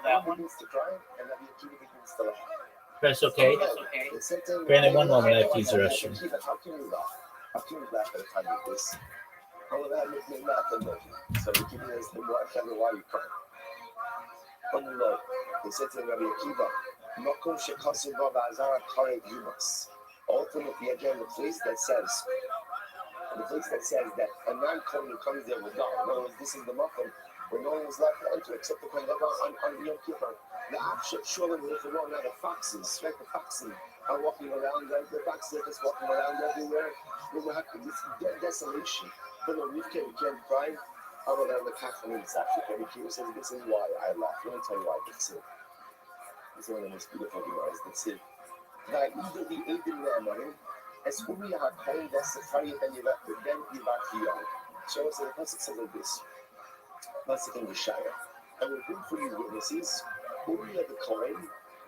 one begins to cry, and Rabbi Akiva begins to laugh. Press OK. They said to him, Brandon, one moment. I have to use the restroom. Akiva, how can you laugh? How can you laugh at a time like this? How will that make me laugh? So Akiva says, why are you crying? They said to Rabbi Akiva, ultimately, again, the place that says that a non-Kohen who comes there will die. In other words, this is the makom where no one was allowed to enter except the Kohen on Yom Kippur. The Afshat Shulam with the wrong, now the foxes, right? The foxes are walking around, right? The foxes are just walking around everywhere. We will have this desolation. But no, we can't cry. How about the Kachman inside? Rabbi Akiva says, this is why I laugh. Let me tell you why. This is one of the most beautiful words. That's it. Either the Eidim Na'amarim, as Uri HaKohen, that's the Chari Ben Yivachiyah. So the Pasuk says like this. Pasuk in Yeshaya. I will bring for you witnesses, Uri the Kohen,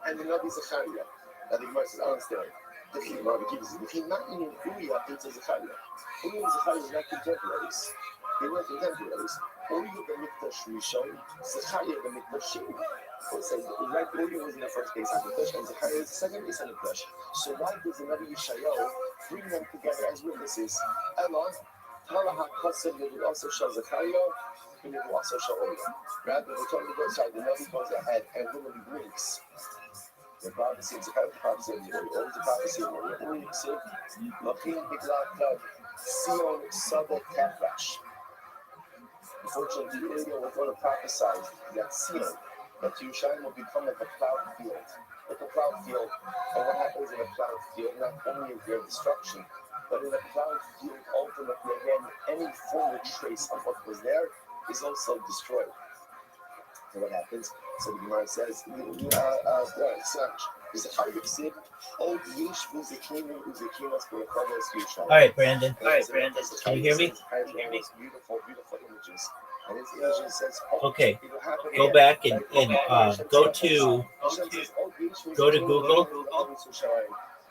and the Navi Zechariah. Now the Gemara says, I understand. The Gemara gives it. If he's not in Uri into Zechariah, Uri and Zechariah are not contemporaries. They were contemporaries. Uri the Mikdash Rishon, Zechariah the Mikdash Sheni. So right, Uri was in the first place on the Mikdash, and Zechariah was the second place on the Mikdash. So why does the Navi Yeshayahu bring them together as witnesses? Ella, Talaha Kassab, they will also show Zechariah, and they will also show Uri. Rather, they told the good side, the Navi goes ahead and literally brings the prophecy of Zechariah, the prophecy of Uri, always the prophecy of Uri. Uri said, Lachim Biglat Sion Sabot Tefresh. Unfortunately, Israel was going to prophesy that Sion, that Yerushalayim will become like a plowed field. Like a plowed field. And what happens in a plowed field? Not only is there destruction, but in a plowed field, ultimately, again, any former trace of what was there is also destroyed. So what happens? So the Gemara says, All right, Brandon. Can you hear me? Beautiful, beautiful images. And his images says, okay, go back and go to Google.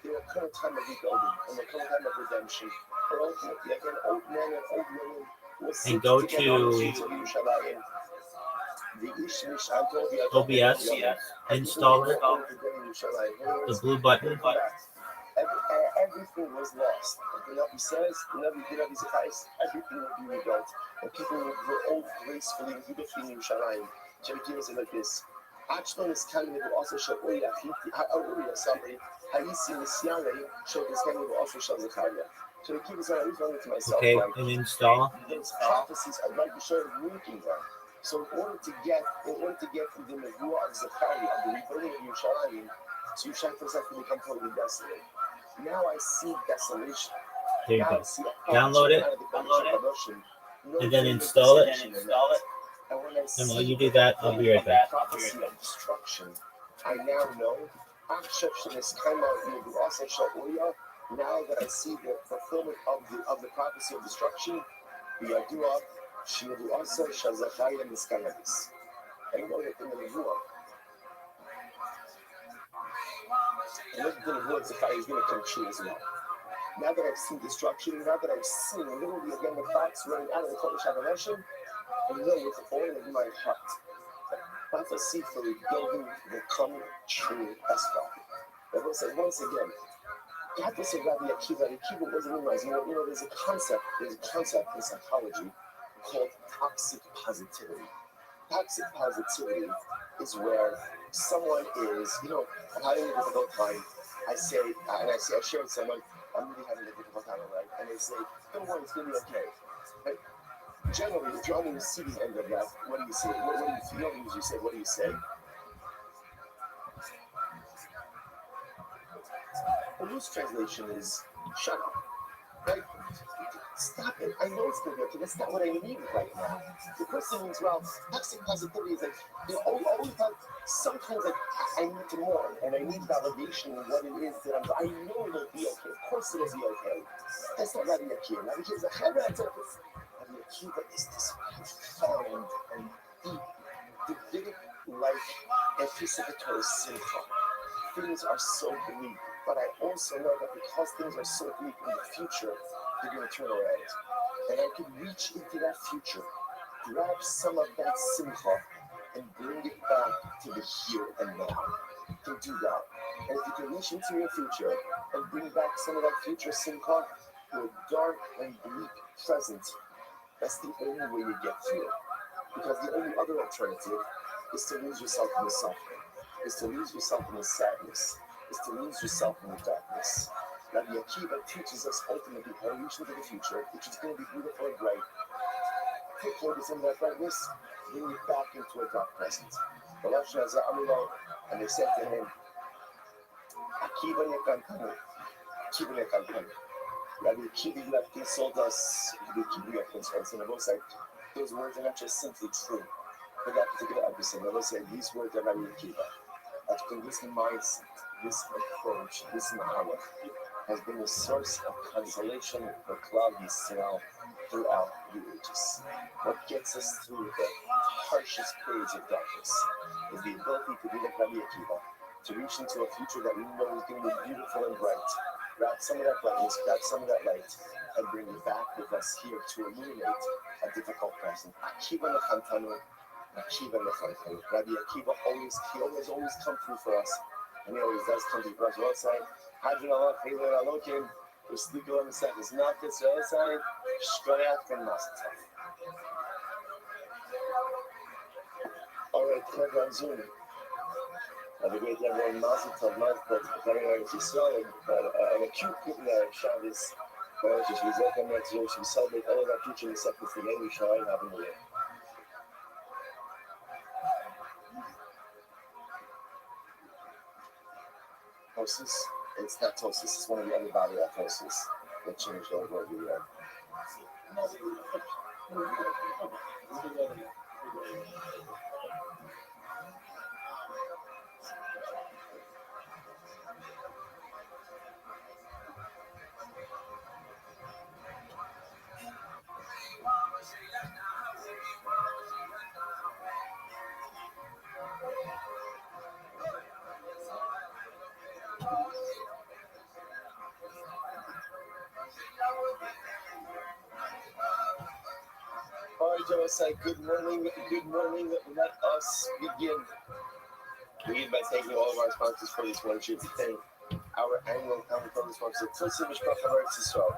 There will come a time of rebuilding, and there will come a time of redemption. For ultimately, again, old men and old women will sit and go together to on the streets of Yerushalayim. OBS, install it, the blue button. Everything was lost. The Navi says, the Navi says, everything will be rebuilt. And people will grow old gracefully and beautifully in Yerushalayim. Rabbi Akiva says like this. Achton is coming to also show Uriah, sorry. Hayisi Misyare showed this coming to also show Zechariah. So Rabbi Akiva says, I was wondering to myself, okay, like, and install. those prophecies are like the show of working there. So in order to get the Nevuah of Zechariah, of the rebuilding of Yerushalayim, so Yerushalayim first has to become totally desolate. Now I see desolation. There you now go. I see Download it, and then install it. And when I see and while you do that, I'll be right back. Prophecy of destruction, I now know. Now that I see the fulfillment of the prophecy of destruction, the Yadua, she will also Shazachaya Miskayabis. I know that in the Nevuah, and look at the Nevuah, Zechariah is going to come true as well. Now that I've seen destruction, now that I've seen literally again the fox running out of the Kodesh HaGadashim, I know with all of my heart that prophecy for rebuilding will come true as well. But once again, God was a Rabbi Akiva. Akiva wasn't realized, there's a concept in psychology called toxic positivity. Toxic positivity is where someone is, I'm having a difficult time. I share with someone, I'm really having a difficult time in life, and they say, don't worry, it's going to be okay. Right? Generally, if you're on the receiving end of that, what do you say? What do you don't usually say? What do you say? The loose translation is shut up. Right? Stop it. I know it's going to be okay. That's not what I need right now. The person means, well, toxic positivity is like, always have sometimes like, I need to mourn and I need validation of what it is that I know it'll be okay. Of course it'll be okay. That's not Rabbi Akiva. Rabbi Akiva is a Rabbi Akiva is this profound and deep, Davidic like anticipatory simcha. Things are so bleak, but I also know that because things are so bleak in the future, they're going to turn around. And I could reach into that future, grab some of that simcha, and bring it back to the here and now. You can do that. And if you can reach into your future and bring back some of that future simcha to a dark and bleak present, that's the only way you get through it. Because the only other alternative is to lose yourself in the suffering, is to lose yourself in the sadness, is to lose yourself in the darkness. Rabbi Akiva teaches us ultimately how to reach into the future, which is going to be beautiful and bright. Take what is in that brightness, bring it back into a dark present. The Rothschild and they said to him, Akiva Nekantanu, Akiva Nekantanu. Rabbi Akiva, you have consoled us, Rabbi Akiva, you have consoled us. And the Lord said, those words are not just simply true for that particular episode. The Lord said, these words are Rabbi Akiva. That's been this mindset, this approach, this knowledge has been a source of consolation for Klal Yisrael throughout the ages. What gets us through the harshest periods of darkness is the ability to be like Rabbi Akiva, to reach into a future that we know is going to be beautiful and bright, grab some of that brightness, grab some of that light, and bring it back with us here to illuminate a difficult present. Akiva Nechantanu, Akiva Nechantanu. Rabbi Akiva always come through for us, and he always does come through for us. Rothschild, Hadron Allah, Chayler Alokim, Ustikul Amisat is not this Rothschild, Shkoyach and Master. Alright, clever on Zoom. Have a great everyone, Mazel Tov, coming out of Israel, an acute Shabbos, just we welcome that Zoom, we celebrate all of our teaching except for the English, I have in the way. Tosis? It's not tosis, it's one of the other body tosis that changed over every year. All right, Joe, say good morning, let us begin. We begin by thanking all of our sponsors for this one. Should thank our annual common program sponsor, Tulsi Mishpacha Eretz Yisrael,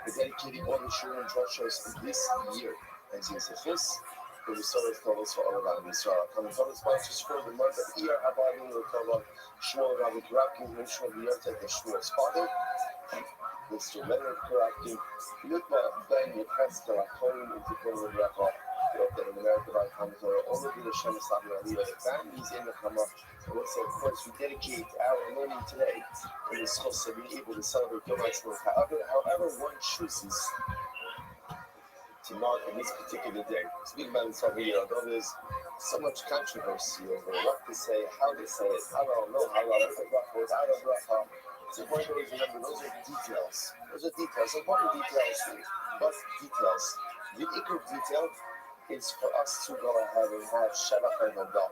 for dedicating all the Shurim and Drashos this year. As you say, this for the Solar Thovos for all around Israel. Common program sponsors for the month of Iyar Habayim Lekova, Shmuel Rabbi Karakim, Shmuel Biyot, and Shmuel's father. Mr. Leonard Karakim, Yutma Ben Yekres Karakim, and Tikkun Rabbi, in America by Commodore, all of the Hashem Sabi Aliyah, the families in the Kama. And also, of course, we dedicate our learning today in this chos to be able to celebrate Yom HaTzmaut. However one chooses to mark on this particular day. Speaking about this every year, although there's so much controversy over what to say, how to say it, halal, no halal, what the bracha is, out of bracha. It's important to always remember those are details. Important details. But details. The ikr detail is for us to go ahead and have Shabbat and Vodah.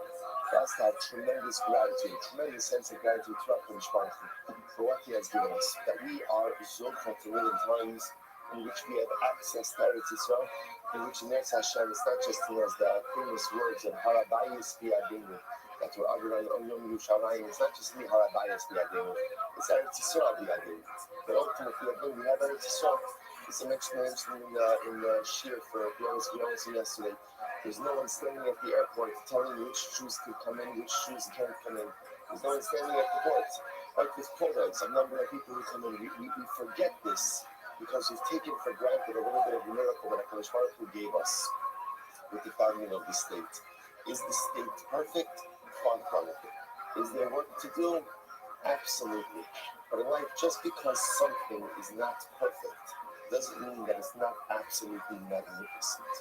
For us to have tremendous gratitude, tremendous sense of gratitude to HaKadosh Baruch Hu for what He has given us. That we are Zochah to live in times in which we have access to Eretz Yisrael, in which in Eretz Hashem it's not just the famous words of Harabayis Biyadinu that were uttered on Yom Yerushalayim. It's not just me Harabayis Biyadinu, it's Eretz Yisrael Biyadinu. But ultimately, again, we have Eretz Yisrael. It's an explanation in the Shir for Beyonce yesterday. There's no one standing at the airport telling you which shoes can come in, which shoes can't come in. There's no one standing at the port. Like with quotas, a number of people who come in, we forget this because we've taken for granted a little bit of the miracle that HaKadosh Baruch Hu gave us with the founding of the state. Is the state perfect? Far from it. Is there work to do? Absolutely. But in life, just because something is not perfect doesn't mean that it's not absolutely magnificent.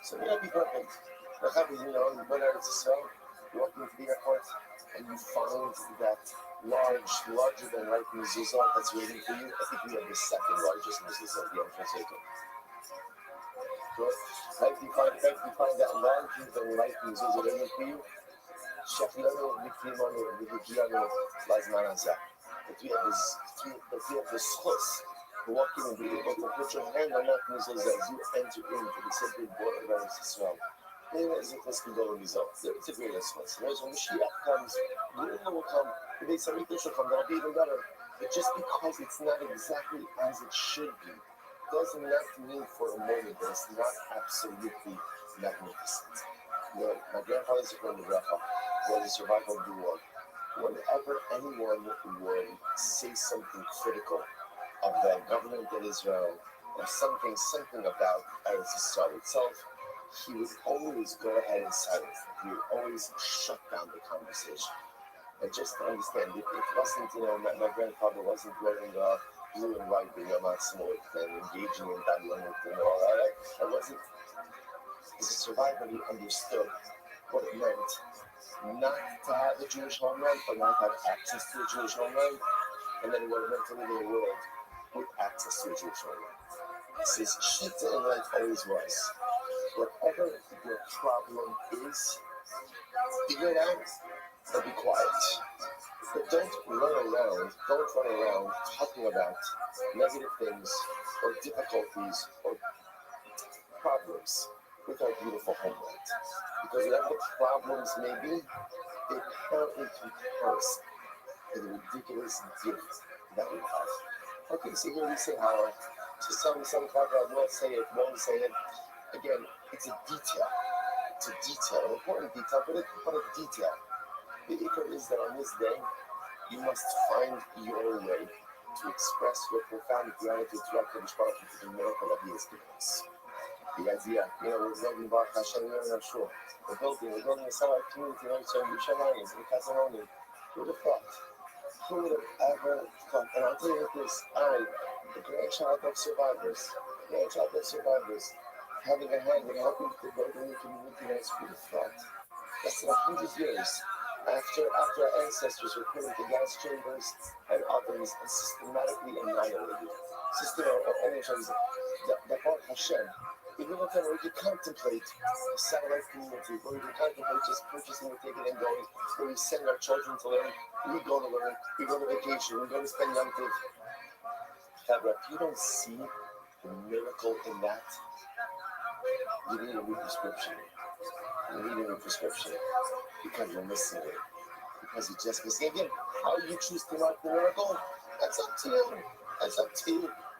So it may not be perfect. What happens, you go to Eretz Yisrael, you walk into the airport, and you find that larger than life mezuzah that's waiting for you. I think we have the second largest mezuzah, the Translator. Like you find that larger than life mezuzah waiting for you. Shafilano, Mikrimano, Vigiano, Lazman Azah. That we have this chus. Walk in and be able to put your hand on that mezuzah as you enter into the sacred border of Eretz Yisrael. It's a great response. When Mashiach comes, Gula will come, the Beis Hamikdash will come, that'll be even better. But just because it's not exactly as it should be, doesn't not mean for a moment that it's not absolutely magnificent. My grandfather's from the Rabbi, was a survivor of the war. Whenever anyone would say something critical of the government in Israel, or something about Eretz Yisrael itself, he would always go ahead and silence it. He would always shut down the conversation. And just to understand, it wasn't, my grandfather wasn't wearing blue and white with Yom Ha'atzmaut and engaging in Dayanut and all that. It wasn't. As a survivor, he understood what it meant not to have a Jewish homeland, but not have access to a Jewish homeland, and then what it meant to live in a world with access to a Jewish homeland. His shita in life always was, whatever your problem is, figure it out and be quiet. But don't run around talking about negative things or difficulties or problems with our beautiful homeland. Because whatever the problems may be, they pale in comparison to the ridiculous gift that we have. Okay, so here we say how to some Kavod won't say it. Again, it's a detail. It's a detail, an important detail, but a detail. The ikar is that on this day, you must find your way to express your profound gratitude to HaKadosh Baruch Hu for the miracle that He has given us. The idea, we're building Baruch Hashem, we're in our shul. We're building a satellite community in Yerushalayim, in Kazaronim. Who would have thought? Who would have ever thought? And I'll tell you this, the grandchild of survivors, having a hand in helping to build a new community, that's who would have thought. Less than 100 years after our ancestors were put into gas chambers and ovens and systematically annihilated. The Baruch Hashem, even at the time where we could contemplate a satellite community, where we could contemplate just purchasing a ticket and going, where we send our children to learn, we go to learn, we go to vacation, we go to spend Yom Tov. If you don't see the miracle in that, you need a new prescription. Because you're missing it. Because you just missing it. Again, how you choose to mark the miracle, that's up to you.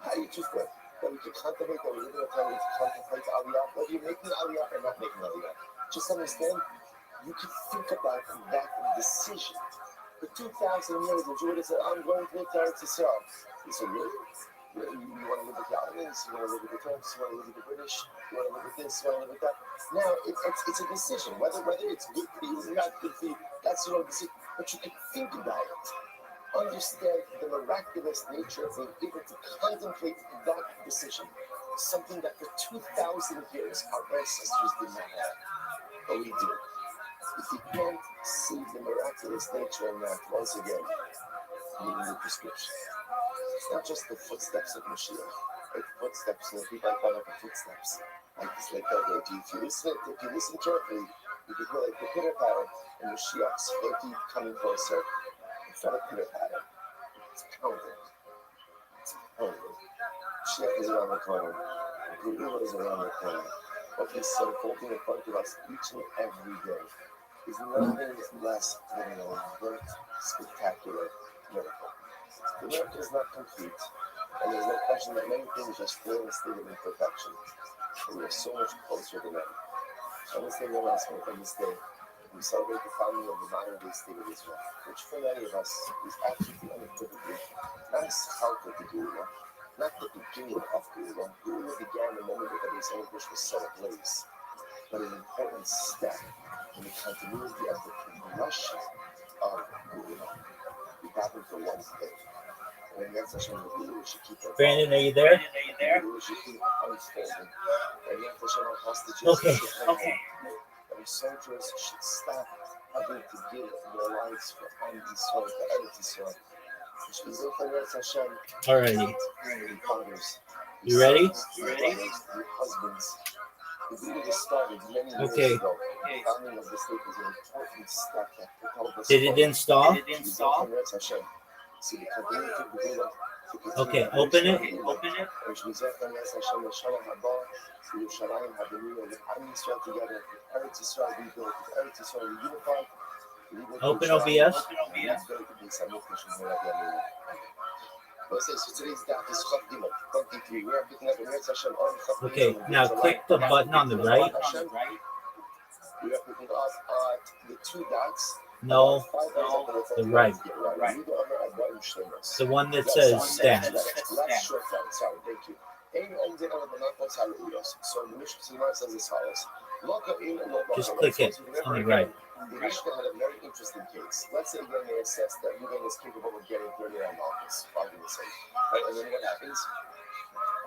How you choose to. That we can contemplate, that we live in a time where we can contemplate Aliyah, whether you're making Aliyah or not making Aliyah. Just understand, you can think about that decision. For 2,000 years, the Jew said, I'm going to live to Eretz Yisrael. He said, really? You want to live with the Ottomans, you want to live with the Turks, you want to live with the British, you want to live with this, you want to live with that. Now, it's a decision. Whether it's good for you or not good for you, that's your own decision. But you can think about it. Understand the miraculous nature of being able to contemplate that decision. Something that for 2,000 years our ancestors did not have. But we do. If you can't see the miraculous nature in that, once again, you need a new prescription. It's not just the footsteps of Mashiach. Like footsteps, people call it the footsteps. If you listen carefully, you can hear like the pitter patter and Mashiach's feet coming closer. It's not a pitter patter. It's pounding. Mashiach is around the corner. Gula is around the corner. What He's unfolding in front of us each and every day is nothing less than a great, spectacular miracle. The miracle is not complete, and there's no question that many things just fail in a state of imperfection. And we are so much closer to them. So let's take one last one from this day. We celebrate the founding of the modern-day state of Israel, which for many of us is absolutely unequivocally not a start of the Gula, not the beginning of Gula. Gula began the moment that the Beis Hamikdash was set ablaze, but an important step in the continuity of the progression of Gula. We happen for one thing. And that's Hashem, the Gula should keep on Brandon, are you there? The Gula should keep unfolding. And that's Hashem, our hostages should come home. Our soldiers should stop having to give their lives for Am Yisrael, for Eretz Yisrael. Which means that that's Hashem. Alrighty. The fathers. You ready? The husbands. The Gula just started many years ago. The founding of the state was an important step that propelled us. Did it install? Hashem. See the continue to Gula. Okay, open it. Open it. Yerushalayim Habaniyah, with Am Yisrael together, with Eretz Yisrael rebuilt, with Eretz Yisrael unified. Open OBS. So today's daf is Chaf Gimel, 23. We are picking up in Eretz Hashem on Chaf Gimel. Okay, now click the button on the right. We are picking up at the two dots. No, the right. The one that says stand. Last short line, sorry, thank you. So the Mishnah says as follows. Just click it on the right. The Mishnah had a very interesting case. Let's say again they assess that Ruben is capable of getting 39 marks, for argument's sake. Right? And then what happens?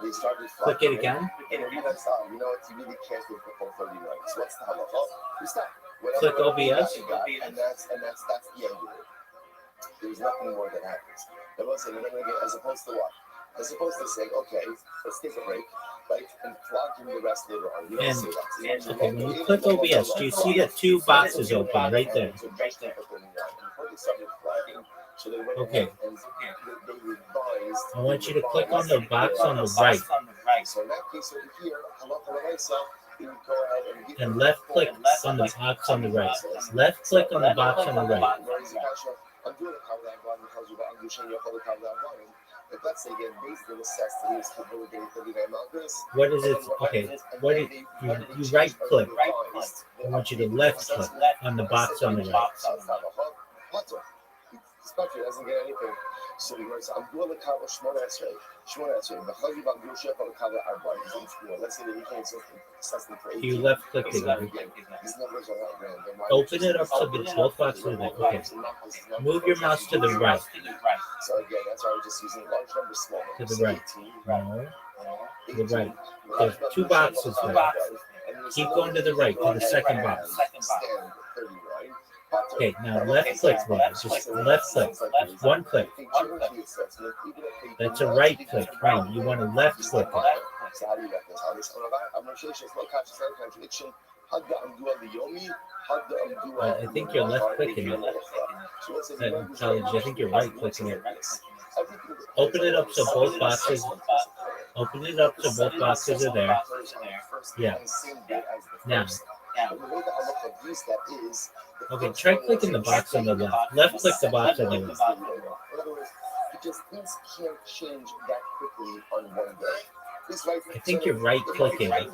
They start with Click it again. And then you know what, you really can't do the full 39. So what's the halacha? We stop. Click OBS. And that's the end of it. There's nothing more that happens. But let's say, as opposed to what? As opposed to saying, okay, let's take a break, right, and plug in the rest later on. You don't say that. So Okay, when you click OBS, do you see the two boxes open right there? Okay. I want you to click on the box on the right. So in that case over here, you would go ahead and left click on the box on the right. Left click on the box on the right. If let's say again, based on necessity is capability of 39 markers. What is it? Okay, what is you right click? I want you to left click on the box on the right. Especially doesn't get anything. So he writes, I'm doing the cover Shmona Esrei. The Chayiv I'm doing Shef on the cover Arba. Let's say that he can't assess them for 18. You left click it. These numbers are not random. Open it up to the 12 boxes. Okay. Move your mouse to the right. So again, that's why we're just using large numbers, small numbers. To the right. No. To the right. There's two boxes there. Keep going to the right, to the second box. Okay, now left click there. Just left click. One click. That's a right click. No, you want to left click it. So how do you left this? I'm not sure it's no contradiction. I think you're left clicking it. I think you're right clicking it. Open it up so both boxes. Open it up so both boxes are there. Yeah. Now. Okay, try clicking the box on the left. Left click the box on the left. In other words, because things can't change that quickly on one day. I think you're right clicking. I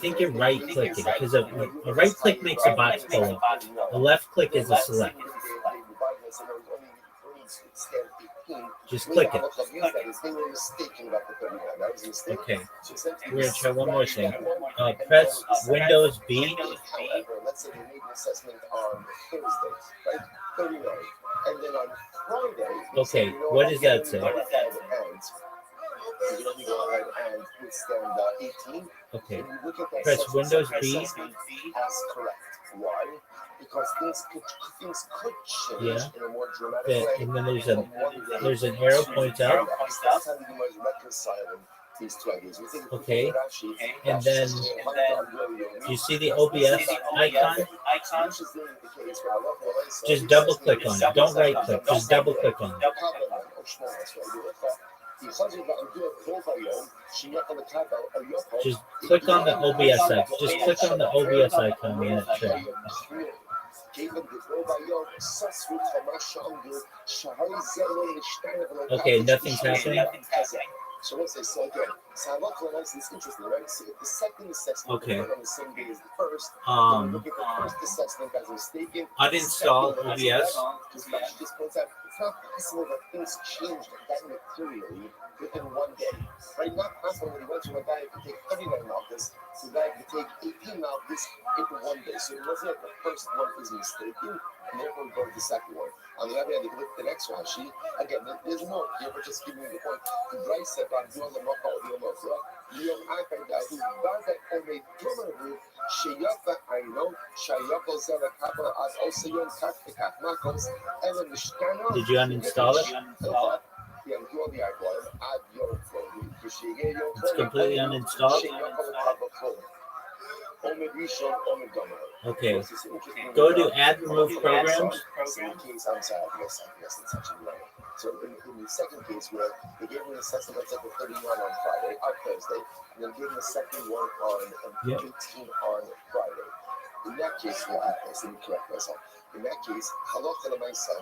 think you're right clicking because a right click makes a box go up. A left click is a select. Just click it. Okay. We're going to try one more thing. Press Windows B. Let's say they made an assessment on Thursday, right? 39. And then on Friday. Okay, what does that say? You can only go ahead and withstand 18. Okay. And you look at that Press Windows B. As correct. Why? Because things could change in a more dramatic way. And then there's an arrow points out. That's how you might reconcile these two ideas. Okay. And then you see the OBS icon? Just double click on it. Don't right click. Just double click on it. Just click on the OBS icon. Just click on the OBS icon in that tray. Okay, nothing's happening. So let's say, so again, it's interesting, right? So if the second assessment on the same day as the first, then look at the first assessment as mistaken. Uninstall OBS. Just points out, it's not possible that things changed that materially within one day. Right? Not possible that eventually a guy could take 39 markers, so a guy could take 18 markers in one day. So it wasn't like the first one is mistaken, and therefore we go to the second one. On the other hand, if you look at the next one, again, there's more here, but just giving you the point. The Bryce said, I'm doing the Mokka of Yom Ofra. Yom Akanda, who Baza Ome Tumaravu, Shayaka, I know, Shayako Zara Kappa, as also Yom Kaktika, Makos, Ellen Mishkana. Did you uninstall it? Yeah, I'm doing the iPod. Add Yom Flow. It's completely uninstalled. Omer Rishon, Omer Gomer. Okay. Go to add remove programs. So in case, I'm sorry, I guess it's actually right. So in the second case where they gave me the assessment, let's say the 31 on Friday, on Thursday, and then gave me the second one on 18 on Friday. In that case, let me correct myself. In that case, halacha l'maisa,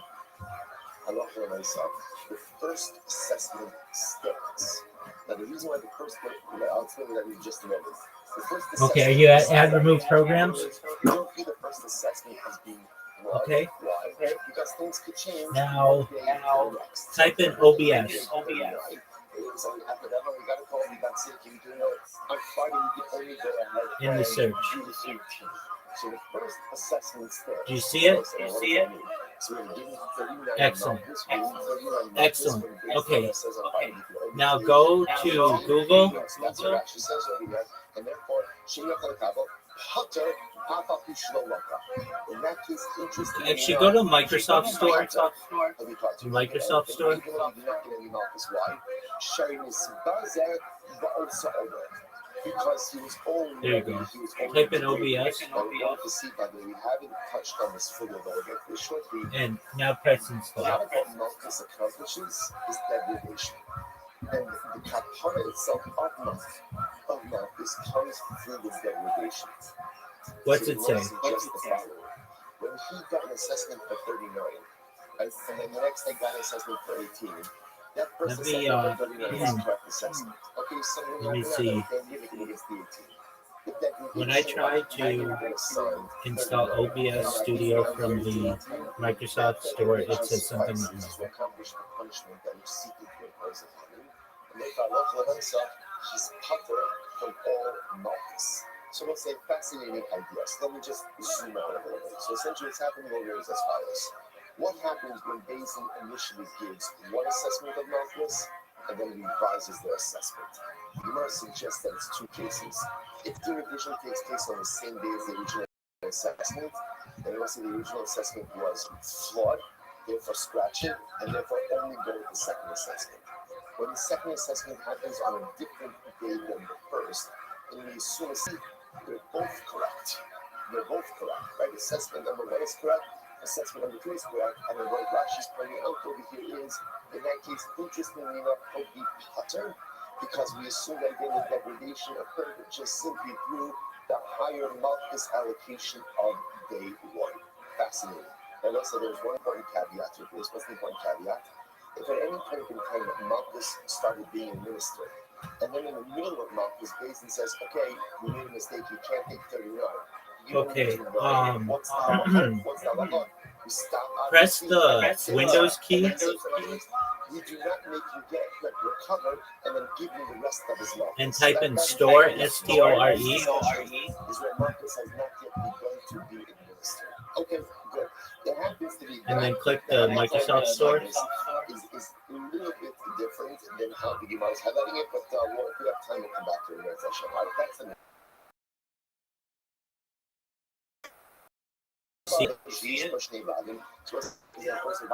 the first assessment stands. Now the reason why the first one, I'll tell you that in just a moment. The first assessment. Okay, are you at add remove programs? You don't view the first assessment as being wrong. Okay. Why? Because things could change. Now type in OBS. So we have whatever we got to call. We got sick. You do know on Friday you can only go ahead In the search. do the 13. So the first assessment stands. Do you see it? So we're giving 39. Excellent. 39. Excellent. Okay. Now go to Google. That's what it actually says over here. And therefore, Potter, in that case, interesting. Actually, go to Microsoft Store. Microsoft Store. Because he was already. There you go. Type in OBS. We haven't touched on this fully, but it should be. And now press install. What Malchus accomplishes is degradation. And the kapara itself of Malchus comes through this degradation. What's it say? When he got an assessment for 39, and then the next day got an assessment for 18, that person said that 39 is the correct assessment. Okay, so let me see. When I try to install OBS Studio from the Microsoft Store, it says something wrong. He's putter from all Malchus. So let's say fascinating idea. So let me just zoom out a little bit. So essentially what's happening over here is as follows. What happens when Basin initially gives one assessment of Malchus and then revises their assessment? You must suggest that it's two cases. If the revision takes place on the same day as the original assessment, then let's say the original assessment was flawed, therefore scratch it, and therefore only go with the second assessment. When the second assessment happens on a different day than the first, and we assume they're both correct. Right? Assessment number one is correct, assessment number two is correct, and then what Rashi's pointing out over here is, in that case, interestingly enough, it would be putter, because we assume that again the degradation occurred just simply through the higher Malchus allocation of day one. Fascinating. And also there's one important caveat to this. What's the important caveat? If at any point in time Malchus started being administered, and then in the middle of Malchus, Basin says, okay, you made a mistake, you can't take 39. Okay, What's that? press the Windows key. We do not make you recover and then give you the rest of his Malchus. And type in store, S-T-O-R-E. Is where Malchus has not yet begun to be administered. Okay, good. It happens to be. And then click the Microsoft Store. Is a little bit different than how the Gemara is highlighting it, but if we have time, we'll come back to it. That's the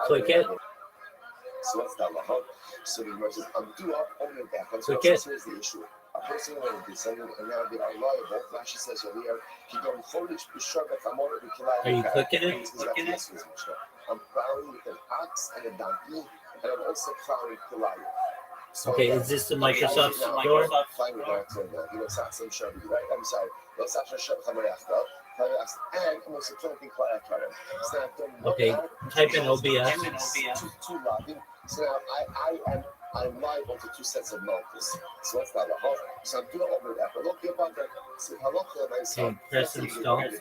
Click it. So what's that? So the Gemara says, only back. Click it. Here's the issue. A person who is descendant and now they are liable. Rashi says over here, are you clicking it? I'm plowing with an ox and a donkey, and I'm also plowing Kulaya. So okay, is this the Microsoft Store? I'm sorry. And I'm also planting Okay, type in OBS. So now I'm liable to two sets of Malchus. So that's not a halach. So I'm doing over that. But look about that. So halacha myself. Okay, press install. And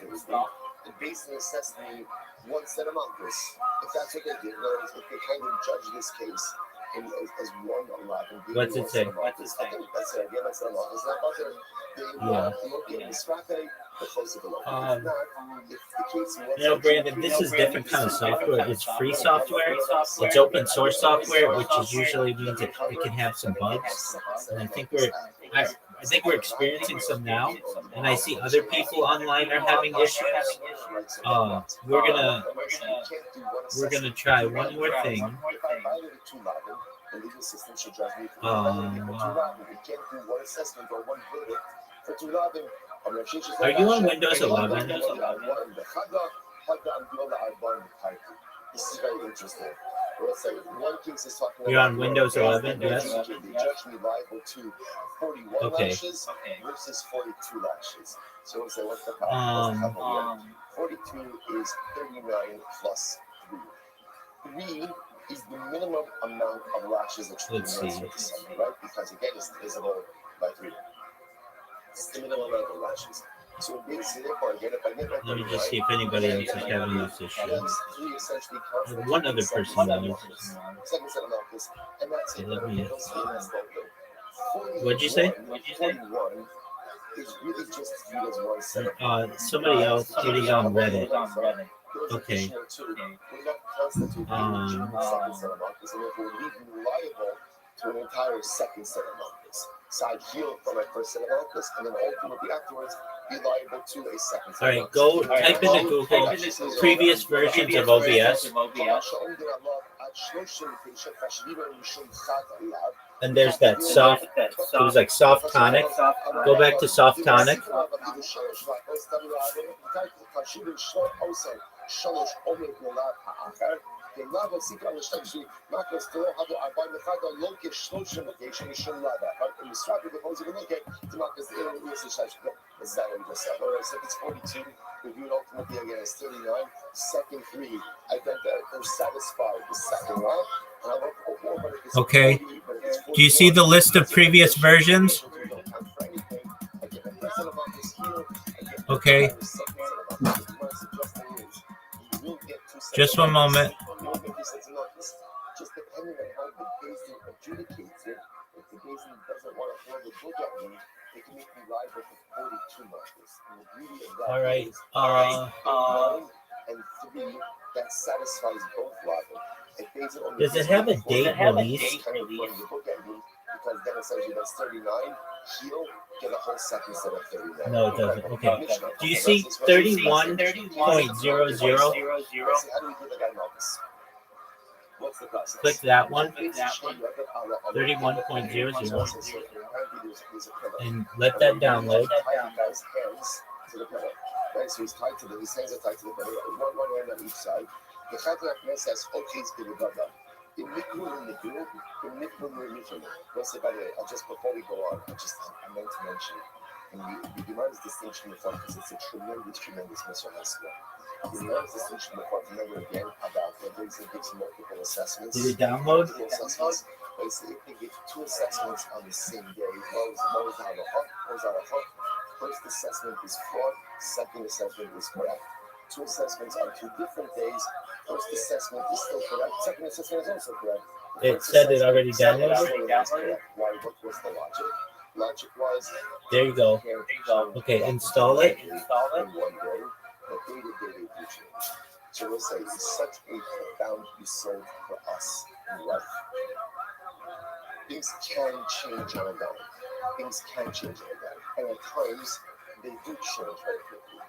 basically assess me one set of Malchus. If that's what they did, if they kind of judge this case as 111. What's it say? I think that's it. Again, that's not a lot. It's not about Brandon, this is different kind of software. It's free software. It's open source software, which is usually means it can have some bugs. And I think we're experiencing some now. And I see other people online are having issues. We're gonna try one more thing. The legal system should drive me. You can't do one assessment or one verdict for Tulavim Are you on Windows 11? This is very interesting. Let's say one case is talking You're about on Windows 11, yes? They judge me liable to 41 lashes versus 42 lashes. So we'll say, what's the problem? 42 is 39 plus 3. 3 is the minimum amount of lashes that you can use with someone, right? Because again, it's divisible by 3. It's the minimum amount of lashes. So basically, if I get Let me just see if anybody else is having this issue. 3 essentially counts for One other person was. second set of markers, and that's it. Let me. What'd What'd you say? 41 is really just viewed as one set of Somebody else getting on Reddit. Okay. We're not constituting second set of markers, and therefore leave you liable to an entire second set of markers. So I heal from my first set of markers, and then ultimately afterwards be liable to a second set. All right, go type into Google previous versions of OBS. And there's that soft, it was like soft tonic. Go back to soft tonic. It's 42. Reviewed ultimately again as 39. Second 3, I think that they're satisfied with second one. Okay. Do you see the list of previous versions? Okay. Just one moment. Just depending on how the Basin adjudicates it, if the Basin doesn't want to hold the book at me, they can make me liable for 42 markers. And the beauty of that All right. And 3, that satisfies both liable. Does it have a date release? Because then essentially that's 39. He'll get a whole second set of 39. No, it doesn't. Okay. Do you see 31.00? How do we give the guy notice? What's the process? Click that one. 31.00. And let that download. Right, so he's tied to his hands are tied to the pillar, one hand on each side. The Chater says, okay, it's been done. In Mikru, let's say, by the way, just before we go on, I meant to mention, and the Gemara's distinction before, because it's a tremendous misunderstanding. The Gemara's distinction before, remember again about the gives multiple assessments. Did it download? Basically, they give 2 assessments on the same day. What was out of hook? First assessment is fraud, second assessment is correct. 2 assessments on 2 different days. First assessment is still correct, second assessment is also correct. It said it already downloaded. Why? What was the logic? Logic was there you go. Okay, install it. In one day, but day-to-day do change. So we'll say it's such a profound result for us in life. Things can change on a dime. And at times, they do change very quickly.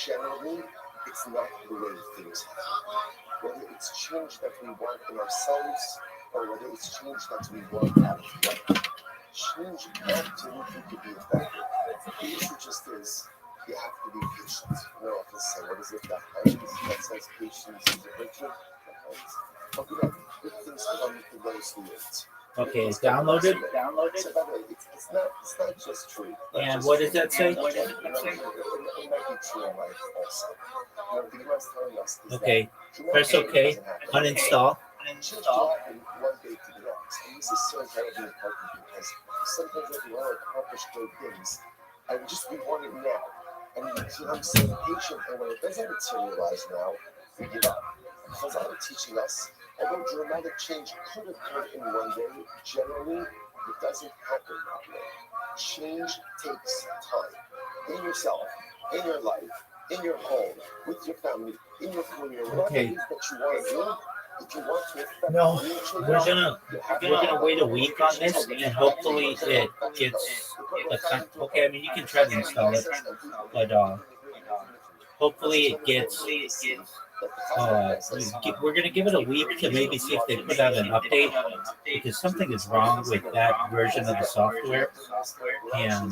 Generally, it's not the way things happen. Whether it's change that we want in ourselves, or whether it's change that we want out of life. Change absolutely could be effective. The issue just is, you have to be patient. You know, I can say, what is it, the Heinz that says patience is a virtue? But you know, good things come to those who wait. Okay, it's downloaded. So by the way, it's not just true. And what does that say? It might be true in life also. You know, the Gemara's telling us is okay, that press OK, uninstall. Change can happen one day to the next. And this is so incredibly important because sometimes if you want to accomplish great things, and we want it now. And I'm so patient, and when it doesn't materialize now, we give up. Because I'm teaching us, although dramatic change could occur in one day, generally, it doesn't happen that way. Change takes time. In yourself, in your life, in your home, with your family, in your career, whatever it is that you want to do, if you want to affect we're gonna wait a week on this, and hopefully it gets okay. I mean, you can try to install it, but hopefully it gets. We're gonna give it a week to maybe see if they put out an update, because something is wrong with that version of the software, and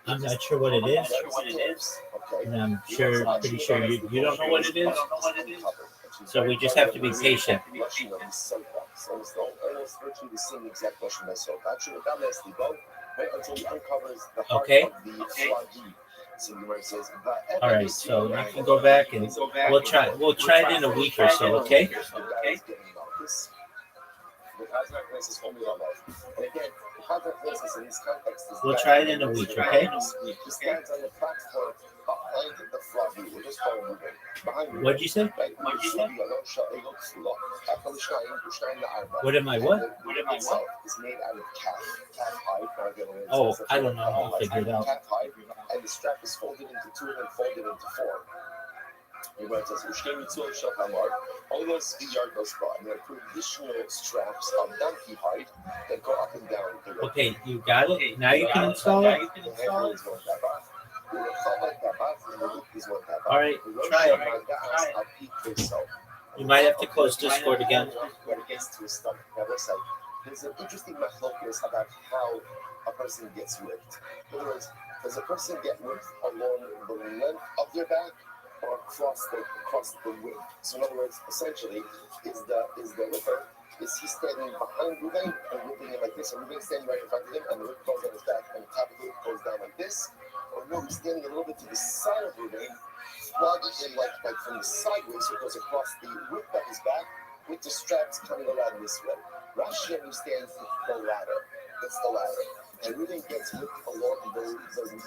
I'm not sure what it is, Okay. and I'm pretty sure you don't know what it is. So we just have to be patient. Almost virtually the same exact Lashon myself. Actually, that nicely go right until he uncovers the heart Okay. of the Flagi. So the Gemara says, All right, so you can go back and we'll try it in a week or so, okay? The guy is getting Malchus. The Chazak place is only on love. And again, the Chazak place in this context is We'll try it in a week, okay? He stands on the platform behind the Flagi. We're just going moving. Behind What'd you say? What am I what? Itself is made out of calf hide. Oh, I don't know. I'll figure it out. Calf hide, and the strap is folded into two and then folded into four. It says, all those yard goes by, and there are traditional straps of donkey hide that go up and down. Okay, you got it. Now you can install it. All right, try it. You might have to close Discord again. When it gets to his stomach. Now, listen, there's an interesting machlokas about how a person gets whipped. In other words, does a person get whipped along the length of their back or across the width? So, in other words, essentially, is the whipper, is he standing behind Ruben and whipping him like this, or Ruben standing right in front of him and the whip goes on his back and the top of the whip goes down like this? Or no, he's standing a little bit to the side of Ruben, flogging him like from the sideways, so it goes across the width of his back with the straps coming around this way. Rashi understands the latter. It's the latter. And Ruben gets whipped along the width of his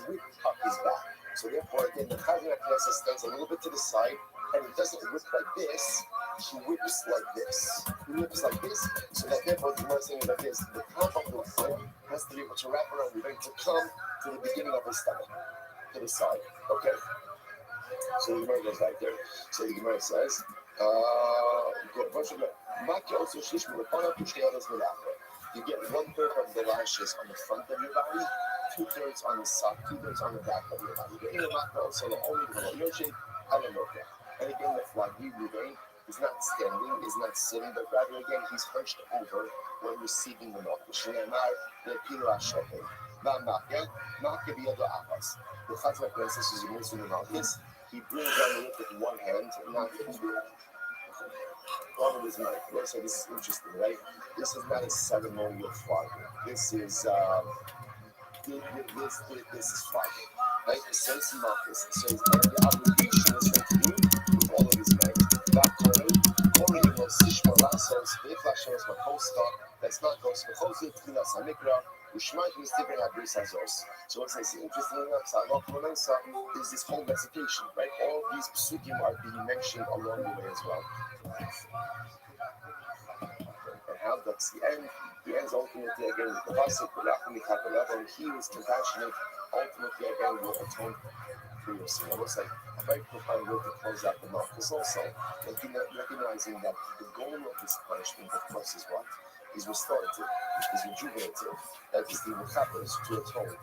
back. So therefore, again, the Chazan Knesset stands a little bit to the side, and he doesn't whip like this. He whips like this. He whips like this, so that therefore, the Gemara is saying like this. The top of the foot has to be able to wrap around Ruben to come to the beginning of his stomach, to the side. Okay. So the Gemara goes right there. So the Gemara says, you get 1/3 of the lashes on the front of your body, 2/3 on the side, 2/3 on the back of your body. So the only and again, the Flagi Ruvain is not standing, is not sitting, but rather again, he's hunched over when receiving the milk. The Chazak Princess is most of the Malchus. He brings down the whip with one hand, not with two. One of his knife. So this is interesting, right? This is not a ceremonial flogging. This is this is flogging, right? It says Malchus. It says the obligation is what to do with all of his men. That Corey will Sishma Lasos, Beflashos, Makosta, that's not Kos, Makosi, Tilas, Amikra. So what's interesting enough is this whole recitation, right? All these psukim are being mentioned along the way as well. And how that's the end? The ends ultimately again with the pasuk, and he was compassionate. Ultimately again will atone for your sin. Almost like a very profound way to close out the month. It's also recognizing that the goal of this punishment, of course, is what? Is restorative, is rejuvenative, that is the mechapers to atone.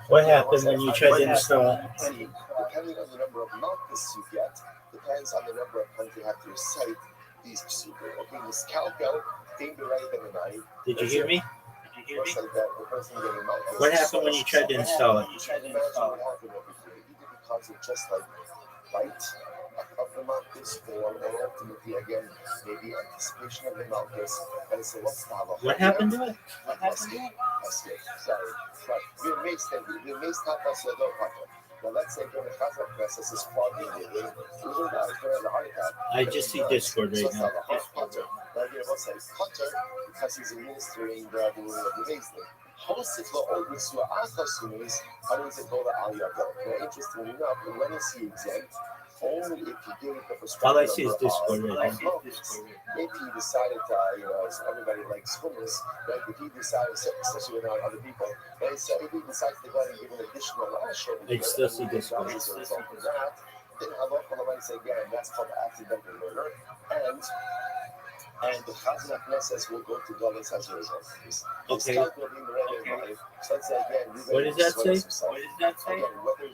What happened when you tried to install? See, depending on the number of malchus you get, depends on the number of times you have to recite these procedures. Okay, the scalpel, thing to write them in. Did you hear me? Just like that, the person getting malchus. What happened when you tried to install it? You can imagine what happened over here, either because of just like light of the malchus, or ultimately again maybe anticipation of the malchus. And so what's the halacha? What happened to it? Sorry, but we may stop us with now let's say during the Chazak Knesset is flogging I just see Discord right now. Putter, because he's administering the ruling of the Beis Din. Interestingly enough, when is he exempt? Only if he gave the prescription. All I see is Discord right now. If he decided to, as everybody likes hummus, right? If he decided, especially with other people, right? So if he decides to go ahead and give an additional lash over I still see Discord. Then halacha might say again, that's called accidental murder, and the Chazan Knesset will go to Golis as a result of this. Okay. So let's say again, what does that say? Again, whether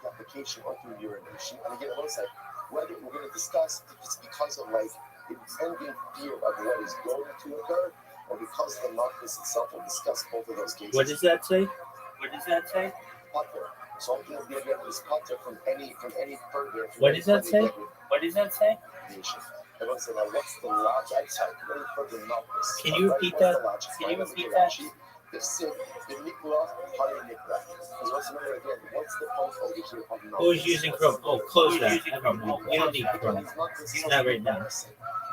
application or through urination. And again, I want to say, whether we're going to discuss if it's because of like impending fear of what is going to occur, or because the Malchus itself will discuss both of those cases. What does that say? Potter. So I'm going to give you this potter from any further. What does that say? Deviation. Everyone said, well, what's the logic? Sorry, any further Malchus. Can you repeat that? The sin, the Nikla, Hari Nikla. Because once remember again, what's the point over here of Malchus? Who's using Chrome? Oh, close that. I don't know. You don't need Chrome. Not right now.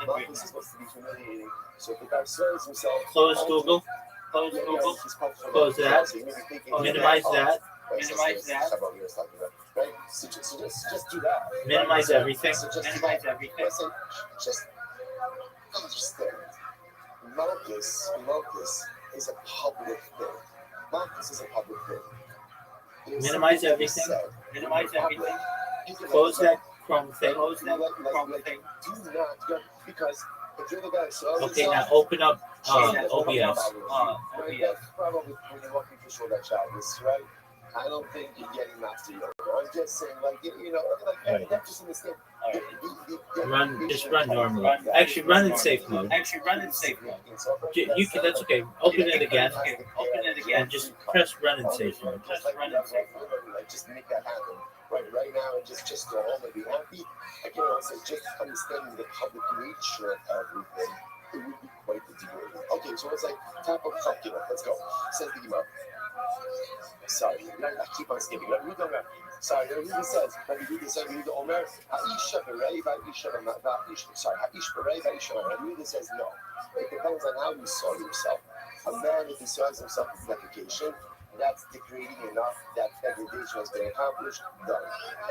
Malchus is supposed to be humiliating. So if the guy serves himself, Close Google. Close that. Minimize that. Right? So just do that. Minimize everything. So just understand. Malchus is a public thing. Malchus is a public thing. Minimize everything. Close that Chrome thing. Do not go, because if you're the guy, so Okay, now open up OBS. That's probably when you're walking through that child, right? I don't think you're getting master yoga. I'm just saying, that's just a mistake. Just run normally. Actually, run in safe mode. You can. That's okay. Open it again, and just press run in safe mode. Just make that happen. Right now, and just go home and be happy. I can't also say just understanding the public nature of everything. It would be quite the degree. Okay, so it's like type of calculus. Let's go. Says the Gemara. Sorry, I keep on skipping. Let me read the Omer. Sorry, let me read says. Let me read this. Let me read the Omer. Ha'ish berei va'isha va'isha. Sorry, ha'ish berei va'isha. Let me read this says no. It depends on how you saw yourself. A man, if he saws himself with defecation, that's degrading enough that degradation has been accomplished, done.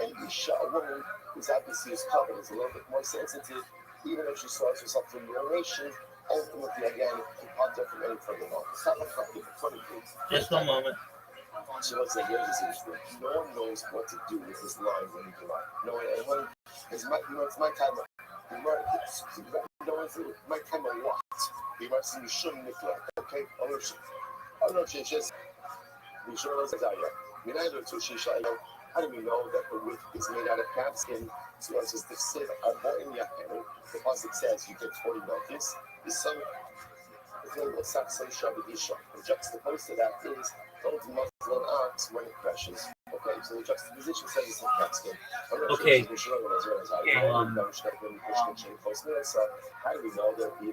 And Isha, a woman who's obviously is covered, is a little bit more sensitive, even if she saws herself through urination, ultimately, again, can contact from any further on. It's not like fucking funny things. Just one moment. So let's say here's this interesting. No one knows what to do with this line when you go out. No one, it's my time of, my time of what? You might see Shum Nikla, okay? I don't know if it's just, we should know that how do we know that the wick is made out of calf skin? So as the Sid, the pasuk says you get 40 milkis. The son and juxtaposed to that is don't muzzle an ox when it crashes. Okay, so the juxtaposition says it's in calf skin. Okay. So how do we know that the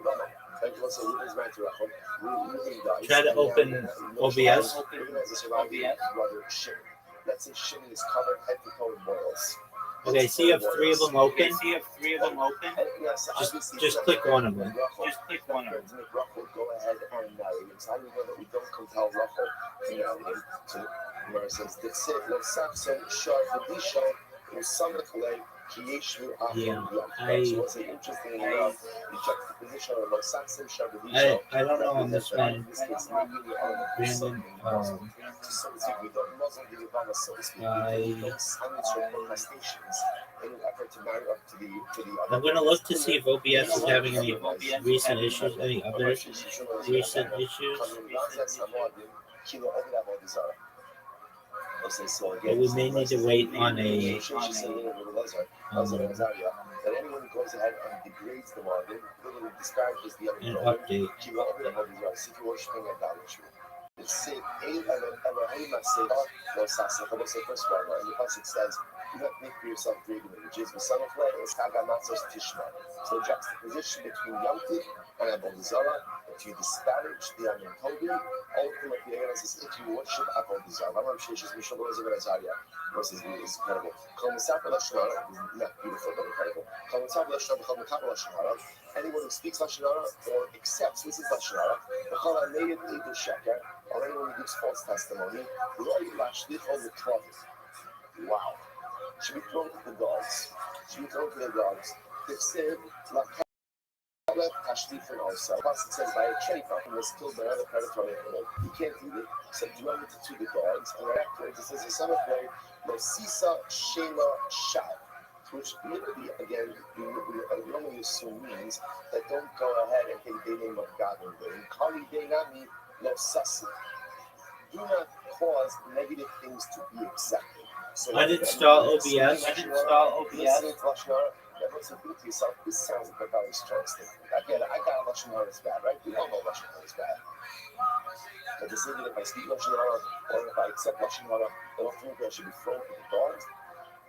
Try to open OBS. Let's say shimmy is covered head to toe in boils. Okay, so you have three of them open. Just click one of them. Go ahead and marry him. So how do we know that we don't compel Rachel to marry him? So Gemara says, Yeah, interesting enough, the juxtaposition of Lo Saksim I don't know on this one. Brandon, I'm going to look to see if OBS is having any recent issues, any other recent issues. But we may need to wait on a that anyone who goes ahead and degrades the Marvin, literally disparages the other update. It's say Elohim Aseh, first of all, and the passage says, do not make for yourself graven images. So juxtaposition between Yom Tov and Avodah Zarah, if you disparage the Yom Tovim, ultimately again says if you worship Avodah Zarah. Verse is incredible. Not beautiful, but incredible. Anyone who speaks Lashon Hara or accepts this is Lashon Hara, or anyone who gives false testimony, wow. Should be thrown to the dogs. They've said, Ashlifen also. The Pasuk says by a trefa who was killed by another predatory animal. You can't eat it, so throw it to the dogs. And right afterwards it says the son of Ray, Sisa Shema Shai, which literally, again, we normally assume means that don't go ahead and take the name of God in vain. Kali Deinami Lo Sasi. Do not cause negative things to be accepted. So uninstall OBS. everyone said, think to yourself, this sounds like a very strong statement. I get it. I got Lashon Hara is bad, right? We all know Lashon Hara is bad. But this isn't if I speak Lashon Hara or if I accept Lashon Hara, then ultimately I should be thrown to the dogs.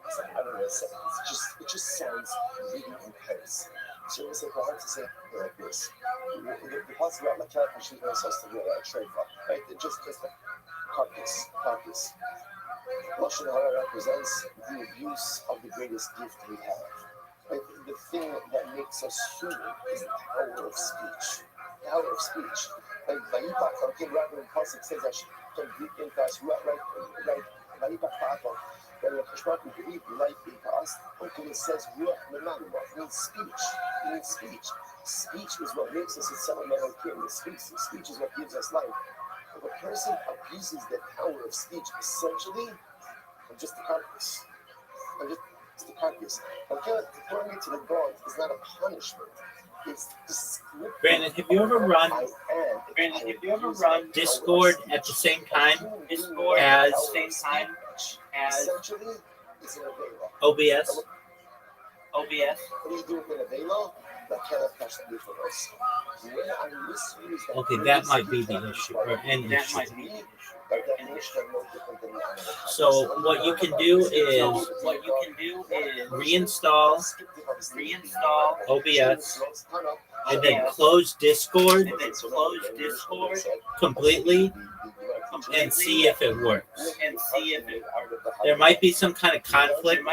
It's like, I don't know, it just sounds really intense. So it's like hard to say like this. The possible like she's going to be a trade for, right? Just a carcass. Lashon Hara represents the abuse of the greatest gift we have. Right? The thing that makes us human is the power of speech. The power of speech. Like Vayibach, okay, rather than Pasuk says I should come deep into us, right? Vayibach Papa. When the Kishmak would breathe life into us, until it says Ruach Menanimah, it means speech. It means speech. Speech is what makes us a sentimental king. Speech is what gives us life. If a person abuses the power of speech, essentially, I'm just a carcass. It's the carcass. Okay, throwing it to the dogs is not a punishment. It's descriptive. Brandon, have you ever run Discord at the same time as essentially it's an Avela. OBS? What do you do with an Avela? That cannot catch the for us. When I misuse that, Okay, that might be the issue, or an issue. So what you can do is reinstall OBS and then close Discord completely and see if it works. There might be some kind of conflict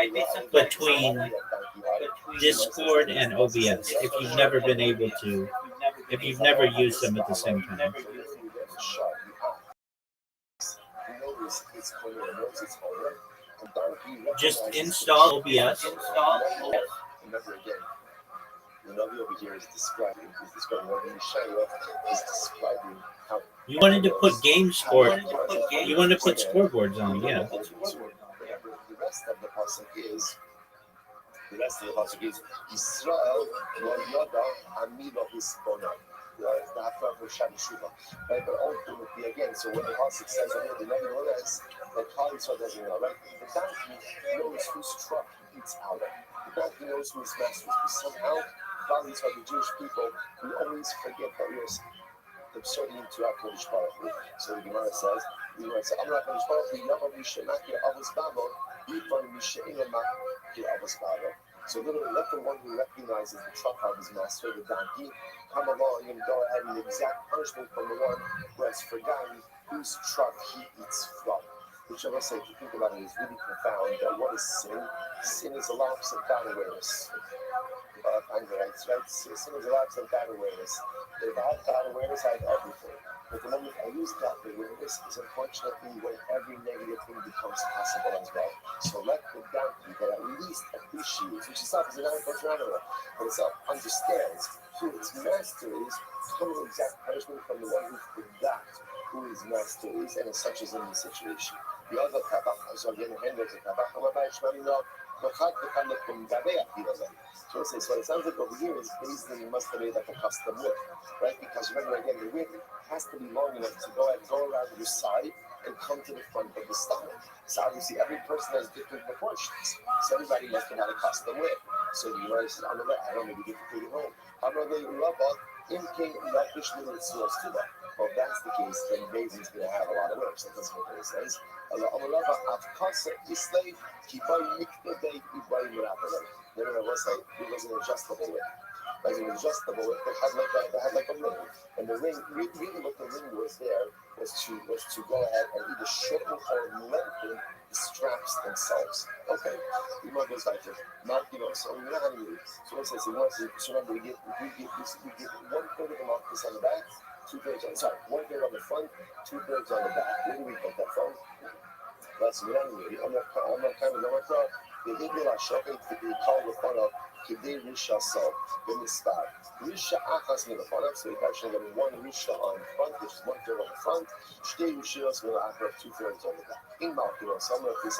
between Discord and OBS if you've never been able to, if you've never used them at the same time. Just install OBS. Remember again, the Navi over here is describing how you wanted to put game score. You wanted to put scoreboards on, yeah. The rest of the pasuk is Israel lo yoda amilo hispona. Right, but ultimately again, so when the pasuk says the Navi knows that Kalisha doesn't know, right? The donkey knows whose truck he eats out of. The donkey knows who his master is. But somehow, Kalisha, the Jewish people, we always forget that we're absorbing into our Kodesh Baruch Hu. So the Gemara says, I'm not Kodesh Baruch Hu, Yama Mishenaki Avos Babo, Yifan Misheina Maki Avos Babo. So literally, let the one who recognizes the truck of his master, the donkey, come along and go ahead and exact punishment from the one who has forgotten whose truck he eats from. Which I must say, if you think about it, is really profound. That what is sin? Sin is a lapse of God awareness. Right? Sin is a lapse of God awareness. If I had God awareness, I had everything. But the moment I use God awareness is unfortunately when every negative thing becomes possible as well. So let the donkey that at least appreciates, which itself is an agricultural animal, but itself understands who its master is, come an exact punishment from the one who forgot who his master is, and as such is in this situation. The other kabach, so again, the hand of the kabach, so it sounds like over here is basically must have made like a custom whip, right? Because remember again, the whip has to be long enough to go around your side and come to the front of the stomach. So obviously every person has different proportions. So everybody must have had a custom whip. So the Gemara says, I don't know, maybe get to take it home. Well, if that's the case, then David's going to have a lot of work. So that's what it says. Then I was like, it was an adjustable whip. Like an adjustable whip that had like a ring. And the ring, really what the ring was there was to go ahead and either shorten or lengthen the straps themselves. Okay? The mother goes back to so we know how to use it. So it says, so remember, we get 1/3 of the marcus on the back, 2/3 on, sorry, 1/3 on the front, 2/3 on the back. Where do we get that from? That's I'm not kind of know what the Hebrew shopping to be called the front of Kidei Risha so in the start. Risha Achas in the front, so we actually have one Risha on the front, which is 1/3 on the front, Shtei Rishos will have 2/3 on the back. In Malkino, some of you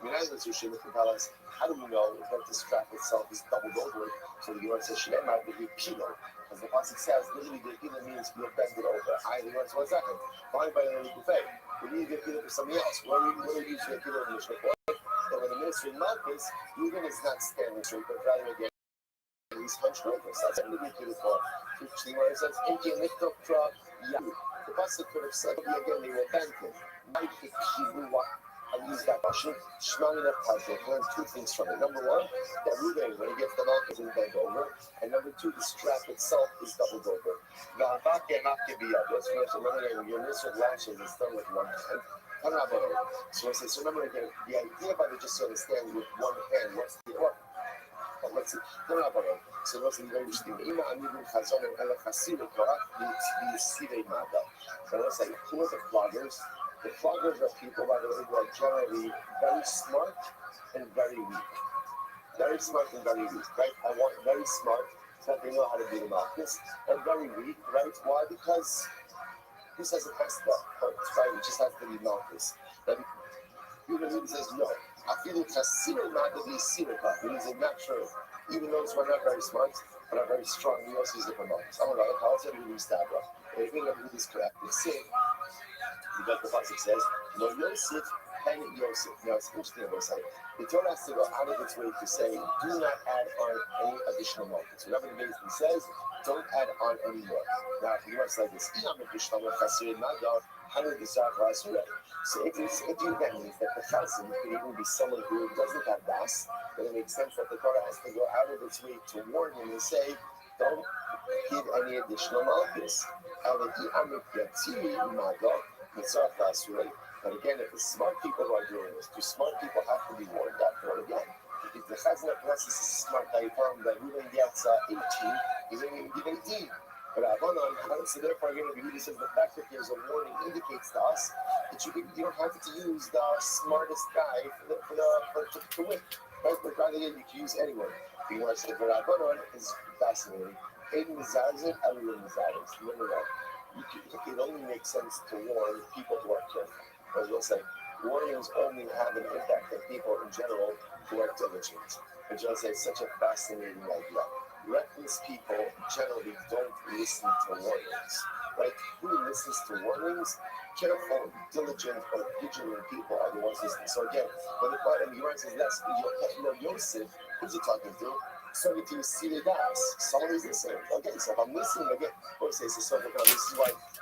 United Sushi with the balance. How do we know that the strap itself is doubled over? So the Gemara says Shema would be kilo. As the pasuk says, literally the kilo means we'll bend it over. I the Gemara says 1 second. Fine by the buffet. We need to get kilo for something else. What do we use to get kilo in the Mishnah? that when the minister in Malchus, Reuben is not standing straight, but rather again, he's hunched over. So that's going to be beautiful. Interesting where it says, Inki Niktokra Yahu. The pasuk could have said, again, they will bend him. I use that Russian. Shmamina Pazik learned two things from it. Number one, that Reuben, when he gets the Malchus, is bent over. And number two, the strap itself is doubled over. Now, about the Makibiyah, let's remember that your initial lashes is done with one hand. So I say, so remember again, the idea about it just to understand with one hand, what's the what? Let's see. So that's very interesting. Ima Amidun Chazon and Ela Chasir Torah, the Sirei Mada. So let's say, who are the floggers? The floggers are people, by the way, who are generally very smart and very weak. Very smart and very weak, right? I want very smart so that they know how to do the Malchus, and very weak, right? Why? Because this has a test that hurts, right? It just has to be Malchus. Then even says no. I feel it has zero not to be sirika. It is not true. Even those who are not very smart but are very strong, we also use it for Malchus. I'm going to call it a Stabra. If we know who is correct, we say, because the Pasuk says, no Yosef, and Yosef. Now it's interesting what I say. The Torah has to go out of its way to say, do not add on any additional Malchus. Whatever the basically says, don't add on any more. Now, if you want to say this, so if you that means that the chazan could even be someone who doesn't have das, then it makes sense that the Torah has to go out of its way to warn him and say, don't give any additional malchus. But again, if the smart people are doing this, do smart people have to be warned after all again? If the chazan is smart, I found that Reuben gets 18, he's only going to give 18. But so therefore, again, the says the fact that there's a warning indicates to us that you don't have to use the smartest guy to win. Right? But rather, you can use anyone. You want to say, but Rabbanon is fascinating. Aiden Mizazin, everyone Mizazin. Remember that. It only makes sense to warn people who are careful. As we'll say, warnings only have an impact on people in general who are diligent. And just say, it's such a fascinating idea. Reckless people generally don't listen to warnings. Right? Who listens to warnings? Careful, diligent, or vigilant people are the ones listening. So again, when the part of the says that's Yosef, who's he talking to? So if you see the guys, someone is listening. Okay, so if I'm listening again, this is why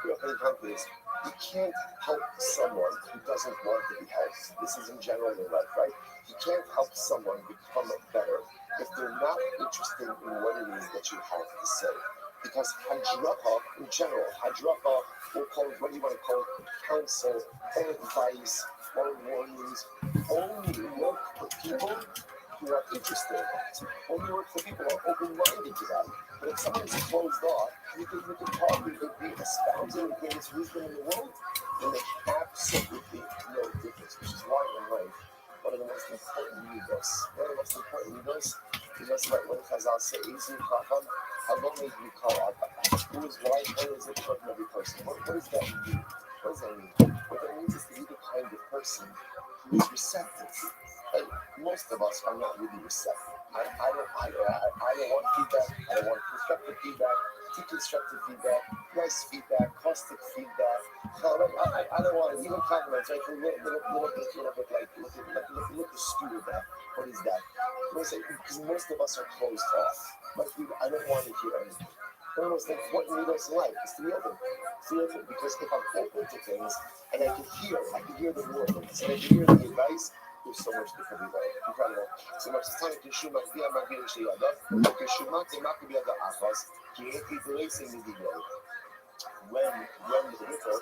we are putting companies. You can't help someone who doesn't want to be helped. This is in general in life, right? You can't help someone become better if they're not interested in what it is that you have to say. Because hadracha, in general, hadracha, we'll call it, what do you want to call it, counsel, or advice, or warnings, only work for people who are interested in it. Only work for people who are open-minded to that. But if someone's closed off, you can talk, you could be espousing the greatest wisdom in the world, and make absolutely no difference, which is why in life, one of the most important midos. One of the most important midos is just like when Chazal say, "Easy Chacham, how long may you call out? Who is right? Where is it from every person?" What does that mean? What does that mean? What that means is to be the kind of person who is receptive. And most of us are not really receptive. I don't want feedback. I don't want constructive feedback. Deconstructive feedback, nice feedback, caustic feedback. I don't want even compliments. Right? Look stupid at that. What is that? Because most of us are closed off. I don't want to hear anything. One of the most important needles in life is to be open. Because if I'm open to things and I can hear the words, and I can hear the advice, there's so much that can be learned. Incredible. So much time to shoot my fear, my being Shayada. To shoot my team, not to be other Afas. When the river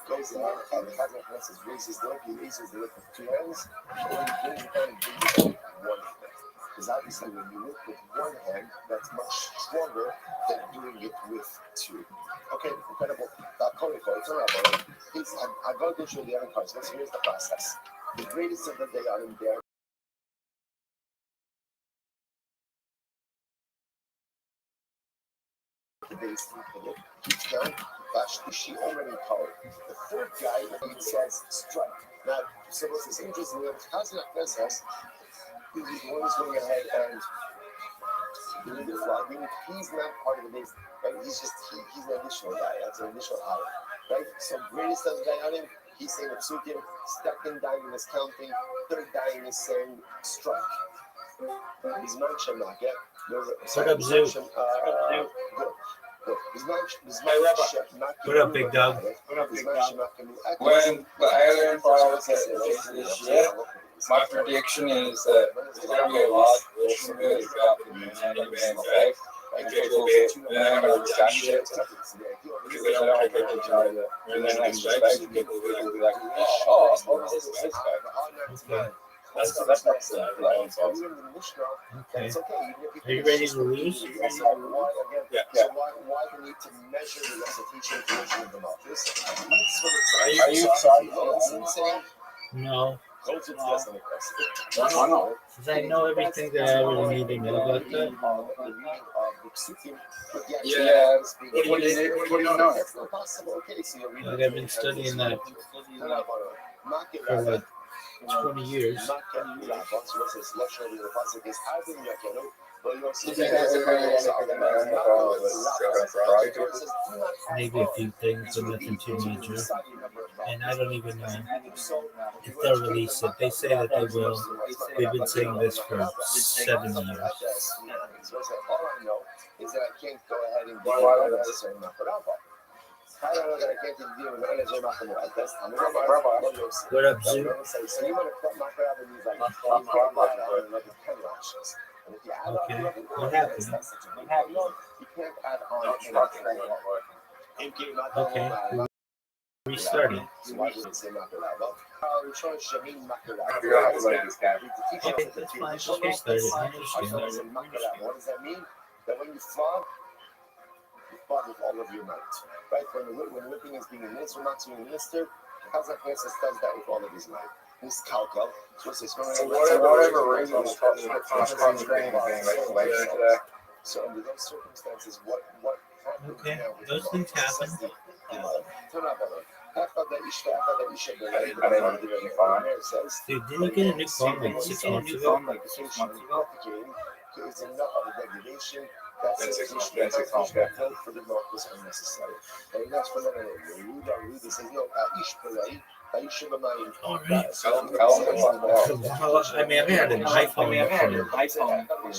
goes in and the Chazan Knesset raises the lip, he raises the lip with two hands, and when he brings it down, he brings it down with one hand. Because obviously when you look with one hand, that's much stronger than doing it with two. Okay, incredible. Please, I'm going to show the other parts. Here's the process. The greatest of the day are in there. The base keeps going. She already called. The third guy, he says, strike. Now, so what's this interesting? The Chazan Knesset, he's the one who's going ahead and doing the flogging. He's not part of the base, right? He's an additional guy. That's an additional hire, right? So greatest of the guy on him, He's saying the psukim, second dying is counting, third dying is saying strike. He's mentioned that, yeah. What up, Zoo? What up, big dog? When the island falls this year, my prediction is that there's going to be a lot of issues about the humanity back. And people they're going to respect shit because they don't want people to try to and then expect people to be like, oh, this is this guy. That's the line falls. Okay. Are you ready to lose? Yeah. So why the need to measure the recitation portion of the mouth? Are you excited? No. Why not? Since I know everything that I really need to know about that. Yeah. What do you know? Like I've been studying that for like 20 years. Maybe a few things, but nothing too major. And I don't even know if they'll release it. They say that they will. We've been saying this for 7 years. All I know is that I can't go ahead and do I don't know that I can't deal with it. What up, Zoo? So you want to put my grab and use like 10 lashes. And if you add Okay. on, What happened? you can't add on Okay. Restarting. So why would it say Makarava? Okay, that's fine. Just restart it. I understand. What does that mean? That when you flog with all of your might. Right? When whipping is being administered, not being administered, Kazakh does that with all of his might. This calco. So whatever reason it's constrained So under those circumstances, what Okay, those things happen. Dude, didn't you get a new phone like 6 months ago? It's enough of a degradation. That's for the milk was unnecessary. And that's for the Rudy says, no, All right. Well, I mean, I've had an iPhone for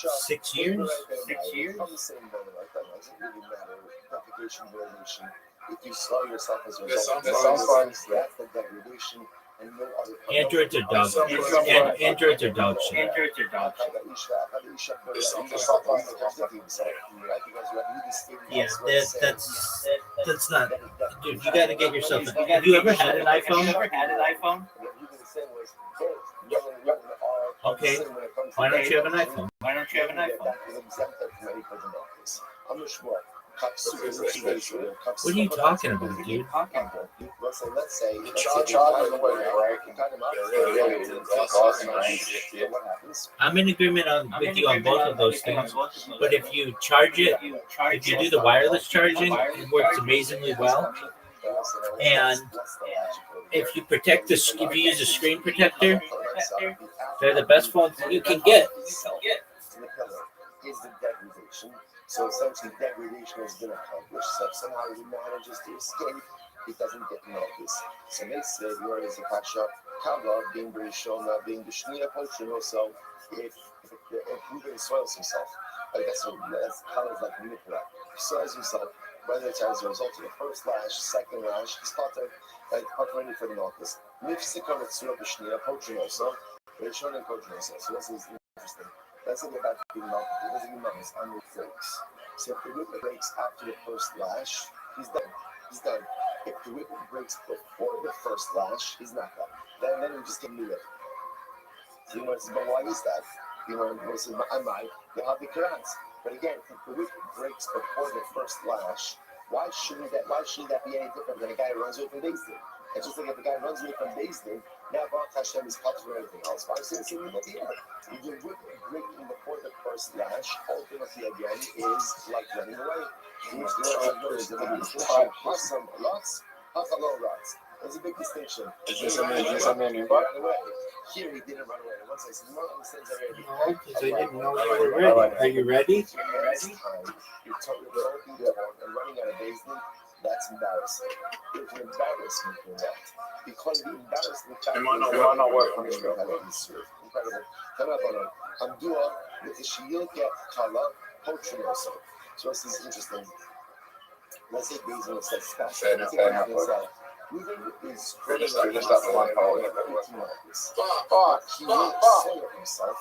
6 years. If you saw yourself as a result, sometimes that's the degradation. Androids are dog. Androids are dog shit. Yeah, that's not. Dude, you gotta get yourself. Have you ever had an iPhone? Okay. Why don't you have an iPhone? What are you talking about, dude? Let's say I'm in agreement with you on both of those things. But if you charge it, if you do the wireless charging, it works amazingly well. And if you if you use a screen protector, they're the best phones you can get. Is the degradation. So essentially, degradation has been accomplished. So if somehow he manages to escape, he doesn't get noticed. So they say, where is the kasha? Kava being Rishon, being the Shnia potion. Also, if Ruben soils himself, like that's kind of like manipulate. Soils himself, whether it's as a result of the first lash, second lash, he's part ready for the notice. Nifsikon it's the Shnia potion also. Rishon and potion also. So this is interesting. Let's say about being multiple. Let's say months under breaks. So if the whip breaks after the first lash, he's done. He's done. If the whip breaks before the first lash, he's not done. Then we just get new whip. So you want to say, but why is that? You want to say, I might. You'll have the Qurans. But again, if the whip breaks before the first lash, why shouldn't that be any different than a guy who runs away from Beis Din? It's just like if a guy runs away from Beis Din, now Baruch Hashem is cut for everything else. Why is it the middle of the air? If the whip breaking before the first lash, ultimately again is like running away. Which the Lord knows that there is lots. There's a big distinction. It's something new. Run away. Here he didn't run away. Once I said, no, understands already. No, because I didn't know you were ready. Are you ready? You're talking and running out of Beis Din. That's embarrassing. There's an embarrassment in that. Because the embarrassment It might not work for me. Incredible. I'm doing with the Shiyilke Kala poetry also. So this is interesting. Let's say Basil says special. Moving is Just that one poet. He will say of himself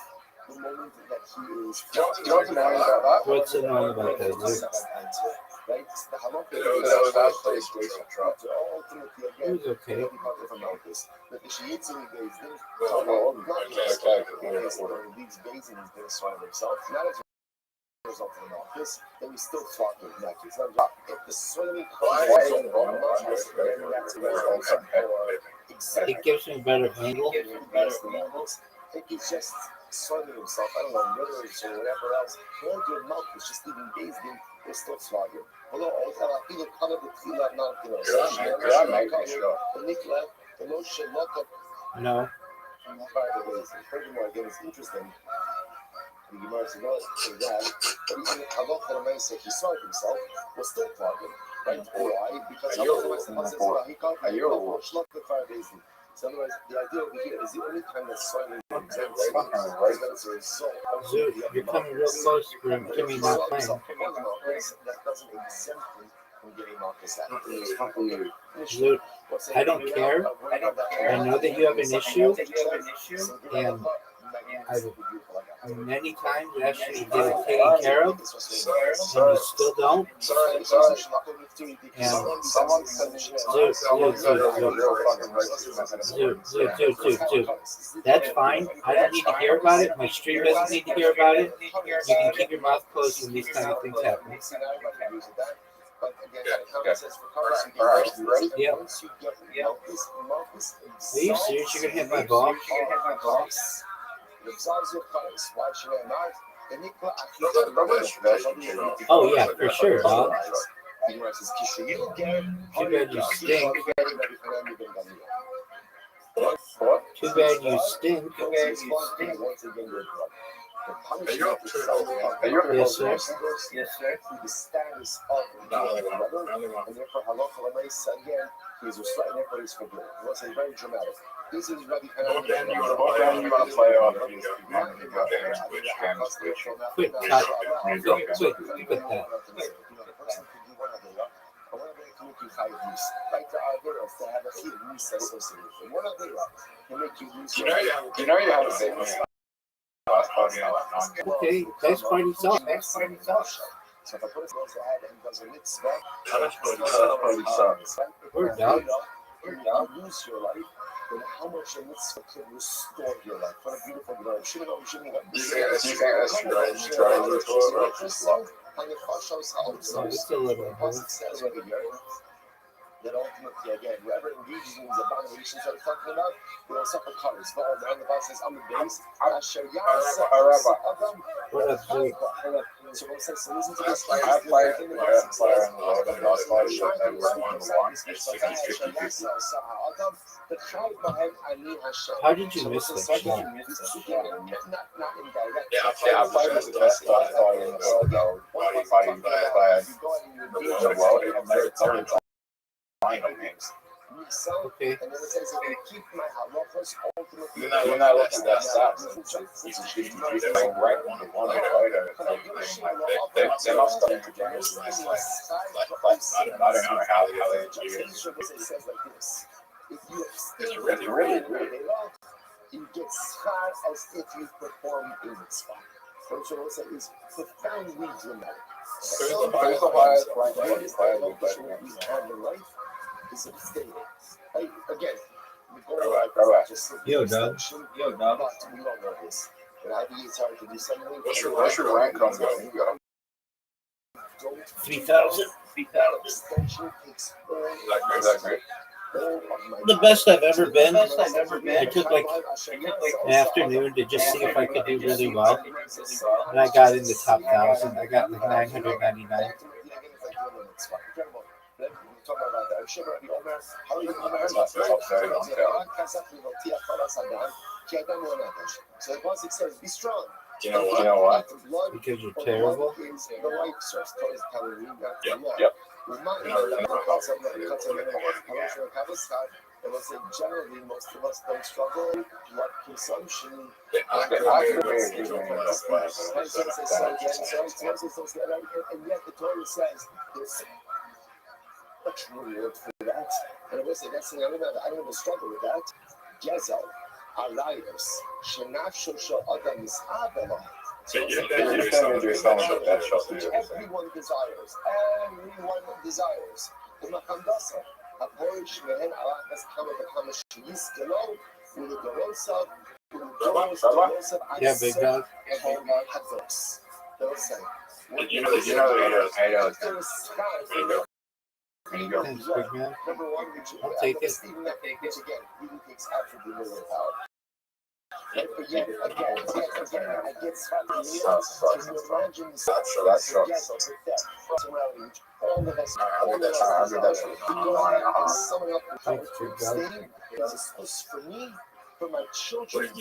the moment that he is. Do you want to know about that? What's annoying about that, dude? Right? The halakha That was that place we tried. ultimately It again. was okay. But the Shiitzi days didn't leaves Basin is going to swallow himself. Not as a result of the office, then we still talk in that case. If the swimming It gives me a better angle. I think he's just soiling himself. I don't know, mirrors or whatever else. Hold your mouth is just even Basin, they're still flogging. Although, either color the Tila, not the No. Furthermore, again, it's interesting. The Gemara says, well, that, but even Halach Halamai he saw it himself, was still flogging. Right? Why? Because so otherwise, the idea over here is the only time that soiling exempts is that it's a result of Dude, you're coming real close to me not playing. that doesn't exempt him from getting Marcus out. Dude, I don't care. I know that you have an issue, and I've many times asked you to get it taken care of, and you still don't. Dude. That's fine. I don't need to hear about it. My stream doesn't need to hear about it. You can keep your mouth closed when these kind of things happen. Yeah. Are you serious? You're gonna hit my ball? Oh yeah, for sure, dog. Too bad you stink. Too bad you stink. Yes, sir. Yes, sir. The status of the brother, and therefore halacha l'maisa again, he's reciting everybody's forgiven. It was very dramatic. This is Rabbi What band you want to play off? Quick cut. Quick that. You know you have a statement. Okay, that's party song. So if I put it on the head and does a mitzvah, We're done. you lose your life, then how much a mitzvah can restore your life? What a beautiful word. You shouldn't have You think that's right? Oh, it's a little bit. That ultimately, again, whoever engages in these abominations that we're talking about, they will suffer curse. But on the other hand, says, I'm the base. What up, dude? So what says, so listen to this. I played in the last fight and last fight shot and won the one. It's 50-50. How did you miss that shot? Yeah, I played as the best fighter in the world, though. Fighting players in the world. And they're games. Okay. And then it says, if you keep my halachas ultimately. When I look at that stats, it's 50-50. They're ranked 1-1. They must have done the games like I don't know how they do it. It says like this. If you It's really you get schar as if you performed a mitzvah. So what it is profoundly dramatic. Who's the highest ranked What is the player location that we have in life? Is abstaining. Again, Yo, dog. but we don't know this. And I think it's hard to do something. What's your rank on that? You got 3,000. Abstention takes all is that great? The best I've ever been. I took like an afternoon to just see if I could do really well, and I got in the top 1,000. I got like 999. So the Pasuk says, be strong. You know what? Because you're terrible. Is the life source. Torah is telling you that the law. Yep. I will say generally most of us don't struggle with blood consumption. And yet the Torah says there's much reward for that. And I will say that's the thing I don't ever struggle with that. Gezel, Arayos, Shenafsho Shel Adam is Avalon. Everyone desires. The Makandasa. Aporish Mehen Alakas Kamakama Shiskelo, Ulugorosa, Yeah, big dog. They'll say. You know the Thanks, big man. Number one, I'll take it. Stephen F. Which again, he takes absolutely no power. But yet, again, I get fucking meals. Can you imagine the all of us, someone else stating is a source for me, for my children, and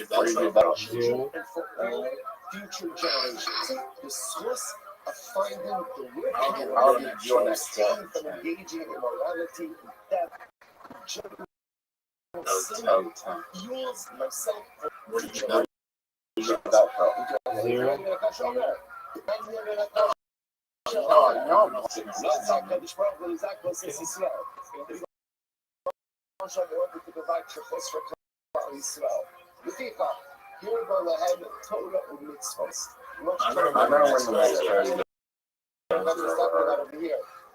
for all future generations. The source of finding the real power to abstain from engaging in immorality and theft, fuels myself. Zero.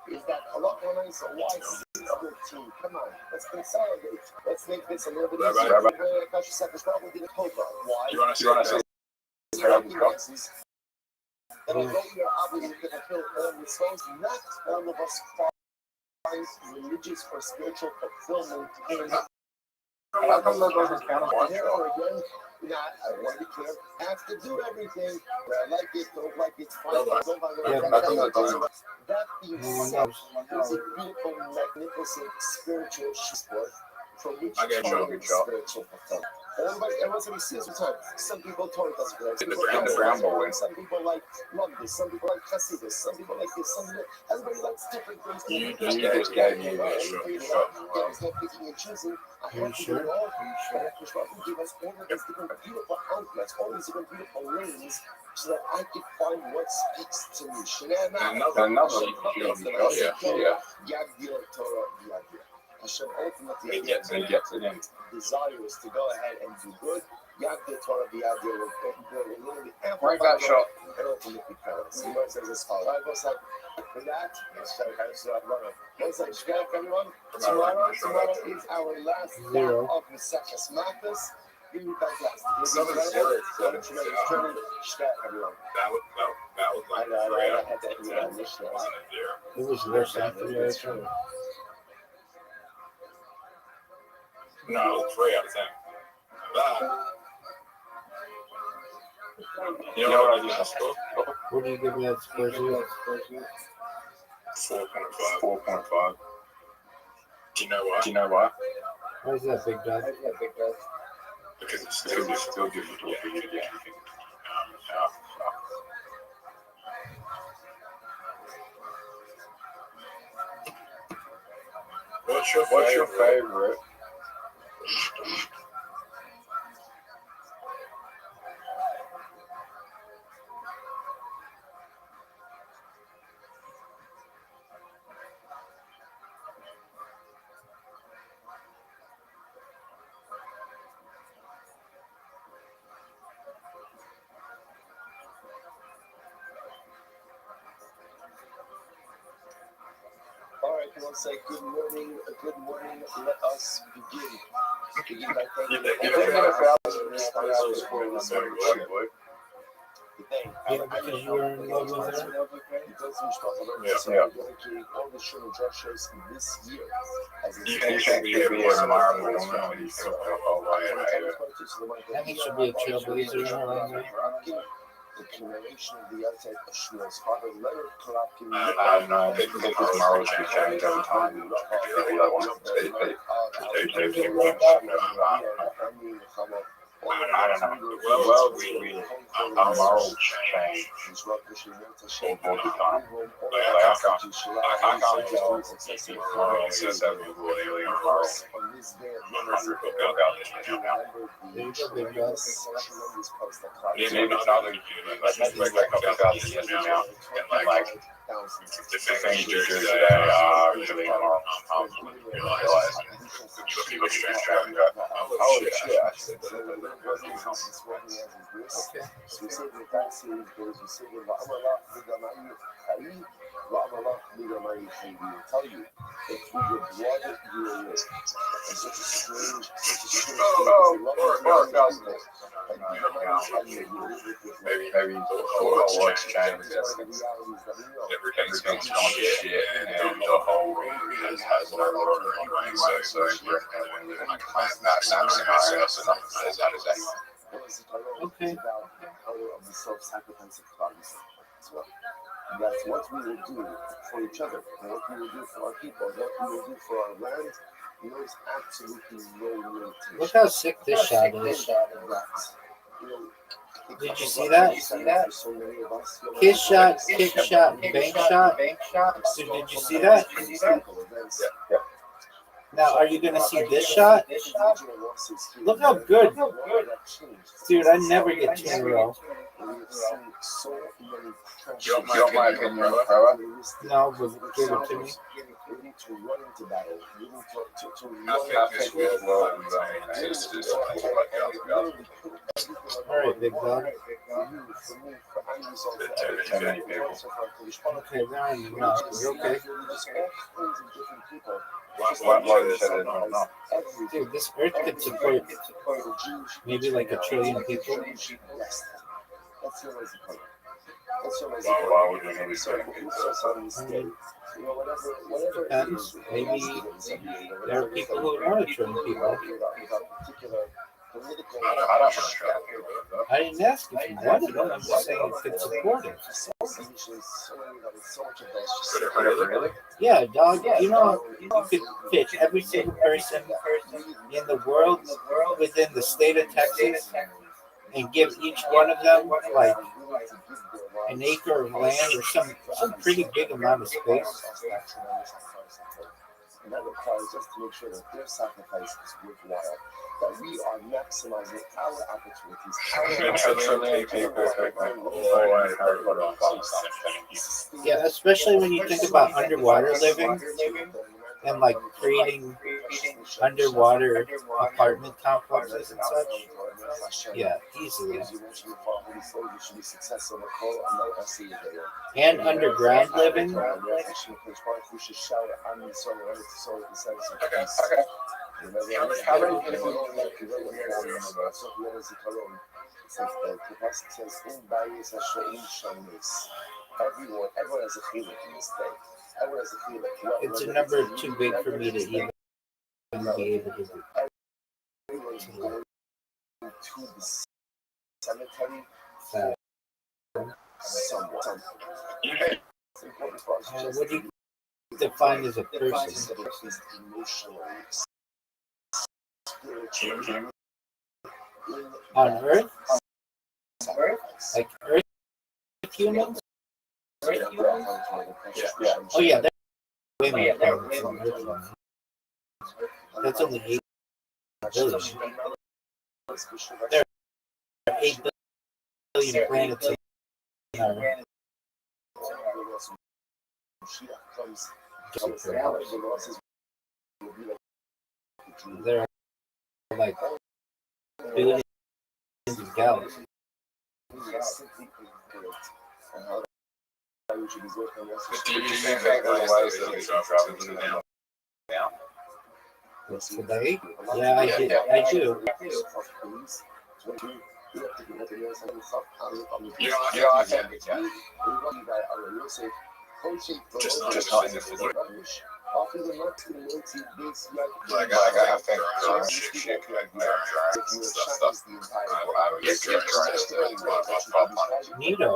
Is that a lot more nice? So why 613? Come on, let's consolidate. Let's make this a little bit easier. Why? You want to say? And although we are obligated to fulfill all mitzvahs, not all of us find religious or spiritual fulfillment in. How come that doesn't count? Here or again, I want to be clear. I have to do everything. Where I like it, don't like it, fine. That being said, there's a beautiful, magnificent spiritual sport from which spiritual fulfillment. Everybody sees the time. Some people Torah doesn't like. Some people like Lumdis. Some people like Hasidus. Some people like this. Everybody likes different things. There's no picking and choosing. I have to do it all. But give us all of these different beautiful outlets, all these different beautiful lanes, so that I can find what speaks to me. Hashem ultimately desires to go ahead and do good. Yagdir Torah v'Yagdir will literally amplify and ultimately parents. The Lord says this follows. Right, both sides. With that, let's try to kind of start running. Both sides, everyone. Tomorrow is our last day of Maseches Makkos. Really fantastic. Everyone. That was like I had to do that Mishnah. It was worse after that. No, 3 out of 10. But, you know what I did in school? What do you give me that score? 4.5. Do you know why? Why is that, big dog? Because it's still difficult for you to get. What's your favorite? All right, you want to say good morning, let us begin. Begin by thanking because you were in love with her? All the children drug shows this year. You should be able to tomorrow. That means she'll be a trailblazer in her own way. The accumulation of the outside of Shmuel's father, Leonard Kalapkin. I think tomorrow should be changed every time. I don't know. Well, our morals change all the time. I can't tell moral system really moral. 100 people out there now. Maybe it's not like maybe like a couple thousand years now, and like the things you do today are really immoral. You realize people just try to go, oh shit, I said tell you if we would rather you away. It's such a strange maybe all exchange everything's going to shit and the whole world has no order anyway, so that's Okay. of the self-sacrifice of Christ as well. That's what we will do for each other, and what we will do for our people, and what we will do for our land. There's absolutely no limitation. Look how sick this shot is. Did you see that? Kiss shot, kick shot, bank shot. So did you see that? Yeah. Now, are you going to see this shot? Look how good. Dude, I never get two in a row. You want my opinion, Rabbi? No, but give it to me. I think this world is just All right, big dog. too many people. Okay, now you're not. You're okay. Why you said it? No. Dude, this earth could support maybe like 1 trillion people. Why would you need to say Depends. Maybe there are people who want 1 trillion people. I don't understand. I didn't ask if you wanted them. I'm just saying it could support it. Really? Yeah, dog. You know, you could fit every single person in the world within the state of Texas and give each one of them like an acre of land or some pretty big amount of space. And that requires us to make sure that their sacrifice is worthwhile, that we are maximizing our opportunities. Yeah, especially when you think about underwater living and like creating underwater apartment complexes and such. Yeah, easily. And underground living. Everyone has a feeling in this thing. Everyone has a feeling. It's a number too big for me to even be able to do. Everyone's going to the cemetery. What do you define as a person? On Earth? Like Earth humans? Oh yeah, they're way more powerful than Earth humans. That's only 8 billion. There are 8 billion planets in our there are like billions of galaxies. Today? Yeah, I do. I can't be just not in the physical. Like I think shit stuff. I would get Neato.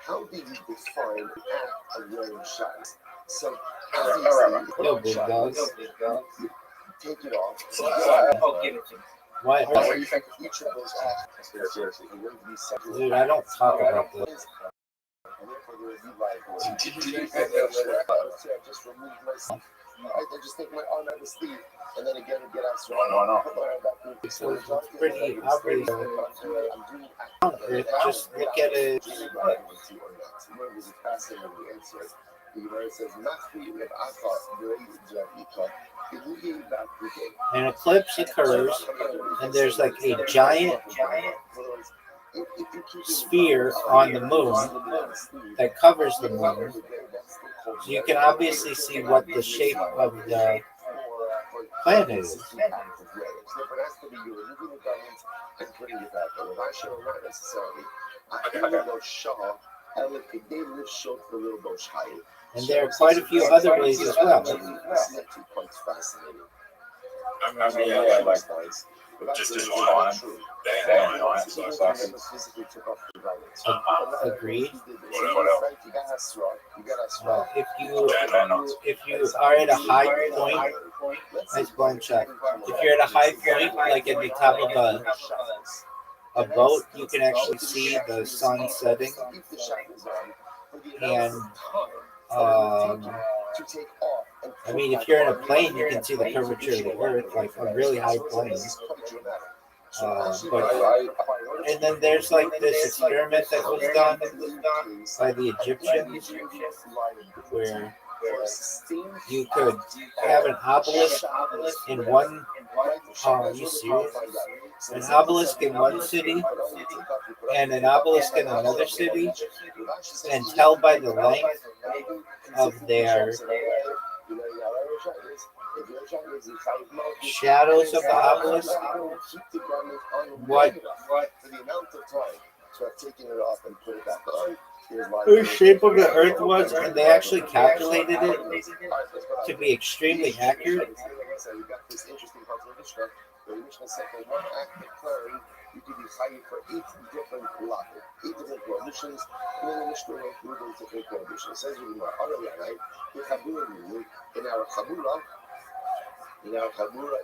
How do you define an act of wearing shines? So, Yo, big dog. take it off. Oh, give it to me. Why? What do you think? Each of those acts are seriously going to be separate. Dude, I don't talk about this. And therefore there is liability. Did you think that was right? I just remove myself. I just take my arm out of the sleeve and then again get out strong. No. So it's pretty obvious. Just look at it. There's a fascinating answer. The Gemara says, An eclipse occurs, and there's like a giant sphere on the moon that covers the moon. So you can obviously see what the shape of the planet is. And there are quite a few other ways as well. I mean, yeah, like just fun. Agreed. What If you are at a high point, nice blind shot. If you're at a high point, like at the top of a boat, you can actually see the sun setting. And I mean, if you're in a plane, you can see the curvature of the Earth, like a really high plane. And then there's like this experiment that was done by the Egyptians, where you could have an obelisk in one. Are you serious? An obelisk in one city and an obelisk in another city, and tell by the length of their shadows of the obelisk what the shape of the Earth was, and they actually calculated it to be extremely accurate. You could be fighting for 8 different levels, 8 different prohibitions, and then the Mishnah went through those different prohibitions. Says in our Chabura,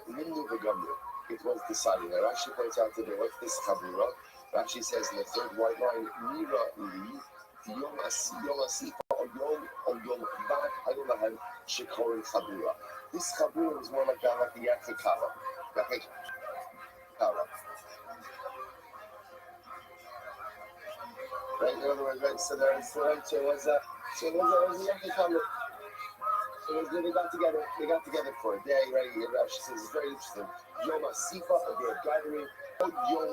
it was decided. Now Rashi points out today, what's this Chabura? Rashi says in the third white line, Mira li Yom Asifa or Yom Bad Hayolahem Shikorin Chabura. This Chabura is more like the Yakikava. Right, in other words, right, so there was a Yakikava. So they got together for a day, right? Rashi says it's very interesting. Yom Asifa, they're gathering, or Yom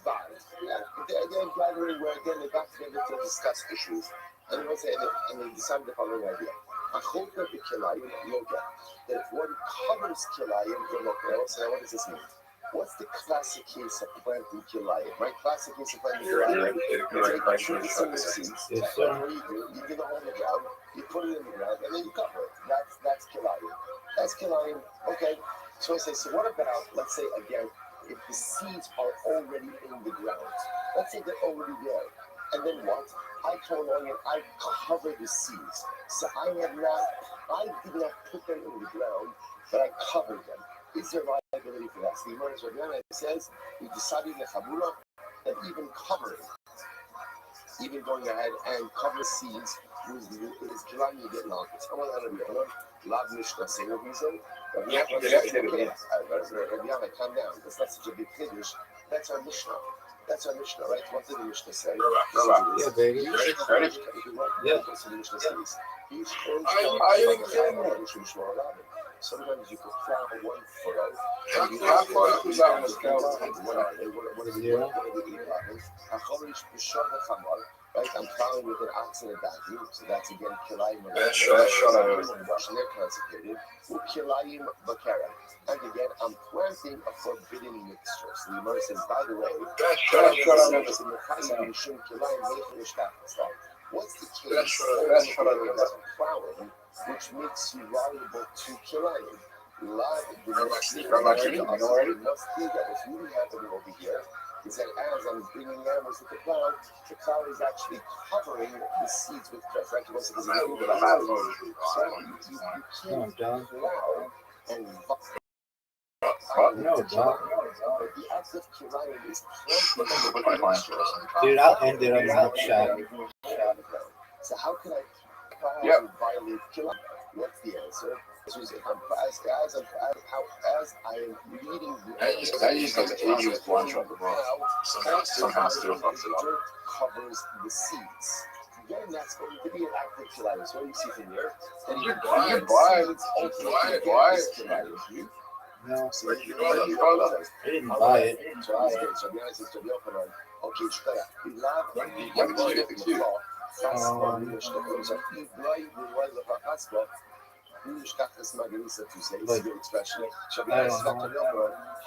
Bad. Yeah, they're gathering where again they got together to discuss issues. And they decided the following idea. Achota b'kilayim yoga. That if one covers kilayim, so what does this mean? What's the classic case of planting kilayim? Right? Classic case of planting kilayim. You dig a hole in the ground, you put it in the ground, and then you cover it. That's kilayim. That's kilayim. Okay. So I say, so what about, let's say again, if the seeds are already in the ground? Let's say they're already there. And then what? I come along and I cover the seeds. So I did not put them in the ground, but I covered them. Is there liability for that? So the Gemara says, we decided in the Chabura that even covering, even going ahead and cover seeds, is July you get knocked. It's all out of your own. Love Mishnah saying reason. Rabbi, calm down. That's not such a big finish. That's our Mishnah. That's our Mishnah, right? What did the Mishnah say? Yeah, baby. Ready? Yeah. Sometimes you could plow 1 foot out. How far was that on the scale? What are the 8 levels? Right, I'm plowing with an ox and a donkey, so that's again kilayim. That's Russian, they're consecrated. Kilayim bakara. And again, I'm planting a forbidden mixture. So the Gemara says, by the way, what's the case of plowing, which makes you liable to kilayim? Must be that what's really happening over here is that as I'm bringing animals with the cloud is actually covering the seeds with grass. Right? So you can't plow and No, dog. But the act of kilayim is Dude, I'll end it on that shot. So how can I violate kilayim? What's the answer? If I'm as I am leading the I used to use one truck abroad. Somehow still fucks it up. dirt covers the seeds. Then that's going to be an active kilayim. So what you see from here, then you buy it. No, So I didn't buy it. Like, I don't know,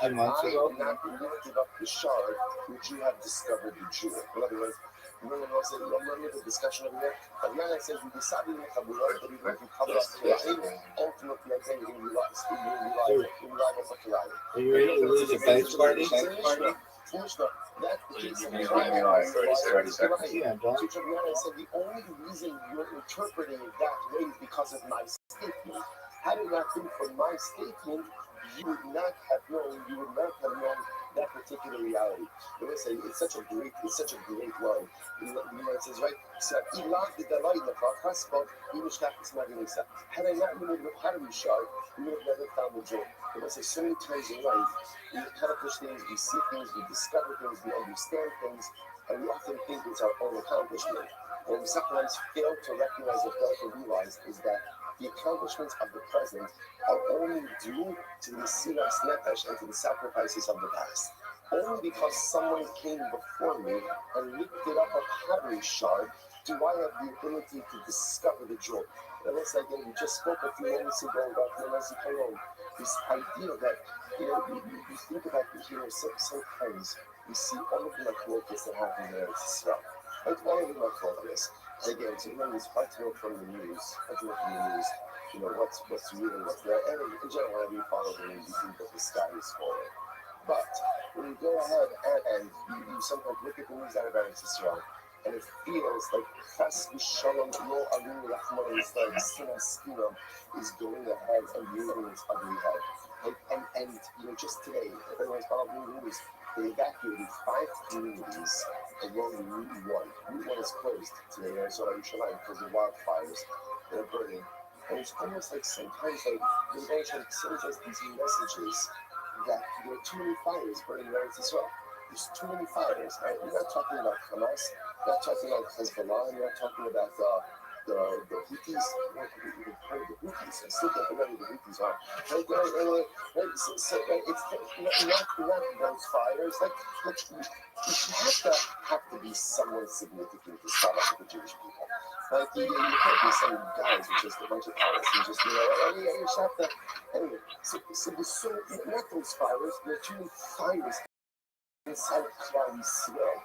2 months ago. Not lifted up the shard which you have discovered the jewel. In other words, remember the discussion over there? Rabbi says we decided that we cover up the ultimately I think we rely on Kilayim. Are you ready to lose a dice party? Finish the that's the case. You mean like 30 seconds? Yeah, don't. So Rabbi said the only reason you're interpreting it that way is because of my statement. Had it not been for my statement, you would not have known that particular reality. It's such a great line. It says, right? So had I not been able to pottery shard, we would have never found the jewel. It says so many times in life, we accomplish things, we see things, we discover things, we understand things, and we often think it's our own accomplishment. What we sometimes fail to recognize or fail to realize is that the accomplishments of the present are only due to the Mesiras Nefesh and to the sacrifices of the past. Only because someone came before me and lifted up a pottery shard do I have the ability to discover the jewel. And let's again, we just spoke a few moments ago about this idea that, you think about sometimes we see all of the machlokes that happen there in Israel. Like all of the machlokes. Again, sometimes it's hard to know from the news. What's real and what's not. And in general, whenever you follow the news, you think that the sky is falling. But when you go ahead and you sometimes look at the news out of Israel, and it feels like Chas v'Shalom lo alinu rachmana litzlan, Sinas is going ahead and moving its ugly head. And just today, if everyone's following the news, they evacuated 5 communities along Route 1. Route 1 is closed today in Arizona, because of wildfires that are burning. And it's almost like sometimes the nation sends us these messages that there are too many fires burning in Israel. There's too many fires. Right? We're not talking about Hamas, we're not talking about Hezbollah, we're not talking about the Houthis. We've heard the Houthis. I still can't remember who the Houthis are. It's not those fires. You have to be someone significant to start up with the Jewish people. You can't be some guys with just a bunch of pirates and just you shot that. Anyway, so there's not those fires. There are too many fires inside Klal Yisrael.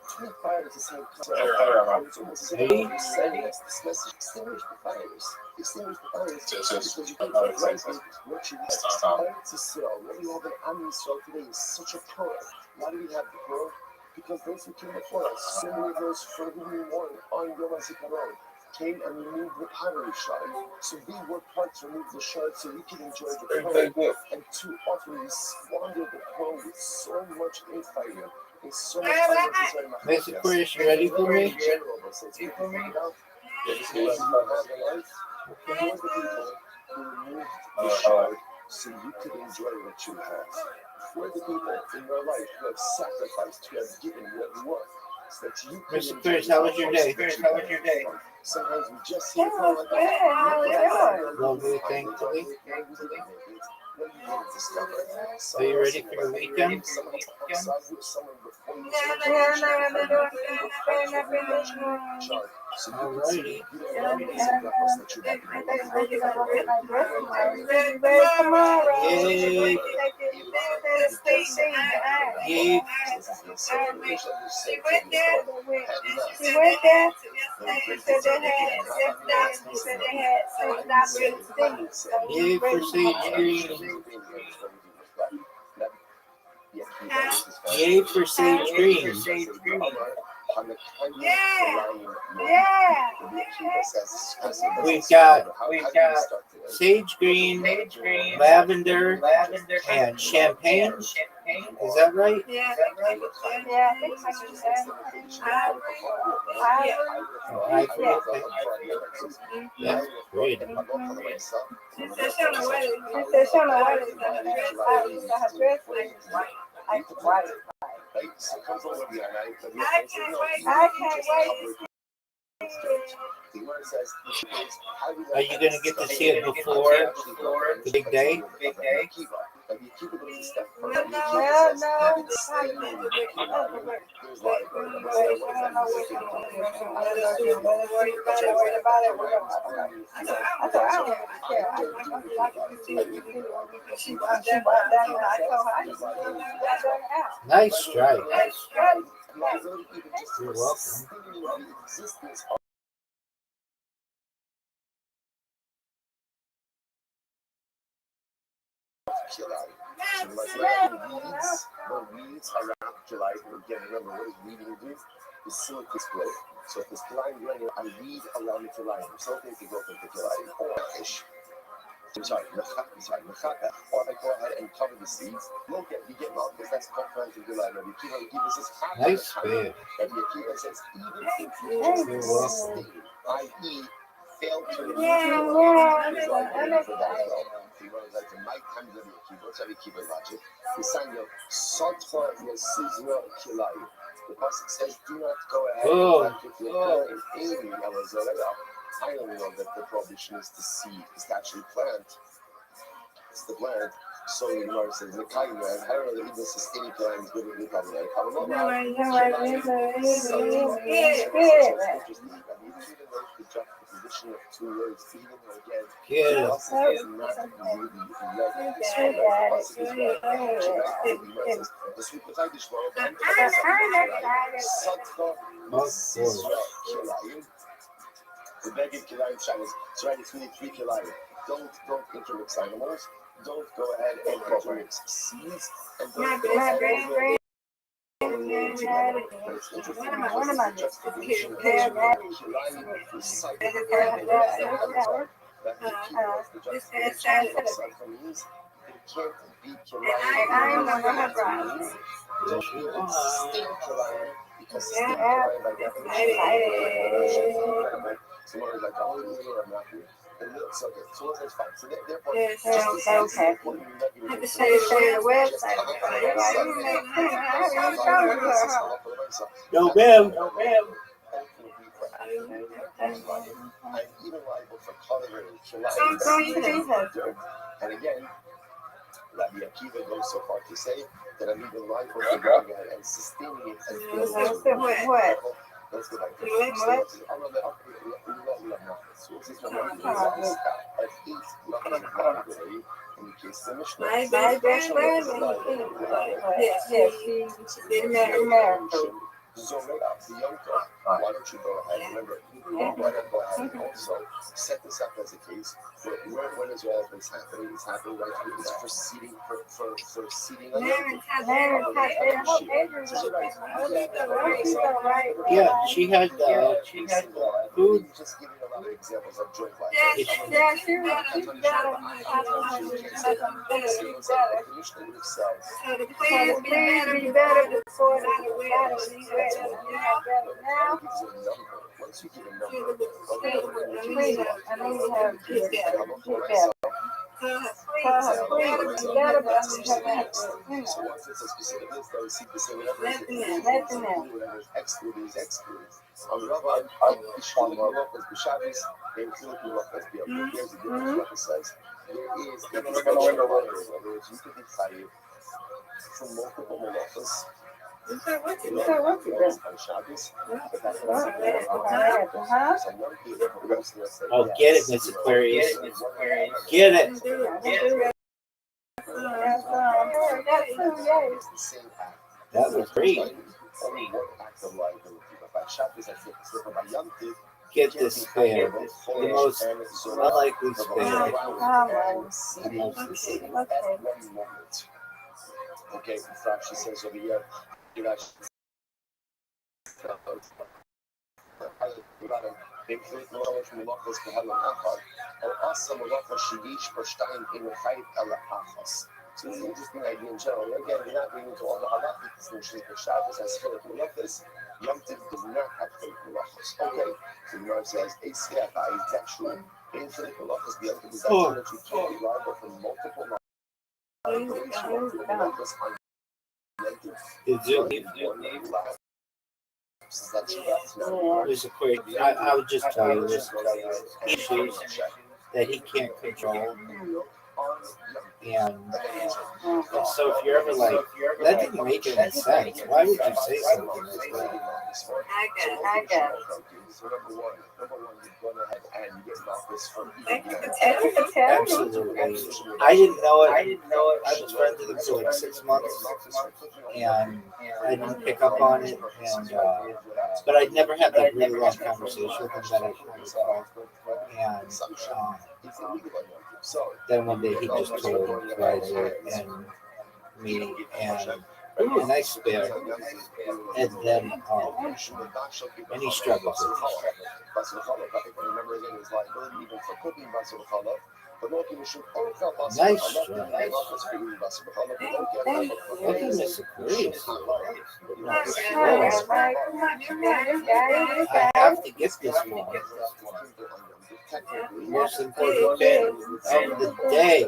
Too many fires inside Klal Yisrael. It's almost sending us this message: extinguish the fires. Extinguish the fires because you can't prevent what you need. Eretz Yisrael, what we have in Am Yisrael today is such a pearl. Why do we have the pearl? Because those who came before us, so many of those for whom we mourn on Yom HaZikaron, came and removed the pottery shard. So we work hard to remove the shard so we can enjoy the pearl. And too often we squander the pearl with so much infighting and so much Mr. Chris, you ready for me? For the people who removed the shard so you could enjoy what you have. For the people in your life who have sacrificed, who have given what you want, so that you can Mr. Chris, how was your day? Sometimes we just hear from like that. Lovely, thankfully. Are you ready for the weekend? Alrighty. Yay. Yay. She went there. She said they had Yay for Sage Green. Yay for Sage Green. We've got sage green, lavender, and champagne. Is that right? Yeah, I think Oh, ivory. Okay. That's great. I can't wait. Are you going to get to see it before the big day? Nice strike. You're welcome. Weeds around July. Again, remember what is weeding do? The silicus growth. So if it's July running, I weed around July. So things to growth into July. Or fish. I'm sorry, mechaka. Or if I go ahead and cover the seeds, you get milk because that's conference in July. Rabbi Akiva says, Nice fish. Rabbi Akiva says, even if you just sustain, i.e., fail to for that well. Like my time Rabbi Akiva, what's Rabbi Akiva's logic? The sign of Sotra Yasizra Kilai. The pasuk says, do not go ahead and plant if you're in 80 I don't know that the prohibition is to seed, is to actually plant. It's the plant. So the Gemara says, the kind of, I don't know that even sustaining plant is good in the problem. The juxtaposition of two words, even again, Yeah. the sweet potato the Beged Kilayim Shabbos, it's right, it's really 3 Kilayim. Don't intermix animals. Don't go ahead and intermix seeds. And don't go ahead and but it's interesting because it's a juxtaposition of Kilayim recycling. That the juxtaposition of something means it can't be Kilayim. Don't even sustain Kilayim because sustain Kilayim by definition. Someone like, oh, I'm not here. And look, so that's fine. So therefore, just okay. I have to show you the website. No, ma'am. I'm even liable for coloring. And again, Rabbi Akiva goes so far to say that I'm even liable for going ahead and sustaining it and What? let's go back to why don't you go ahead? Remember, why not go ahead and also set this up as a case when is all of this happening? It's happening right now. It's for seating for seating. Yeah, she had food. Just giving a lot of examples of joint life. Yeah, sure. So the plan be better before now. Once you give a number, so once it's a specific list, I will see the same whatever is excluded. On Rabbi, Ishmael Malachas B'Shabbos, they include Malachas B'Yom. Here's the difference. Rabbi says there is a special order. In other words, you can be chayiv from multiple Malachas. On Shabbos, but that's Oh, get it, Miss Aquarius. Get it. That was great. Get this spare. The most unlikely spare. Okay, she says over here, Inflict knowledge from Malachos Kahalan Achad, or Asa Malacha Shigish Prashtain in the Chayt Ela Achas. So it's an interesting idea in general. Again, we're not going into all the halachic distinctions, but Shabbos has Chilik Malachos, Yom Tov does not have Chilik Malachos. Okay, so the Gemara says, Eiskecha is that true? In Chilik Malachos, the Yom Tov is that true that you can't be liable for multiple malachos on Yom Tov. There's a quick. I would just tell you this issues that he can't control, and so if you're ever like, that didn't make any sense. Why would you say something like that? I got it. Absolutely. I didn't know it. I was friends with him for like 6 months, and I didn't pick up on it. And but I'd never had that really long conversation with him that I recall. And then one day he just told Riser and me and a nice spare, and then and he struggles with it. Nice try. I have to get this one. Most important bit of the day.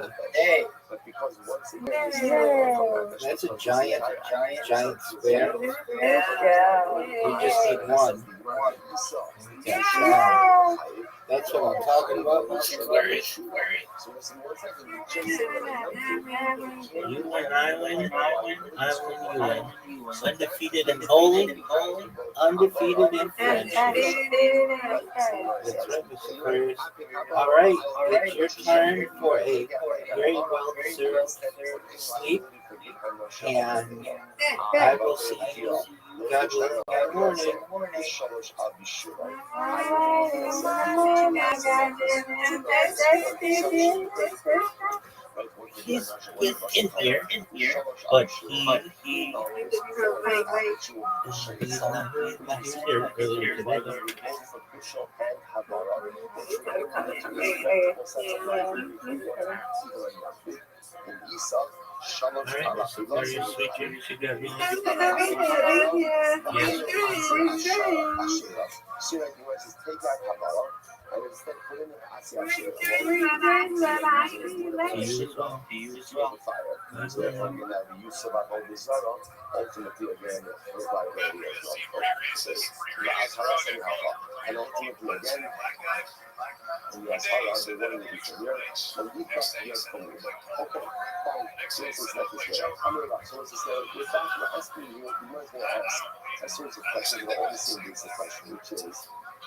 That's a giant spare. You just need one. That's what I'm talking about. You win, I win, you win. Undefeated in bowling, undefeated in friendship. That's right, Mr. Aquarius. All right, it's your turn for a very well-deserved sleep, and I will see you. God bless you. Good morning. He's in here, but he's not here earlier today. All right, so are you sweet dreams you got going? Ultimately, again, and ultimately, again, and yes, they're letting it be familiar. And we trust yes, okay, fine. So this is not this way. So this is we're back to asking you, you might want to ask a series of questions, but all the same basic question, which is,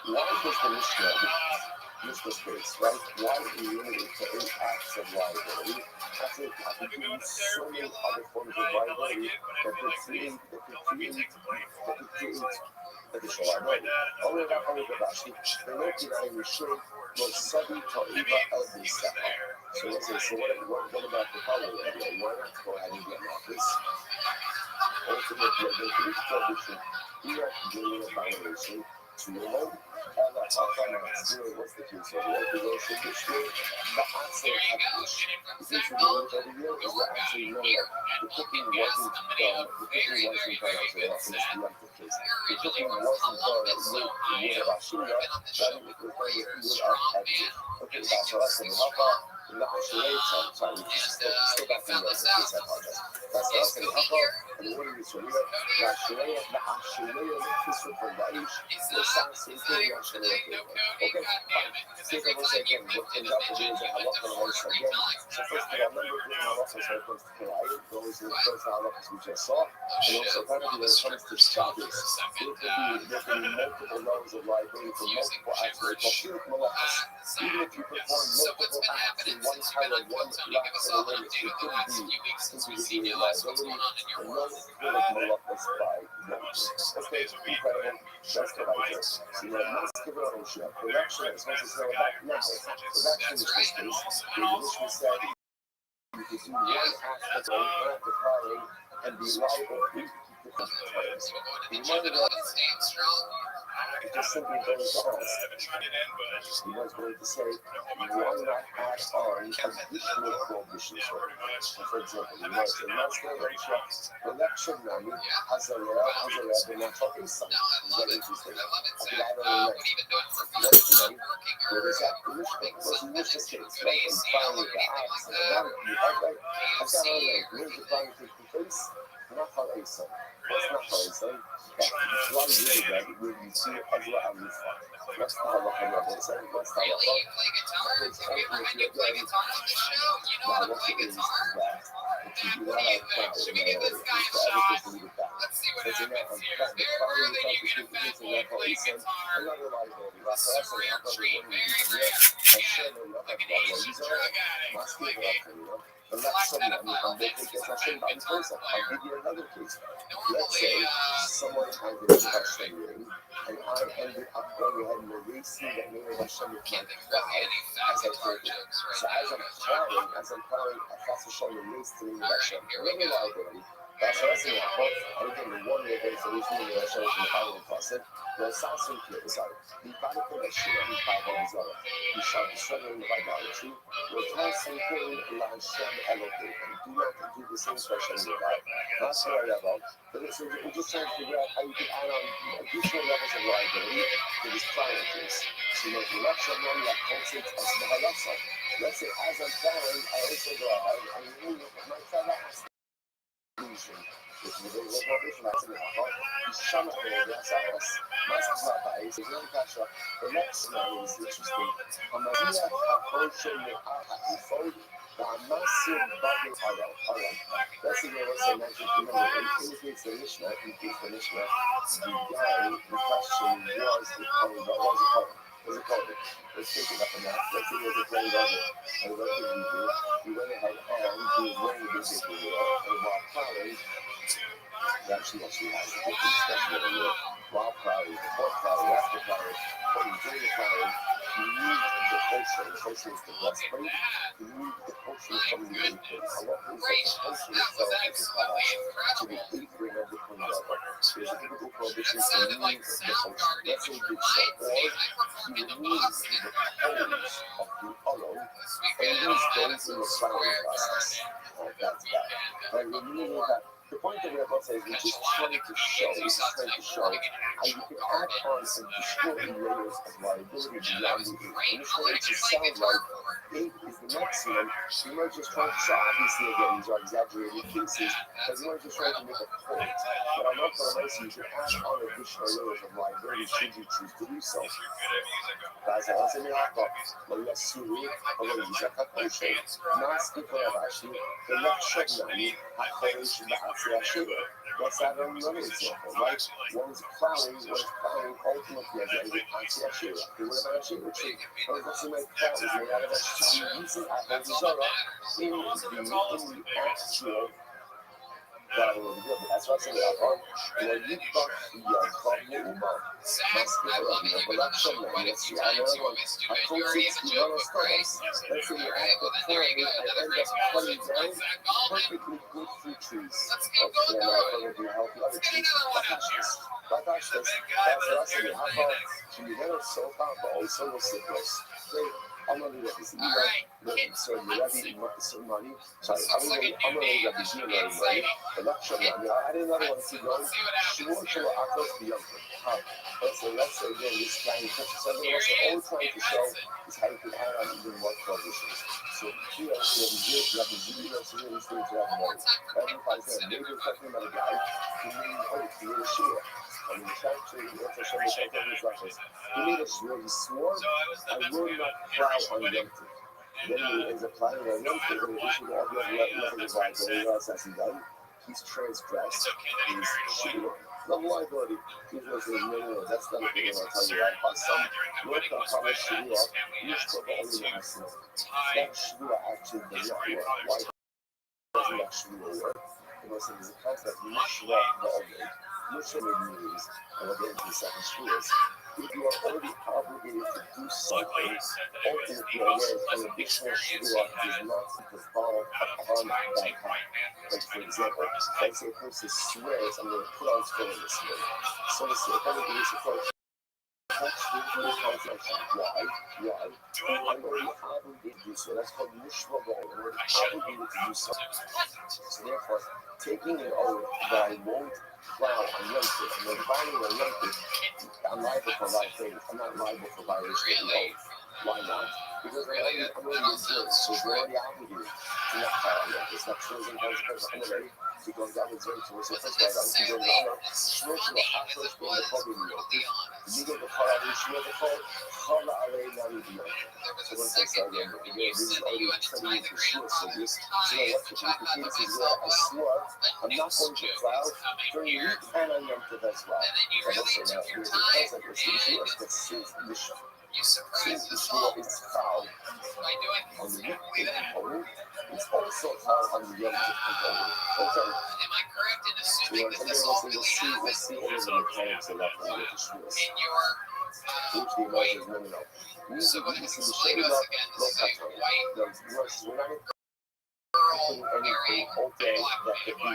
why does the Mishnah use this case, right? Why do we limit it to 8 acts of liability? After we can use so many other forms of liability that could create additional liability. Only that only the Rashi, they look at we should go Sabi Ta'iva El Bisaha. So let's say, so what about the following idea? Why not go ahead and get this? Ultimately, the Greek tradition, we are doing a violation to your loan. What's the case? So the regulation this year, the answer is this we're doing it every year is we're actually knowing that the cooking wasn't done. The cooking wasn't done as well as the case. The cooking wasn't done with Rashida, that it was done with our head. Okay, that's what I said. How about the Ashurei? Sorry, still back in the case, I apologize. That's what I said. How about and the word is Sharia? The Ashurei, the Kisra from Baish, the Sansi, okay, fine. Take a look again. What comes up is a halacha once again. So first of all, remember the halachas when it comes to Kilayim, those are the first halachas we just saw. And also, apparently, when it comes to Shabbos, there can be multiple levels of liability for multiple acts. They call shirk malachas. Even if you perform multiple acts in one time of one lapse of a limit, it could be liability and no shirk malachas by notes. Okay, incredible. That's what I did. So you have mass corruption. Corruption is necessary back now. Corruption is this case. The Mishnah said you could do one aspect of the following and be liable to keep the consequences. Remember that It's just simply going to ask. He was going to say, why not add on additional prohibitions? For example, you might say, Master election nami, Hazarea, Benachot, Isam. Very interesting. I could add on the next name. Where is that permission? Because in this case, right, and finally the acts and the monarchy, right? I've got all that. Where's the final taking place? Not for Isam. That's not for Isam. That's why really that when you see Ezra and Lufa. That's the halacha Rabbi said. That's the halacha. It's ultimately a good. Now, what it is that if you do not have power in that area, it's for everything to leave it back. It's in that on track. The following the focus is in that for Isam. Another liability. That's also the halacha we're going to do. I share the love of God. These are masculine halacha, you know. But that's something that I'm going to take as Hashem by person. I'll give you another case. Let's say someone handed me Hashem ring, and I ended up going ahead and erasing that name of Hashem with my cloud as I told it. So as I'm plowing, I thought Hashem erased the name of Hashem. Another liability. That's what I say. I didn't the one way that erased the name of Hashem from the following process. Well, it sounds simpler. It's like, the Bible put that shit on the Bible as well. You shall be struggling with idolatry. We're constantly Hashem Elohim. Do not do the same expression with God. That's what I about. But we're just trying to figure out how you can add on additional levels of liability to this priorities. So, you know, the election one, like concept of the halakha. Let's say, as I'm plowing, I also go ahead and remove my fellow illusion. Which is a very low prohibition. That's in the halakha. You shall not go over that house. Master's Rabbi says, no, Kasha. The next one is interesting. Hamaria HaKoshem HaIfod. The Amasim Bagi Hara. That's the way I say magic. Remember, it indicates the Mishnah. It indicates the Mishnah. The guy, the question was the Kohen. What was the Kohen? Was it Kohen? Let's take it up a notch. Let's see what the Kohen does. And what did he do? He went ahead and he was wearing the big video. And while plowing, he actually has a different discussion over here. While plowing, before plowing, after plowing, during the plowing, he moved the kosher. The kosher is the breastplate. He moved the kosher from the apron. And what is the kosher itself is attached to the apron of the Kohen Gadol. There's a typical prohibition to remove the kosher. That's what he did so. Or he removed the holes of the oil and used those in the plowing process. That's that. By removing that. The point that we're about to say is we're just trying to show how you can add on additional layers of liability beyond the 8. Initially, to sound like 8 is the maximum. We weren't just trying to show, obviously, again, these are exaggerated cases, but we weren't just trying to make a point. But I'm not going to let you can add on additional layers of liability should you choose to do so. Guys, I want to say, well, yes, Suri, or what is that? Not speaking of actually, the next showing let's have another example, right? One's plowing ultimately as a Ashira. What about Ashira tree? Well, that's in my plow is made out of Ashira. Using Avodah in the actual that's what I'm saying. When you got the Uma, masculine, but that's something that's the other one. I told you to run a stance. Let's say you act the point and end up cutting down perfectly good fruit trees. Okay, now I'm going to help the other trees. That's what I'm saying. How about you get a sofa, but also a sickness? I'm going to do this. So the Rabbi some money. Sorry, I'm going to Rabbi Zero money. But not sure. I didn't know what to go. She won't show across the young. So let's say again, this guy in touch something else. All trying to show is how you can add on even more prohibitions. So here, Rabbi Zero, so really things to have money. Everybody said, maybe we're talking about a guy who made a share. I mean, actually, what's a show like this? He made a swear. He swore, I will not plow on Yom Tov. Then he ends up plowing on Yom Tov, in addition to all the other levels of liability else has done. He's transgressed. He's shooting. Level liability. He's going to say, no, that's not a thing I'll tell you. By some work on how much shooting off, you should put all the rest of it. That shooting actually does not work. Why doesn't actually work? Because there's a concept, you should walk the other way. Which of the news, and again, the second schools, if you are already obligated to do something, ultimately, an additional shua does not fall upon that path. Like, for example, let's say a person swears, I'm going to put on swearing this way. So, let's say, if I'm going to do this approach, Why? I'm already obligated to do so. That's called mushmabah. I'm already obligated to do so. So therefore, taking an oath that I won't plow on Yom Kippur, and then plowing on Yom Kippur, I'm liable for violation. I'm not liable for violation of the oath. Why not? Because I'm already observed, so we're already obligated to not plow on Yom Kippur. It's not chosen consequence anyway, because that was very towards the first guy. I was going to short to the Hashos being the problem in Yom Kippur. You get the Kala Ali, Shmir the Kol, Kala Ali, Nami the Yom Kippur. So once I said again, this is already studying for sure, so this, so that's the case is where I swore I'm not going to plow during the week and on Yom Kippur as well. So let's say now, here's the concept of Shua, but since Mishnah. Since the Shua is foul on the weekday component, it's also foul on the Yom Kippur component. Okay. So we'll see all of the mechanics of that with the Shuas. Which the emotions really know. We see the Shayla, we're not putting anything okay that could be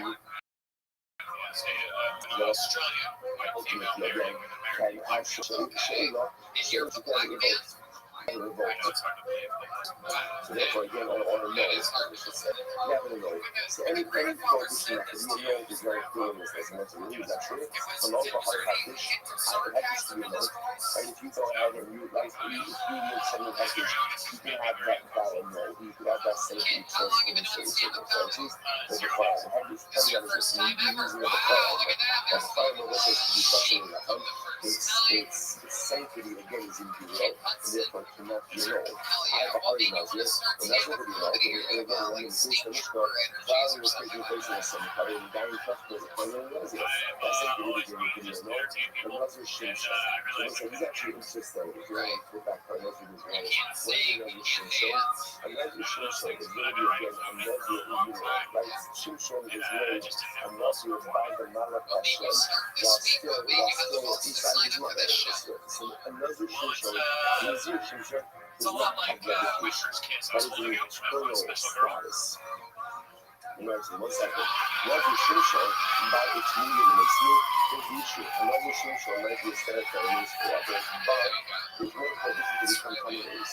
ultimately again can actually Shayla shows you can revolt. So therefore again on a no, never know. So any prohibition that can be a no is very clear in this lesson. Once you read that true, a no for hard package, I would have to be a no. And if you go ahead and you like if you make something package, you can have that no. You could have that safety trust in the certain circumstances. There's a fire. So have this tell you that it's using the fire. That's fire no that's supposed to be touching that one. It's sanctity again is in the world, and therefore cannot be known. I have a heart in us, yes, and that's what we know. And again, when it's this Mishnah, following was taking place in some part of the dying customer, and that's sanctity again, you can know. And what's your shimsha? So he's actually interested. If you want to put back part of this way, what is another shimsha? Another shimsha is going to be again another right? Shimsha is made unless you find the malach Hashem while still inside his mother. So another shimsha, easier shimsha, is not have the education. That is the eternal status. Imagine, 1 second. Another shimsha, by its meaning and its new, is the issue. Another shimsha might be a static that means forever, but there's no purpose to become communities.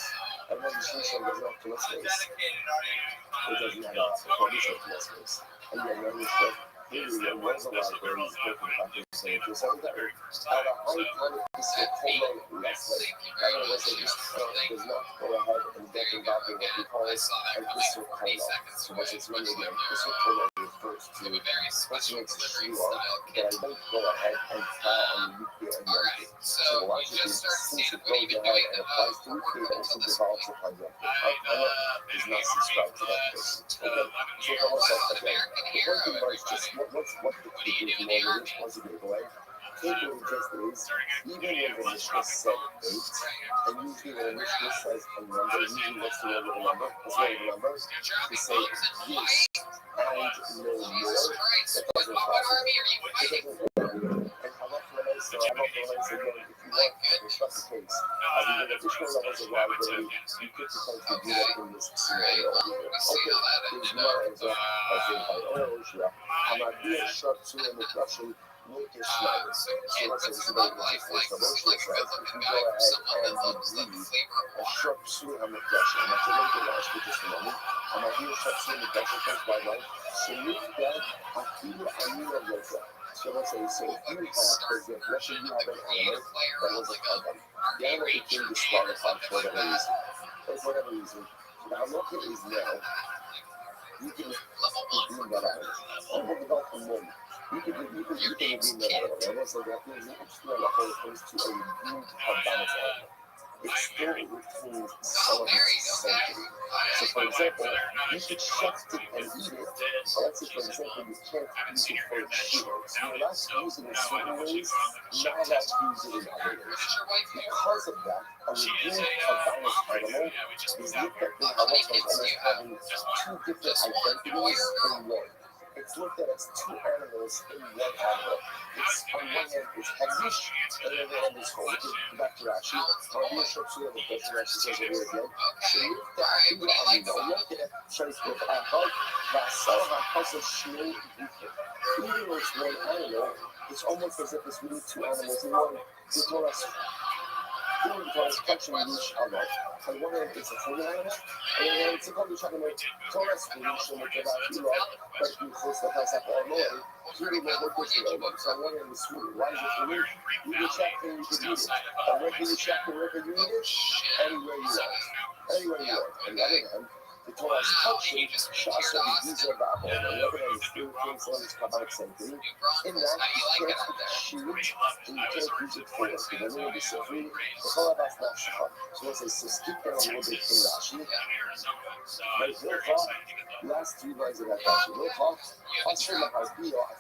Another shimsha doesn't have to space. It doesn't have a prohibition of space. And yet, another stuff. Here there was a lot of things talking about this saying to some that at a high time this will hold on less like let's say this does not go ahead and get involved in what we call a crystal color. So what's its meaning again? Crystal color refers to what makes sure that I don't go ahead and fly on the nuclear and Yankee. So watch it is since it goes ahead and applies to nuclear, it also develops upon Yankee. Allah is not subscribed to that person. Okay, so for myself again, the one thing was just what's the key to more than this was a giveaway. Takeaway just is, even when the Mishnah said 8, and usually when the Mishnah says a number, usually what's the name of the number? What's the name of the number? To say yes and no more, that doesn't follow. It doesn't work. And I'm not going to say again, if you want, it's not the case. Even if the Mishnah levels of liability, you could potentially do that in this scenario. Okay, there's more example. I think I'm not being shut to in the question. Make it smaller. So this is very interesting. So Moshe says, if you go ahead and you breathe a sharp suit on the question, and that's a very good last for just a moment. I'm not here sharp suit on the question, comes by life. So look that Akiva Amina Rosa. So let's say, so if you have, for example, let's say you have an animal that was a carbon. The animal became disqualified for whatever reason. Now look at is now, you can redeem that animal. And we'll develop a moment. You can redeem that animal. And also that means you can still have a opposed to a redeemed carbonic animal. It still retains some of its sanctity. So for example, you could shuck it and eat it, but let's say for example, you can't use it for its shield. So you're not using it in certain ways, you're not allowed to use it in other ways. Because of that, a redeemed carbonic animal is looked at in almost having two different identities in one. It's looked at as two animals in one animal. It's on one hand it's Hegdish, and the other hand is Chol. Back to Rashi. I'll be a short story of the question Rashi says over again. Shemit Ta'afidu Amino, Yekeh, Shemit Ta'achal, V'asar HaPasal Shnei Yikeh. Even though it's one animal, it's almost as if it's really two animals in one. The Torah Torah is touching each other. On one hand, it's a human animal, and on the other, it's a called Torah school, but you force the house up all the way. So on one hand, it's food. Why is it food? You can check and you can eat it. And where can you check and where can you eat it? Anywhere you want. Anywhere you want. On the other hand, the Torah is touching Shasa the Giza Babel. On the other hand, it's doing things on this Kabbalah Center. In that, you can't shoot and you can't use it for us. Because then it's so free. The Torah that's not Shah. So let's say, skip down a little bit in Rashi. But last 3 lines of that Rashi. I'll show you how I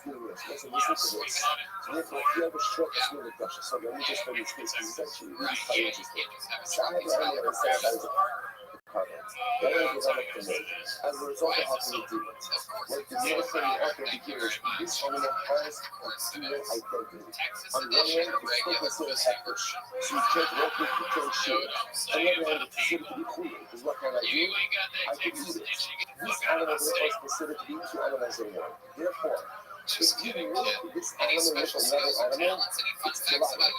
feel this. Listen to this. So therefore, if you have a short Shmulek Russia, so let me just put this case, because it's actually really quite interesting. Some of the earlier said that is a carbon. That is developed the way. As a result of how to do it. What the military author of the year is, this animal has a dual identity. On one hand, it's still considered heckish, so you can't work with, you can't shoot it. On the other hand, it's considered to be cool, because what can I do? I can eat it. This animal therefore is considered to be 2 animals in one. Therefore, if you move this animal with another animal, it's divided,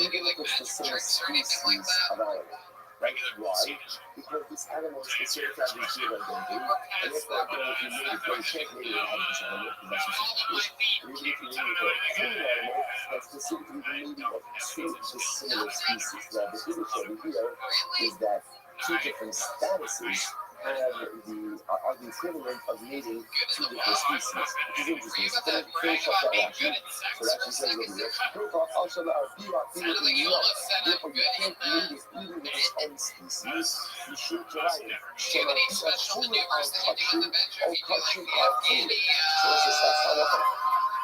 even if it's the same species of animal. Right? Why? Because this animal is considered to have these dual identity, and therefore, again, if you made it, you can't make it have this animal, because that's just a fish. And even if you made it for a cool animal, that's considered to be the mating of 2 dissimilar species. Now, the image over here is that 2 different statuses are the equivalent of mating 2 different species, which is interesting. So finish up that Rashi. So Rashi says over here, therefore you can't mate it even with its own species. You should try it. So now you are fully out touching, or touching out fully. So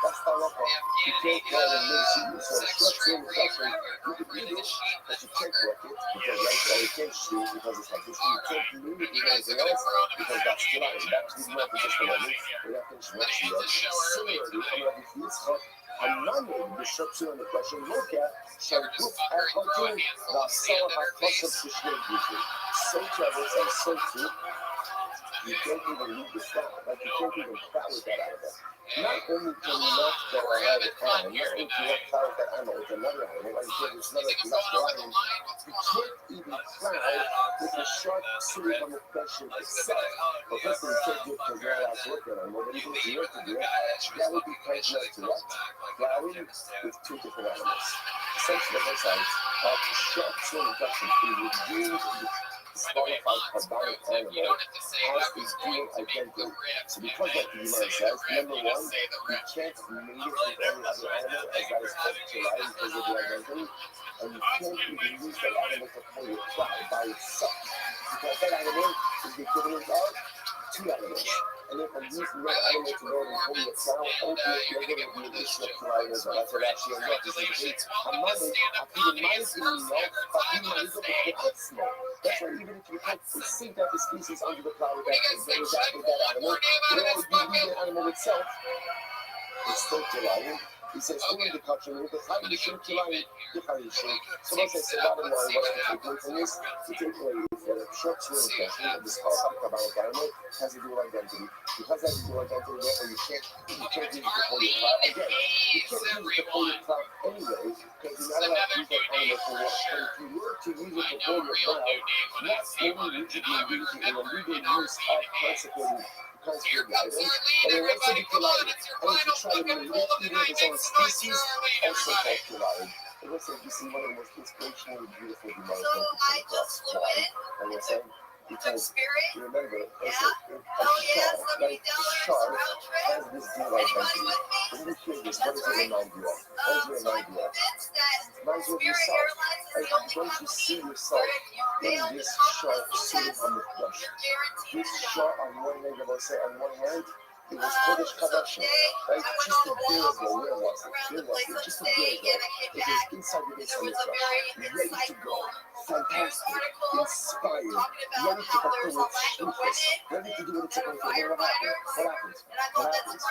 that's how you can't go and make it. So structure and touching, you can eat it, but you can't work it, because right now you can't shoot, because it's like this. You can't move it with anything else, because that's still out. That's the more just for me. We're not finished Rashi yet. Similarly, Rabbi Yitzchak, Hanani, the structure and the question, look at, shall group at Hadin, the Sar HaKosam Shishne Gufri. So clever, and so true. You can't even leave this down. Like, you can't even crowd with that animal. Not only can you not go ahead and not only can you not crowd with that animal with another animal, like you can't just another lion, you can't even crowd with the shark sitting on the question itself. But first thing you can't do because you're allowed to look at animal, but even if you were to do it, that would be quite enough to what? Crowding with 2 different animals. Essentially, what I'm saying, shark sitting on the question is used disqualified carbonic animal has this dual identity. So because what the Gemara says, number 1, you can't mate it with any other animal, as that is called July because of the identity, and you can't even use that animal to pull your fly by itself, because that animal is the equivalent of 2 animals. And if I'm using that animal to go and pull your fly, hopefully you're going to be additional fly as well. That's what actually I'm not. I'm not that's why even if you had to sink that the species under the cloud with that animal, you leave the animal itself, it's still July. He says, who in the country, with the Chayyishim, July, the Chayyishim. So once I say, bottom line, what's the takeaway from this? The takeaway is that a short swim question of this carbonic animal has a dual identity. Because it has a dual identity, therefore you can't use it to pull your cloud. Again, you can't use it to pull your cloud anyway, because you're not allowed to use that animal for what. But if you were to use it to pull your cloud, not only would you be engaging in a legal use of consecrating consecrated item, but it will also be collided. And if you try to mimic even of its own species, also called collided. It looks like you see one of the most inspirational and beautiful demands that you come across. Why? And we're saying, because you remember, a shark has this dual identity. When you hear this, what does it remind you of? What does it remind you of? It reminds you of yourself. And don't you see yourself in this shark sitting on the flesh? This shark on one leg, let's say on one hand, it was Kodesh Kadashim, right? Just a day ago, where was it? Just a day ago. It was inside the base of the flesh, ready to go. Fantastic, inspired, ready to fulfill its interest, ready to do what it's supposed to do. What happens?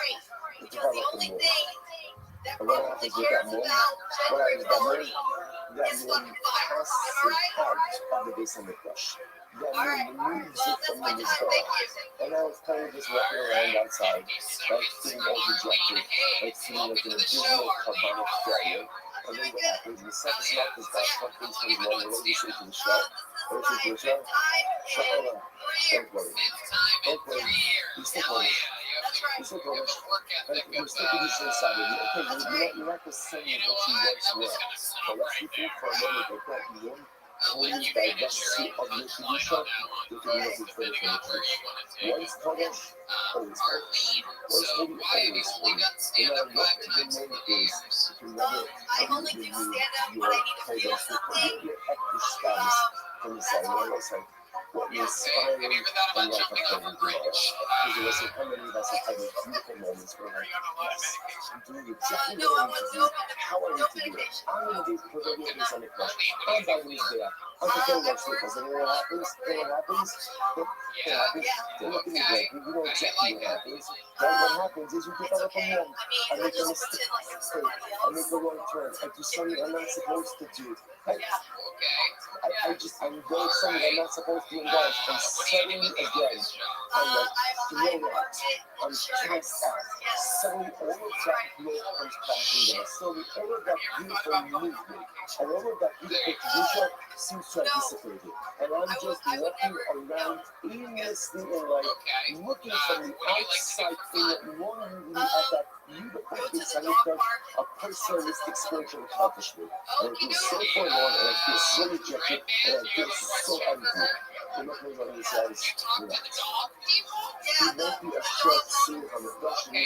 It developed the mold. And what happens with that mold? What happens with that mold? That mold passes out of the base of the flesh. That mold moves it from the mizbeach. And now it's kind of just walking around outside, right? Feeling all dejected, like feeling like an abysmal carbonic failure. And then what happens? The second knock is that something's going on. What do you say to the shell? What do you say to the shell? Shut up. Don't worry. Don't worry. You still Polish. You still Polish. And you're still going to be so excited. Okay, you're not the same as what you once were. But let's be think for a moment that that young Polish diversity of your tradition, you can use it for the country. Once Polish, always Polish. Once holy, always holy. No matter what the moment is, you can never remove your Polish, your ethnic status from the side. Like I said, what you're inspiring and like a Polish because there was how many of us have had those beautiful moments where like, yes, I'm doing exactly what I need to do, how I need to do it. I'm going to do proverbial things on the crush. I'm buying this there. I'm fulfilling my slippers. And then what happens? Then what happens? What happens? They're looking at me. You know exactly what happens. Then what happens is you develop a wrong. I make a mistake. I make a wrong turn. I do something I'm not supposed to do. I'm doing something I'm not supposed to indulge. And suddenly again, I'm like thrown out. I'm cast out. Suddenly all of that growth comes crashing down. Suddenly all of that beautiful movement and all of that beautiful tradition seems to have dissipated. And I'm just walking around aimlessly in life, looking from the outside in at one movie at that beautiful design of personalistic spiritual accomplishment. And it feels so forlorn, and I feel so rejected, and I feel so empty. You're not going to says, relax. You won't be a short scene on the question, the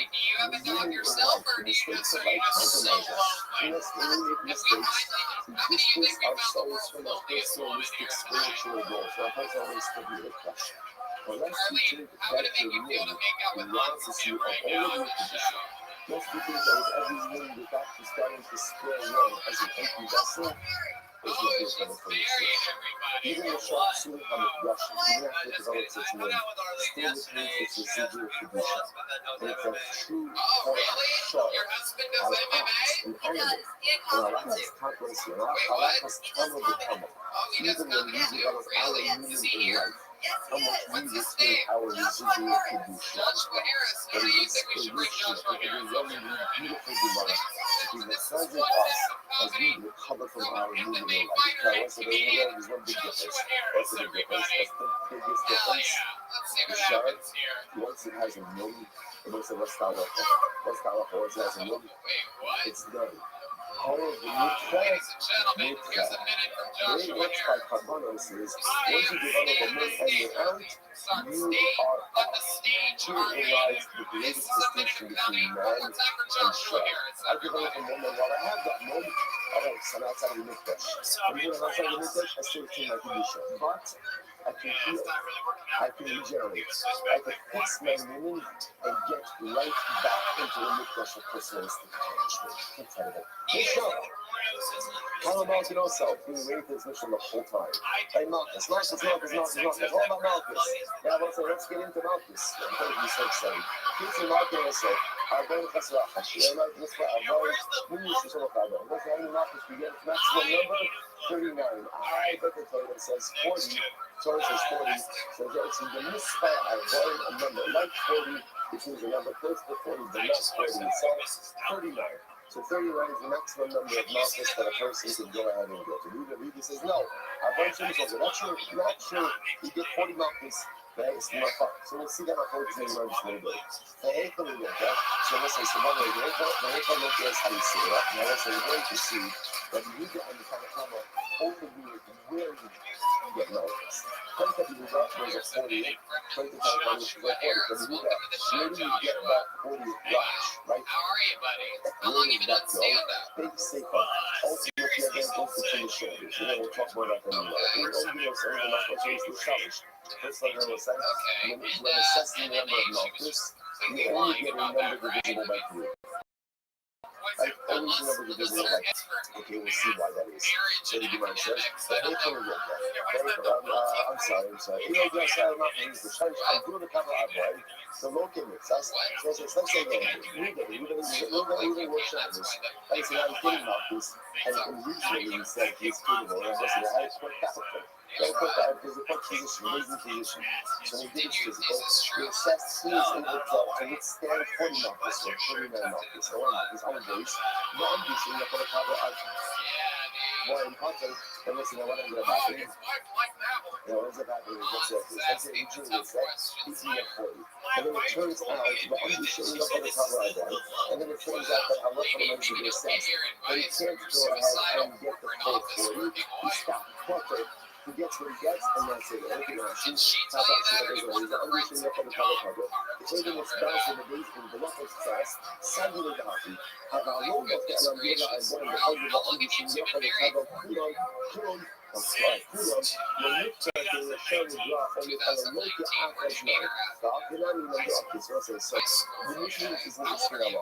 meaning of life, the mistakes of life, compromises. We must eliminate mistakes to distance ourselves from our personalistic spiritual goals. Our personalistic goals. Unless we take back the room, the reality of all of your condition. Most people think that with every room the doctor starting to square one as an empty vessel is what you're going to face. Even the sharp swing on the brush, even after it develops its wing, still retains its residual condition. And it's a true sharp, as ox, an animal, and Allah has countless, and Allah has honorable common. Even when we develop our meaning in life, how much we retain our residual condition. But it is a richness that can be lovely, beautiful divine to be massaging us as we recover from our meaning in life. Now, once again, there's one big difference. What's the big difference? What's the biggest difference? The shard, once it has a name, it looks like what's that once it has a name, it's done. However, very much by Kabbalah says, once you develop a monk and you're out, you are up. Here lies the greatest distinction between man and shred. I develop a moment, and while I have that moment, alright, so now outside of the mikdash. And even outside of the mikdash, I still retain my condition. But I can heal, I can regenerate, I can fix my meaning and get right back into the mikdash of personalistic accomplishment. Incredible. Good show. Calamar's also being raised this mission the whole time. Hey, Malchus. All about Malchus. Now, let's get into Malchus. I'm going to be so excited. Kids in Malchus also. I'm going to pass it off. I'm going to Malchus begin maximum number 39. I bet the total says 40. Torah says 40. So it's the misspell. I avoid a number like 40, which means a number close to 40, but not 40. So 39. So 39 is the maximum number of malchus that a person can go ahead and get. The Rabbi says, no, a bunch of people not sure you get 40 malchus. So we'll see that our whole thing runs a little bit. So let's say, so by the way, the Heka is how you see it. Now let's say, we're going to see that you get on the Tanakama over where you get malchus. Come to the Rabbi, there's a 48. Come to the Tanakama, which is like 40. Where do you get that 40 rush, right? Where does that go? Big safer. Ultimately, again, goes between the shoulders. We'll talk more about that in a minute. We're going to do something about what change the shoulders. First thing I will say, when assessing the number of malchus, you only get a number divisible by 3. I always remember the divisible by 3. Okay, we'll see why that is. So the Gemara says, I'm sorry. Yes, I'm not going to use the shoulders. I'm doing the cover of right. The local mix. Let's say we workshop this. I said, I'm getting malchus, and originally he said he's capable, and I said, I expect capital. Don't put that because the position, raising position. So when he did his physical, we assessed he was able to withstand 40 knockers or 39 knockers or 1 knockers on base. No ambition for the cover of more important. And listen, what ended up happening? What ends up happening is let's say he drew this, right? He's at 40. And then it turns out the ambition for the cover of that. And then it turns out that our referee should be assessed. But he can't go ahead and get the full 40. He stopped. Perfect. He gets what he gets, and that's it. Everything else, how about the ambition for the cover. The children was bounced in the base in the local class, Sandy the Darby. Have our own of the Alambira and one of the other ambition for the cover. Kulon. I'm sorry, Kulon. When you try to show the draw on the local average now, the Afghanan number is also so. The mission is in the screen.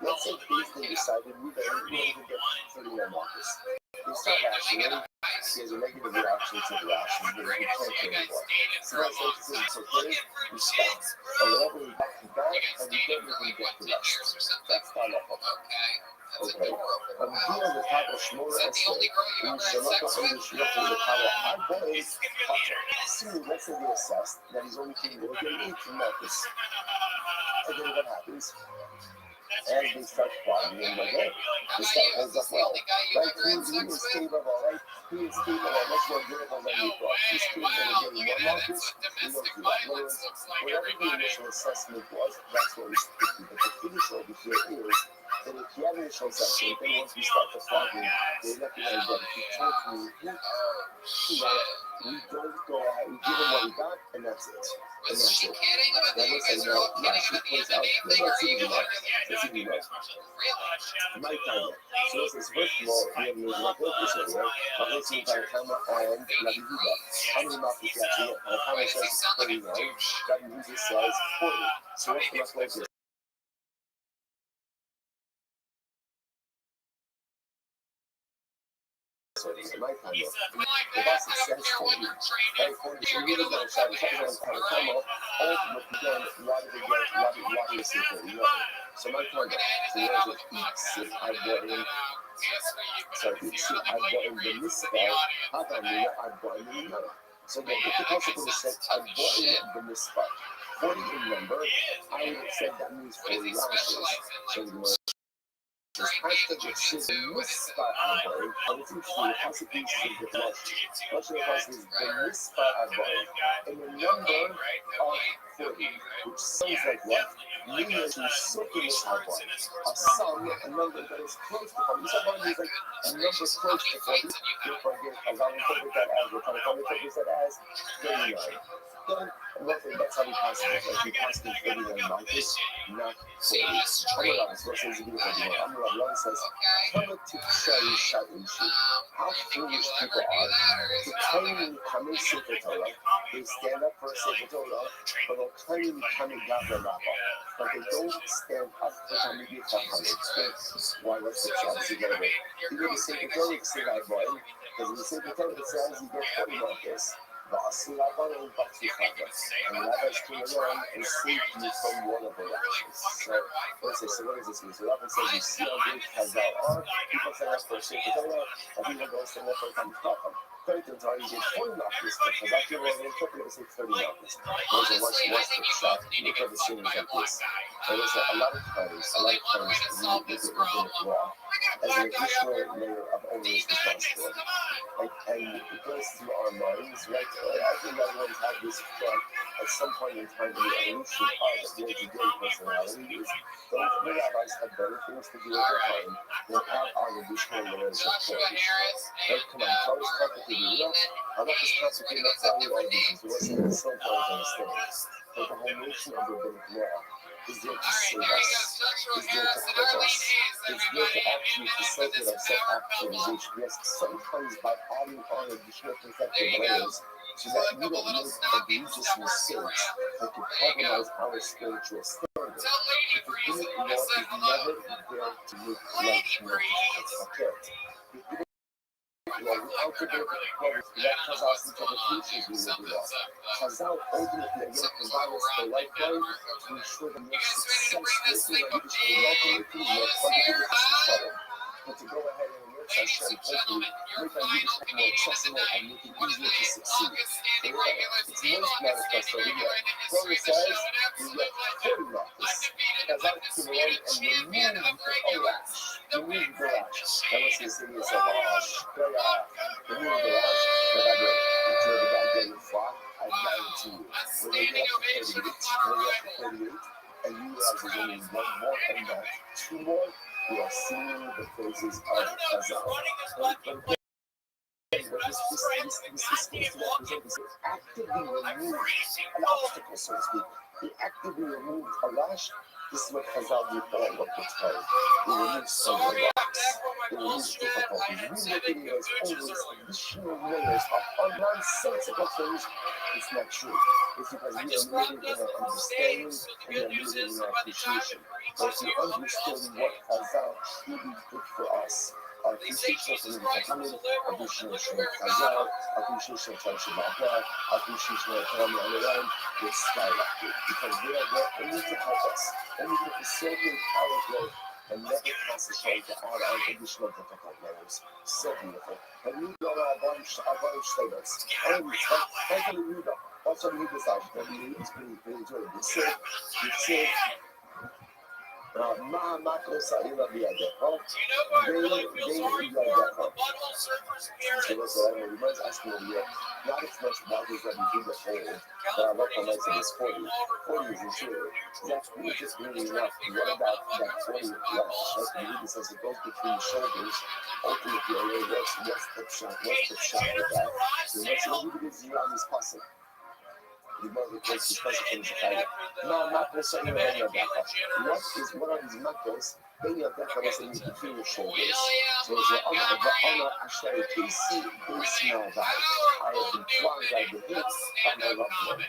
Let's say they decided we don't get 39 markers. They start lashing in. There's a negative reaction to the lashing. We can't do anymore. So that's like, it's okay. We stop. And whenever we back to back, and we don't even get to that. That's not a problem. Okay. And here on the top of Shmona Esther, we shall not go on the Shmona to the power of our boys. Assuming let's say we assessed that he's only getting 8 markers. And then what happens? And they start flying in the game. They start holds up well. Right? He is capable, right? He is capable of much more durable than we thought. He's capable of getting 1 markers. We don't do that. In other words, whatever the initial assessment was, that's what we stick to. But the finish over here is that if you have an initial assessment, then once we start the flying, they recognize that if you totally we don't go ahead, we give them what we got, and that's it. And that's it. Now listen, now she plays out. Let's see the mark. Let's see the mark. My timer. So listen, first of all, we have used my focus over there. I'm listening to Tama and Rabbi. How many markers you actually get? Tama says 39. Rabbi says 40. So what's the next focus? My timer. The boss says 40. Right, 40. So you really don't try to come up. Ultimately, then, Rabbi is super. So my timer. So there's a eat I brought in. So I brought in the misspell. How about me? I brought in the number. So then, if the possible said I brought in the misspell. 40 in number. I would have said that means 40 lashes. So this hashtag is the misspell I brought in. And it's interesting. The possible is the blush. Blush of the possible is the misspell I brought in. And the number of 40, which sounds like what? Meaning to circle this I brought. A sum, a number that is close to 40. So one is like a number close to 40. Therefore, as I'll interpret that as, we're trying to interpret that as 39. Then, that's how we pass it. Like we pass it 41 markers, not 40. Amarav is what says to do 41. Amarav says, come to show you shut and shoot. How foolish people are to claim coming Sefer Torah. They stand up for a Sefer Torah, but they'll claim coming Gavra Rabba. But they don't stand up for Talmidei Chacham. Why? What's the chance to get away? You get a Sefer Torah, you say that boy, because in the Sefer Torah it says you get 40 markers. And Rabbi came along and saved you from one of the lashes. So, let's say, so what does this mean? So Rabbi says, you see how great Chazal are, people stand up for a Sefer Torah, and people don't stand up for a Talmidei Chacham. 30 times you get 40 knockers, but Chazal came along and interpreted and said 30 knockers. Those are what's the shot. Look at the scenes like this. And it's a lot of times, we look at rabbinic law as an additional layer of owner's responsibility. And it goes through our minds, right? I think everyone's had this thought at some point in time in the evolution of the day-to-day personality is don't the rabbis have better things to do with their time than add on additional layers of courage. Right? Come on, how is complicated enough? How much is complicated enough value all these things? What's the so important to understand? But the whole notion of rabbinic law is there to save us, is there to help us, is there to actually facilitate our self-actualization. Yes, sometimes by adding on additional protective layers so that we don't make egregious mistakes that could compromise our spiritual standing. The rabbinic law is never there to make life more difficult. Okay. Without the rabbinic law, that Chazal's interpretations we will be lost. Chazal ultimately again provide us the lifeline to ensure that we have success in our leadership and welcome the more complicated trouble. But to go ahead and enrich Hashem, hopefully, make our leadership more accessible and make it easier to succeed. It's most manifest over here. Torah says, you get 40 markers. Because I came along and remove the rash. Remove the rash. Now let's say to yourself, remove the rash. But I go, it's where the guy getting fought, I guarantee you. When they get up to 38, and you realize there's only one more and not two more, you are seeing the faces of Chazal. This actively removed an obstacle, so to speak. He actively removed a lash. This is what Chazal do all of the time. He removes some of the rocks. He removes difficulties. Remaking it as all these additional layers of nonsensical things. It's not true. It's because we are moving in our understanding and we are moving in our appreciation. But if you understood what Chazal truly did for us, our appreciation of Muhammad, appreciation of Chazal, appreciation of Tanshi Mahal, appreciation of Kami Al-Iran, will skyrocket. Because they are there only to help us, only to facilitate our growth, and never concentrate to add on additional difficult layers. So beautiful. And we go our bunch statements. And we thank you, Yuda. Also, we this out. That we enjoy it. We say, Mako Saila Biadeko. So that's what I mean. Reminds asking over here, not as much about this that we do the whole, but I love the lights of this 40. 40 is interior. That's really just really enough. What about that 40 lash? Like the Yuda says, it goes between the shoulders. Ultimately, what's the shot with that? So let's look at this on this puzzle. What are these macros? Any of that was in between your shoulders. So it's the honor actually they smell that. I have been flogged, I've been hit, I'm no longer.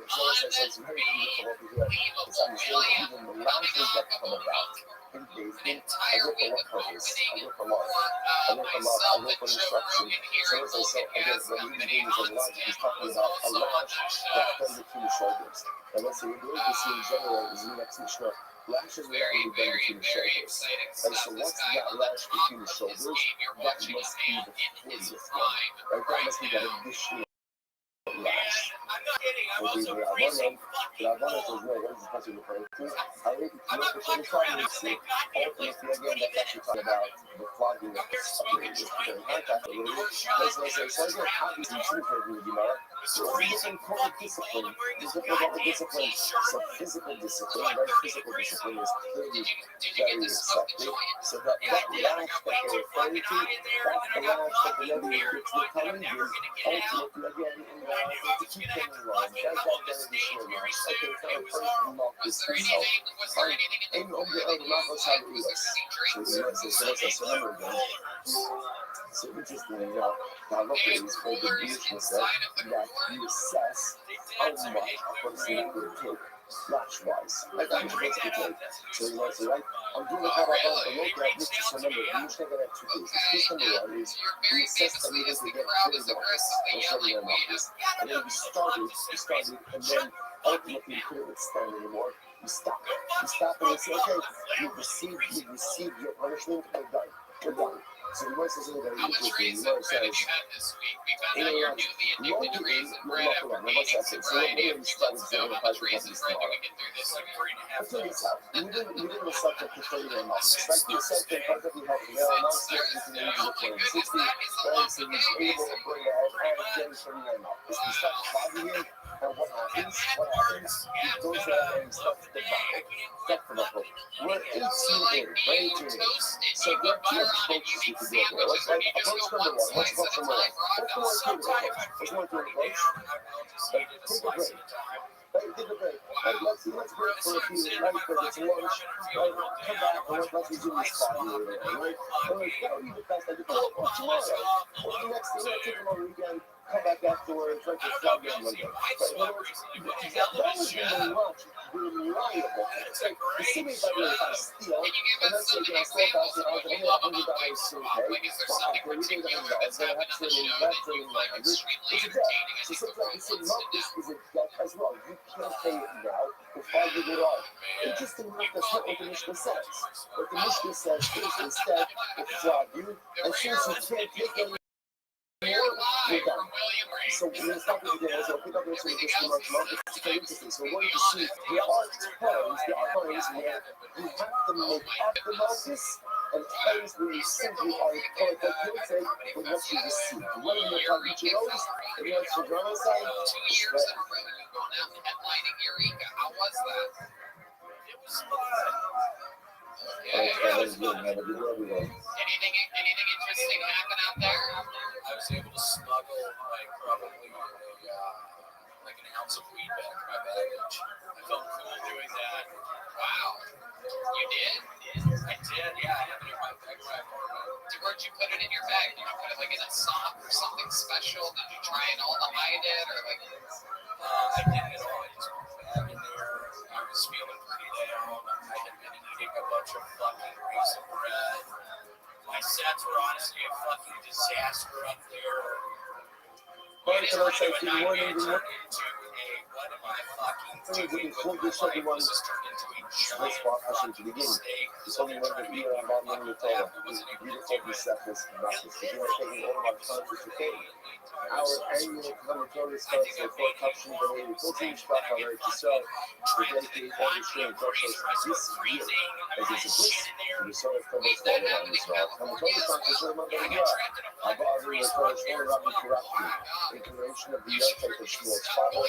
So it's very beautiful over here. It's understanding even the lashes that come about. I work for what purpose? I work for love. I work for instruction. So as I said, again, what we've been doing is a lash. He's talking about a lash that comes between the shoulders. And let's say we're going to see in general is the next Mishnah. Lashes are only done between the shoulders. And so what's that lash between the shoulders? That must be the 40th one. Right? That must be that additional lash. Okay, the Rabbi says, well, what is this passage referring to? I read the ultimately, again, that's actually talking about the flogging of the so again, obviously, true for Gemara. So it's an important discipline. There's different about the discipline. So physical discipline, right? Physical discipline is clearly very accepted. So that lash that they're referring to, that's the lash that the Rebbe gets the coming is ultimately, again, in to keep them in line. That's that additional lash. Okay, so our first mark is himself. And on the other mark was how to do this. So remember again. So interestingly enough, now look at this for the Jewishness that you assess how much a person would take lash-wise. Like how much it take. So you might say, right, I'm doing a Kabbalah, but look at this, just remember, you should have that two cases. Case number one is we assess that we get 30 markers, or 30 markers. And then we started, and then ultimately you couldn't stand anymore. You stop and you say, okay, you've received your punishment, we're done. So the voice is a very interesting. The Lord says, in a lot of ways, you're not around. What's that say? So let me start with the Empire Company's tomorrow. I'll tell you this out. We didn't the subject to 30 and not. Like you said, the Empire Company helped me out. Now it's getting to 60. Right? So he's able to bring it out and get 30 and not. If you start flogging him, and what happens? He goes out and stuff the buckle. We're 18 in, very 18 in. So there are two approaches you can do it. Let's like approach number one. Let's approach number one. What's the one to approach? Take a break. Take a break. Let's break for a few, right? Because it's lunch. Right? Come back and let's resume this spot here. Right? That would be the best I could do. Or tomorrow. Or the next day. Let's take them on the weekend. Come back afterwards, like the flog on Monday. That would be very much reliable. It's like, the same way if I steal, and let's say I stole $1,000, I only have $100 to pay. Fuck, well, you paid $100, then I have to pay $900. It's a debt. So sometimes the same month is a debt as well. You can't pay it now, or 5 years later. Interesting enough, that's not what the Mishnah says. What the Mishnah says is instead, will flog you, and since you can't take any you're done. So when you stop with the dance, I'll pick up this with this much month. It's very interesting. So what you see, there are times where you have to make up the notice, and times where you simply are called the guilty with what you receive. One of the each of those, and you have to go outside. Anything interesting happen out there? I was able to smuggle probably an ounce of weed back in my baggage. I felt cool doing that. Wow. You did? I did, yeah. I have it in my bag in my apartment. Where'd you put it in your bag? Did you put it in a sock or something special? Did you try and all to hide it or I did it all. I just put the bag in there. I was feeling pretty down. I had been eating a bunch of fucking raisin bread. My sets were honestly a fucking disaster up there. But can I say to you one into a what am I fucking doing with my life? This has turned into a giant fucking mistake. It's only one of the year I'm on the toilet. Beautiful receptors and nothing. Because we're taking all of our time to take. Our annual mandatory starts at 4 cups of the 14 stuff on right to sell. The dedicated all the stream purchase this year. As it's a bliss, and the soul of Thomas Dollar on this route. Mandatory starts at the month of the year. Our body will tell us all about the corruption. Incarnation of the earth like a shield. Father,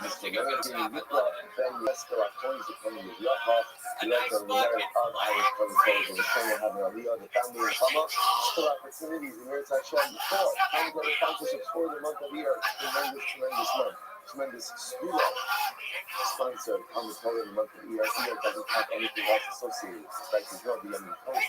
Mr. Melody, Yukla, Ben Lester, our coins are coming with Yukla. We have the merit of our controls and the family having a Leo, the family in summer. Still opportunities in Eretz Hashem before. Time to accomplish it for the month of the year. Tremendous month. Tremendous school. Sponsored on the total in the month of the year. It doesn't have anything else associated. It's like there's no the post.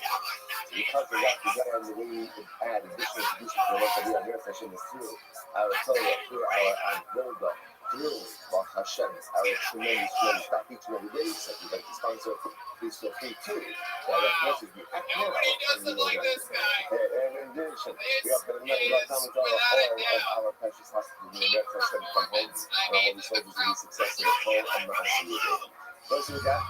Because of that, we got on the way to add additional tradition for the month of the year. Eretz Hashem is through our Torah, through our Golda. Through Baruch Hashem, our tremendous stop each and every day. So if you'd like to sponsor, please feel free to. Direct message me at now. And in addition, we have to remember all of our precious hospitals in the Eretz Hashem from home, and all the soldiers will be successful at home and not associated. Those with that,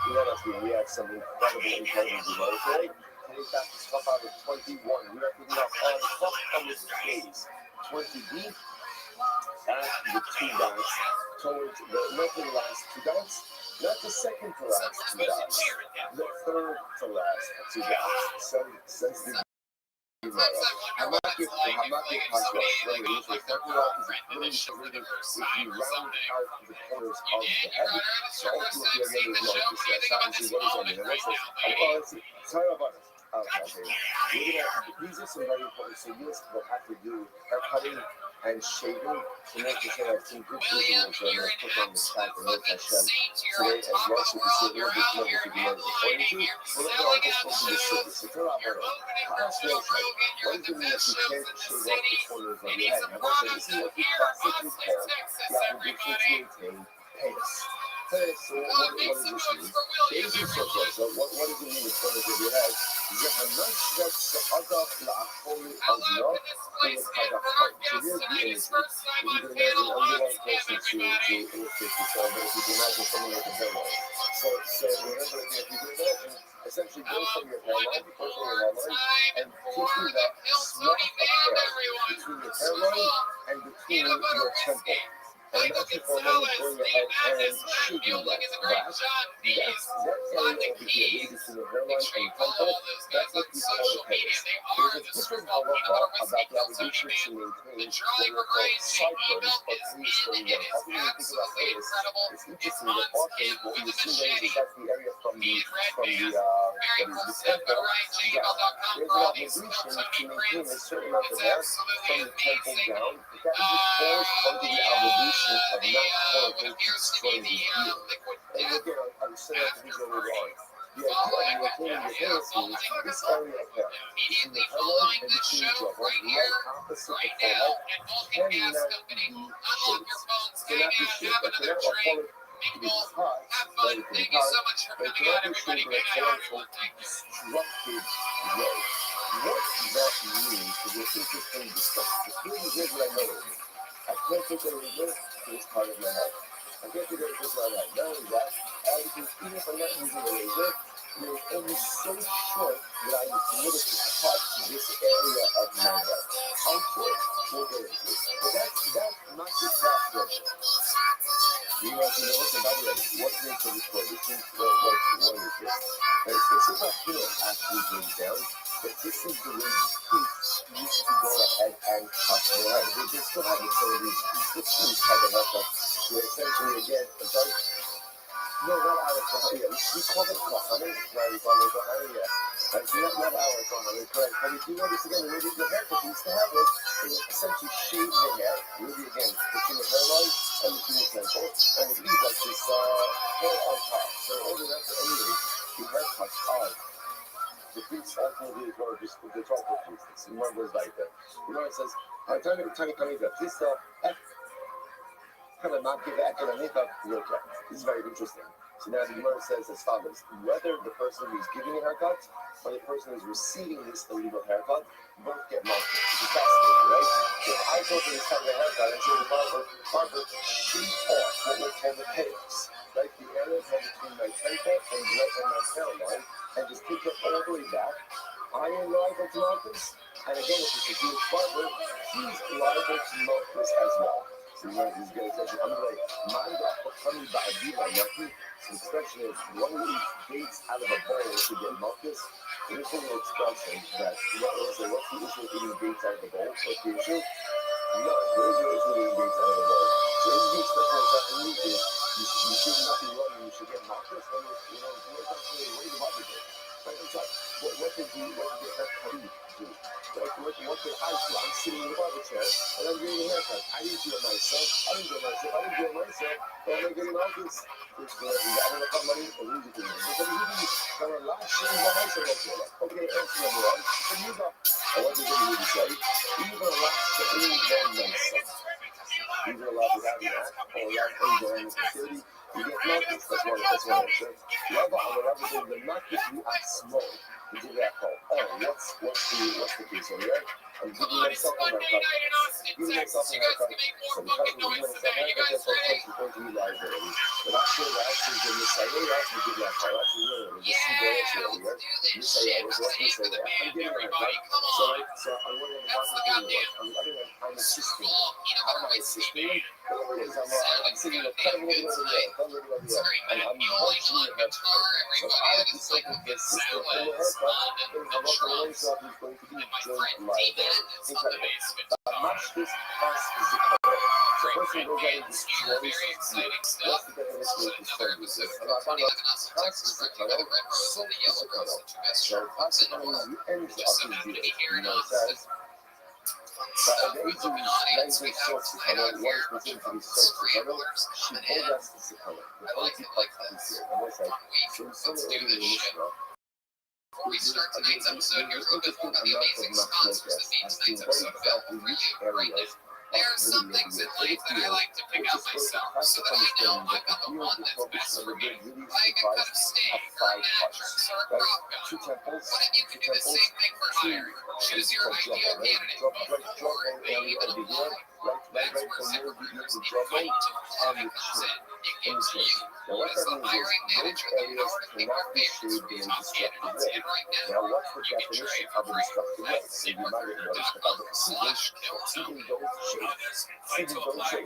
we have some incredible devotion today. Today's back to stuff out of 21. We are putting up all the top coming days. 20B. And the 2 dots towards not the last 2 dots, not the second to last 2 dots, the third to last 2 dots. Since the Hamaki Pasha, when we usually talk about is really showing if you round out the corners of the head, so ultimately again is like this, obviously what is on the head, let's see, sorry about it. Okay. These are some very important signals we'll have to do hair cutting and shaving to make sure that some good visuals are going to put on the side of Eretz Hashem today as well, so we see a little bit more what the Gemara is referring to. We're not just supposed to be city, so tell our brother, translation, what does it mean if you can't shave off the corners of your head? Now, this is what we classically call the obligation to maintain pace. So what does this mean? Pace is so what does it mean in corners of your head? Zahamat Shadaf La'acholi Azra, so here's the image. If you can imagine, I'm the right person to illustrate this, but if you can imagine someone with a hairline. So whenever, if you can imagine, essentially go from your hairline, and taking that small of hair between your hairline and between your temple. And that's the formula for your head and shooting that back. That's area over here, really between the hairline and the temple. That's what we call the pace. There's a different halacha about the obligation to maintain what are called sideburns, or crease for the young. Often when you think about pace, it's interesting that often what you see there is that's the area from the temple down. There's an obligation to maintain a certain amount of hair from the temple down, but that just falls under the obligation of not quote-unquote destroying the heel. And again, I'm saying that to be really wrong. The idea of maintaining the hair is this area of hair between the hairline and between the jaw, right opposite the forehead, cannot be shaved. Cannot be shaved. But cannot to be hot, Have fun. Thank you so much for but coming out, don't be everybody. thinking Hang of out, everyone. Thanks. disruptive way. What that means is an interesting discussion. Here's what I know of it. I can't take a river to this part of my head. I can't take a river to my head. Not only that, because even if I'm not using a razor, it's only so short that I can notice to cut this area of my head. How short? We'll get into it. But that's not just that pressure. You know, if you know what's about it, what's the insurance for this? What is this? This is not here actually being down, but this is the way the priests used to go ahead and cut their hair. They still have it, so these priests have a haircut where essentially again, okay? No, not our Kahana. We call them Kahana, right? We call them Kahana, yeah. Not our Kahana, correct. But if you notice again, the way the haircut used to have it, they would essentially shave the hair, really again, between the hairline and between the temple, and it leaves like this hair on top. So all the rest, anyway, the haircuts are. The priests ultimately were just the top of priests. And one goes like that. You know, it says, Tani Kamiga, this kind of not give the economic workout. This is very interesting. So now the Gemara says as follows: whether the person who's giving a haircut or the person who's receiving this illegal haircut, both get marked. Which is fascinating, right? If I go to this kind of haircut and say to the barber, shave off what we call the tails, right? The area between my temple and my hairline, and just take it all the way back. I am liable to mark this. And again, if it's a Jewish barber, he's liable to mark this as well. So you know, he's going to say, I'm like, mind up for coming by a deal on lucky. So the expression is, one of these dates out of a bowl to get muckus. And this is an expression that, what's the issue with eating dates out of the bowl? What's the issue? No, there is no issue with eating dates out of the bowl. So this is the expression that means you should nothing wrong and you should get muckus. And you know, that's really way the muckus is. Right, it's like, what did Rabbi do? What did I do? I'm sitting in the barber chair and I'm getting a haircut. I didn't do it myself. I didn't do it myself. But I'm getting all this. I don't know how money or who's it doing. But then you last shave by myself. Okay, answer number one. So you got, I want to really say, even last shave by myself. Either allowed to have that or allowed to enjoy the facility. You get markets. That's one answer. Rabbi, the market you are small. You do that call. Oh, what's the case over there? I'm giving myself a haircut. Giving myself a haircut. So because I'm giving myself a haircut, that's what comes going to be liability. But actually, the Messiah actually give that call. Actually, no, the Messiah over there. Messiah, what's Messiah? I'm getting a haircut. So I'm wondering about the doing I'm assisting. How am I assisting? I'm sitting there, cutting a little over there, and I'm watching the haircut. So I decide to get assistant in the haircut. There's a local race is going to be joint liability. Incredible. Much this past is the color. So person goes out and destroys what's the definition of services? And I found out past is the color, so is the color. So past is the color, you end up in the you know, it says, but the age of 19 sorts the color, one is considered to be sorts the color, she told us it's the color. The quality part is here. And I said, so in some early in the Mishnah, before we start tonight's episode, here's a little bit more about the amazing sponsors that made tonight's episode available for you right now. There are some things in life that I like to pick out myself so that I know I've got the one that's best for me. Like a cut of steak or a mattress or a crop gun. What if you could do the same thing for hire? Choose your ideal candidate for a even long that's worth it for years. Invite to 100%. It gives you as the hiring manager the power to make our favorites for your top candidates. And right now, you can try it for free. Visit ZipRecruiter.com/Kelto. Others invite to apply for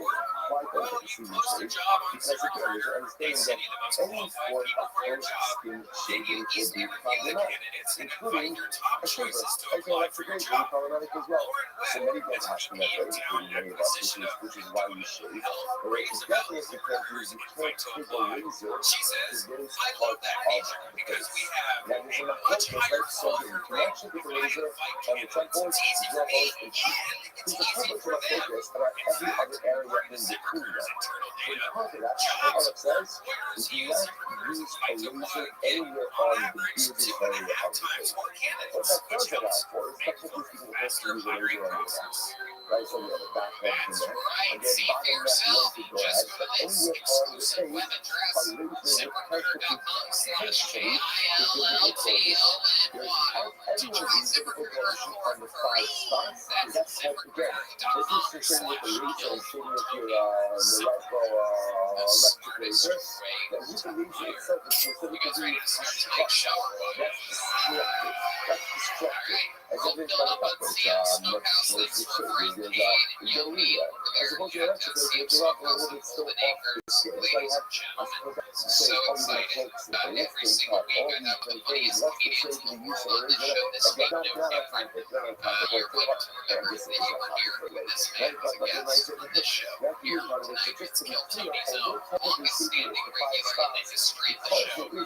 quality closer job on ZipRecruiter makes any of the most qualified people for your job. Make it easier to find the candidates and invite your top choices to apply for your job. Lower enrollment is much easier now in your position of total health, raise available she says, I love that feature because we have a much higher quality rate for high-qualified candidates. It's easy for me and it's easy for them. In fact, according to ZipRecruiter's internal data, jobs where employers use diversified to apply in on average 2.5 times more candidates, which helps for employers and workforce. right? So we have a back of the That's neck. right. And then See for bottom neck yourself. one to go Just ahead. for this Only upon the exclusive face, wedding dress. a laser with perfectly ZipRecruiter.com/KILLNY. Everyone Try is difficult ZipRecruiter to for on the 5 free. spots. That's That's again. This is the thing with the laser and sitting with your Norelco electric laser. That with the laser itself, it's specifically You guys ready to start tonight's show or what? that's destructive. That's destructive. As Hooked every up on CM Smokehouse Lips for free today. You'll meet over there. As opposed to At electric laser, CM it's a lot more Smokehouse when in it's still Golden off the Acres. skin. It's Ladies like and gentlemen, so so excited excited about about every single week. I have the funniest comedians in the world on the show this week. No different. You're welcome to remember that you were here when this man was a guest on this show. Here tonight with Kill Tony's own longest-standing regular industry of the show, the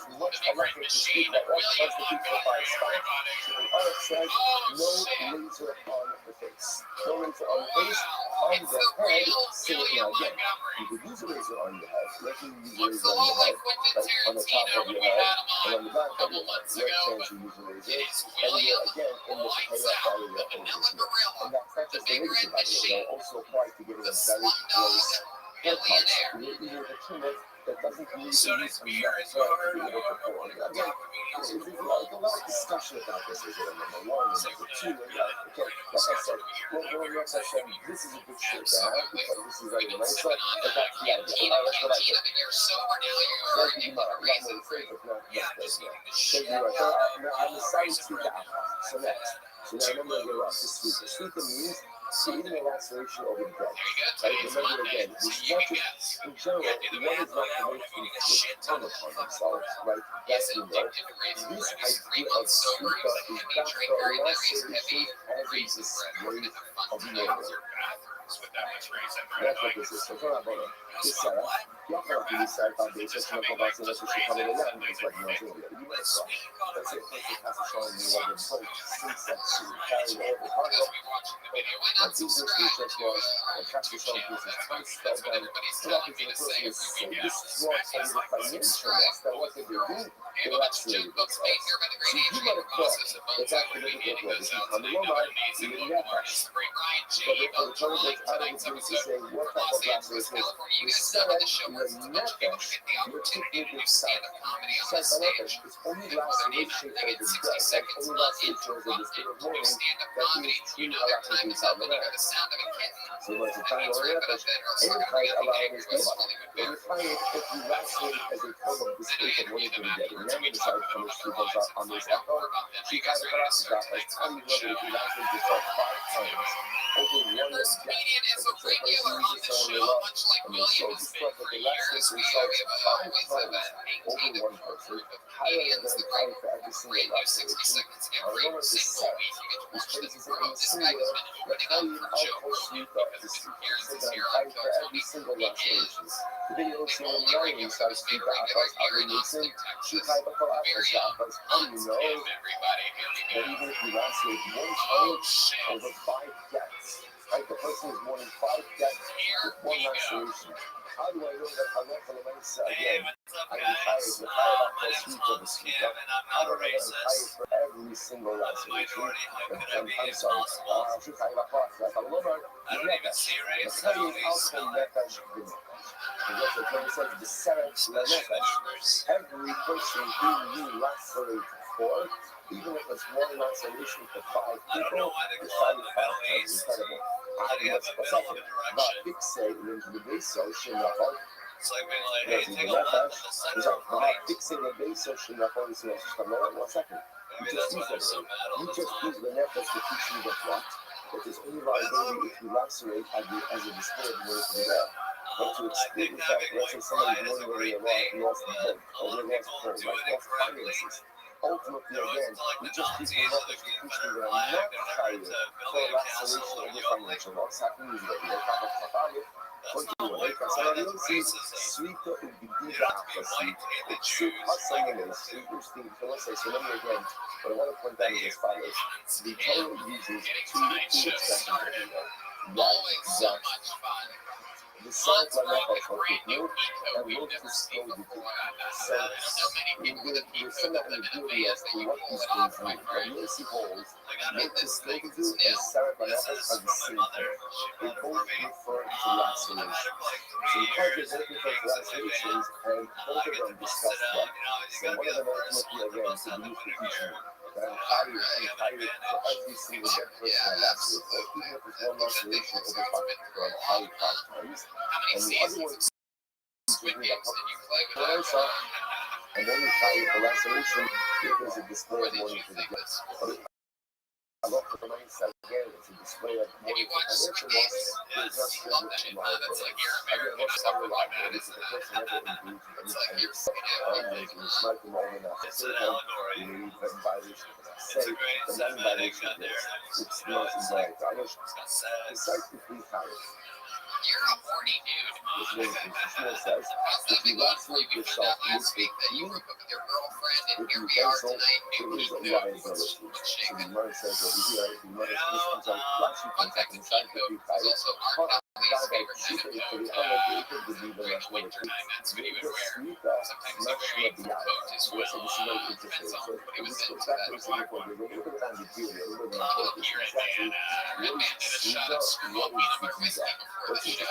great machine, William Montgomery, everybody. Art says Oh, no shit. laser on the face. No laser on the Wow, face. On it's the the head. real Say it William now again. Montgomery. You could use a laser on your head. Let me use a Looks laser a on lot your like head. Quentin Right on the top Tarantino of when your we head. had him And on on the back a of couple your head. months What ago. chance you use a laser? It is And William again, in the Lights chaos Out, area the over Vanilla here. Gorilla, And that's not the just the Big laser, Red by the way. Machine, They'll also apply to getting the a very Slumdog close haircut. Millionaire. Either the trimmer that doesn't need So to does use Beer enough is hair to hard. be able to perform. One of the Again, top comedians in there's the a world. lot of discussion about this. Is it number one, and number two, and okay, like I said, well, as I said, this is a good shit to have because this is very nice. So, but that's the idea. That's what I think. But you're sober now. You're Thank arguing you, for Mark. a Not reason. more safe, but not Yeah, much just better. getting the Thank shit you. out. I'm excited Reason to for see the alcohol. So next. So now remember to get off this week. This week means seeing a laceration over the dead. Right? Remember again, we want to, in general, one is not to make them look down upon themselves, right? That's the know. This idea of sleeper is back to laceration as a display of normal. That's what this is. So hold on, hold on. This Sarah, jag kan inte visa att det är så som jag kommer att säga så kan det igen. Det är vad jag säger. That's it. That's it. That's showing me what the boat since that sea carried over cargo. That's this research was a practice on pieces twice that so that is the person is so distraught over the financial loss that what they do, they actually so you got to call it's actually the good one. If you come along, you need that much. So therefore, the total goes out of the to say what type of laceration is still in the nefesh, you're taking the side. Psychological, it's only laceration over the death, like only laceration over the spirit of mourning, that is true halakha in Salvador. So what's the time of nefesh? Any kind allowing is good. Any kind if you lacerate as a form of disgrace of mourning to the dead. And then the side from which she goes up on this echo, she kind of got that by telling you whether if you lacerate yourself 5 times over one This comedian is a regular on the show, much like William has been for years. We have always maintained a core group of comedians. The great bring you 60 seconds every single week. You get to watch them grow. This guy has been opening up for Joe Rogan for 2 years this year on Kill Tony. The video is showing millions of people out of Nation, she type of Very how do you know everybody. Here that we even go. if you lacerate one Oh, time shit. over 5 deaths, right? The person is more than 5 deaths Here with one we go. laceration. How do I know that I'm not going to lace Hey, again? what's up, I'm guys? tired. The fire My plus name's sweet for the Mom sweet. Cam, and I'm I not a don't know that I'm tired racist. for every single I'm a laceration. minority. How could I be? I'm It's sorry. possible. She's talking about parts. That's a little I don't even see race. the I only alcohol smell it. nefesh is. And what the Torah says, the seven nefesh. Every person who you lacerate for, even if it's one laceration for 5 I don't know people, why they the call it the 5 Middle times East. incredible. Heading up the middle of the direction. Fixate into the base social level. It's like being like, Yes, hey, the take a left in nefesh the is center of right. fixing the base social level. So one second. Maybe that's why they're so mad all You the just time. use the nefesh to teach you the plot. That is only liability if you lacerate as a display of word from there. But to I explain think the fact having that let's say white somebody pride is a wondering great where thing, they lost the but boat, a or lot of they people lost aren't the doing it lost correctly. finances. Ultimately, They're always again, like we the just use the Nazis, nefesh looking to for teach you better that I'm flag. not They're never tired into for building a castle laceration or of the yoga. financial loss. Happening is that you're top of the That's not continua, white perché pride, se that's non si racism. sfitto il You diviso don't have to be così, white to hate the si Jews. passa I in get me, that si too. gusti, come say, so let me again, what I want to point out is as follows. The Torah uses two expressions of the Always so much fun. the Lots site of like that brand new new heat code and we've look never to seen go before. so I don't know many people with a heat there's code some that live in a ambiguity van as that to you what pull these it off, things my mean. But friend. Yossi holds Like I look made to this go thing. to It's and new. Sarah This Banachas is are the from my same mother. thing. She They bought it both for me. refer to I've had lacerations. it for like So 3 because they're years. both It refer to hangs in my van. lacerations and both I of get them to bust discuss it out. what. You know, you So gotta one be of the them first ultimately one to again bust to out be the used for winter teaching gear. that I'm tired for every single dead person I lacerate. So even if it's one laceration over 5 times, How many and the other seasons one of Squid Games did you play with when I that? saw and only tired for laceration because of display Or of did morning you for the think dead. this But was? I love the mindset again. It's a display of Have morning you for watched financial Squid loss. Games? There's Yes. not Love that shit, man. That's like you're American or something like that, This is isn't the it? person ever engaged in any It's like kind you're of singing everything. and smart them all enough. It's an allegory. You need that violation of that. It's a great the cinematic non-violation of narrative. this. It's You know, not it's like involved. I was it's got sex. besides the free time. You're a horny dude. This is says, How's that if you we go out lacerate tonight? We found yourself out last week that you broke up with your girlfriend, and with here your we are pencil, tonight. it New is a heat liability. code. So What's the shaking? Gemara says over here, the Gemara comes out last week Fun on fact, second heat side, code but is also our Cali's favorite kind of coat. During the winter time, that's what he would wear. Sometimes he'd wear a full coat as well. Depends on what he was into that point. Oh, here and man. That man did a shot of screw peanut butter whiskey before the show,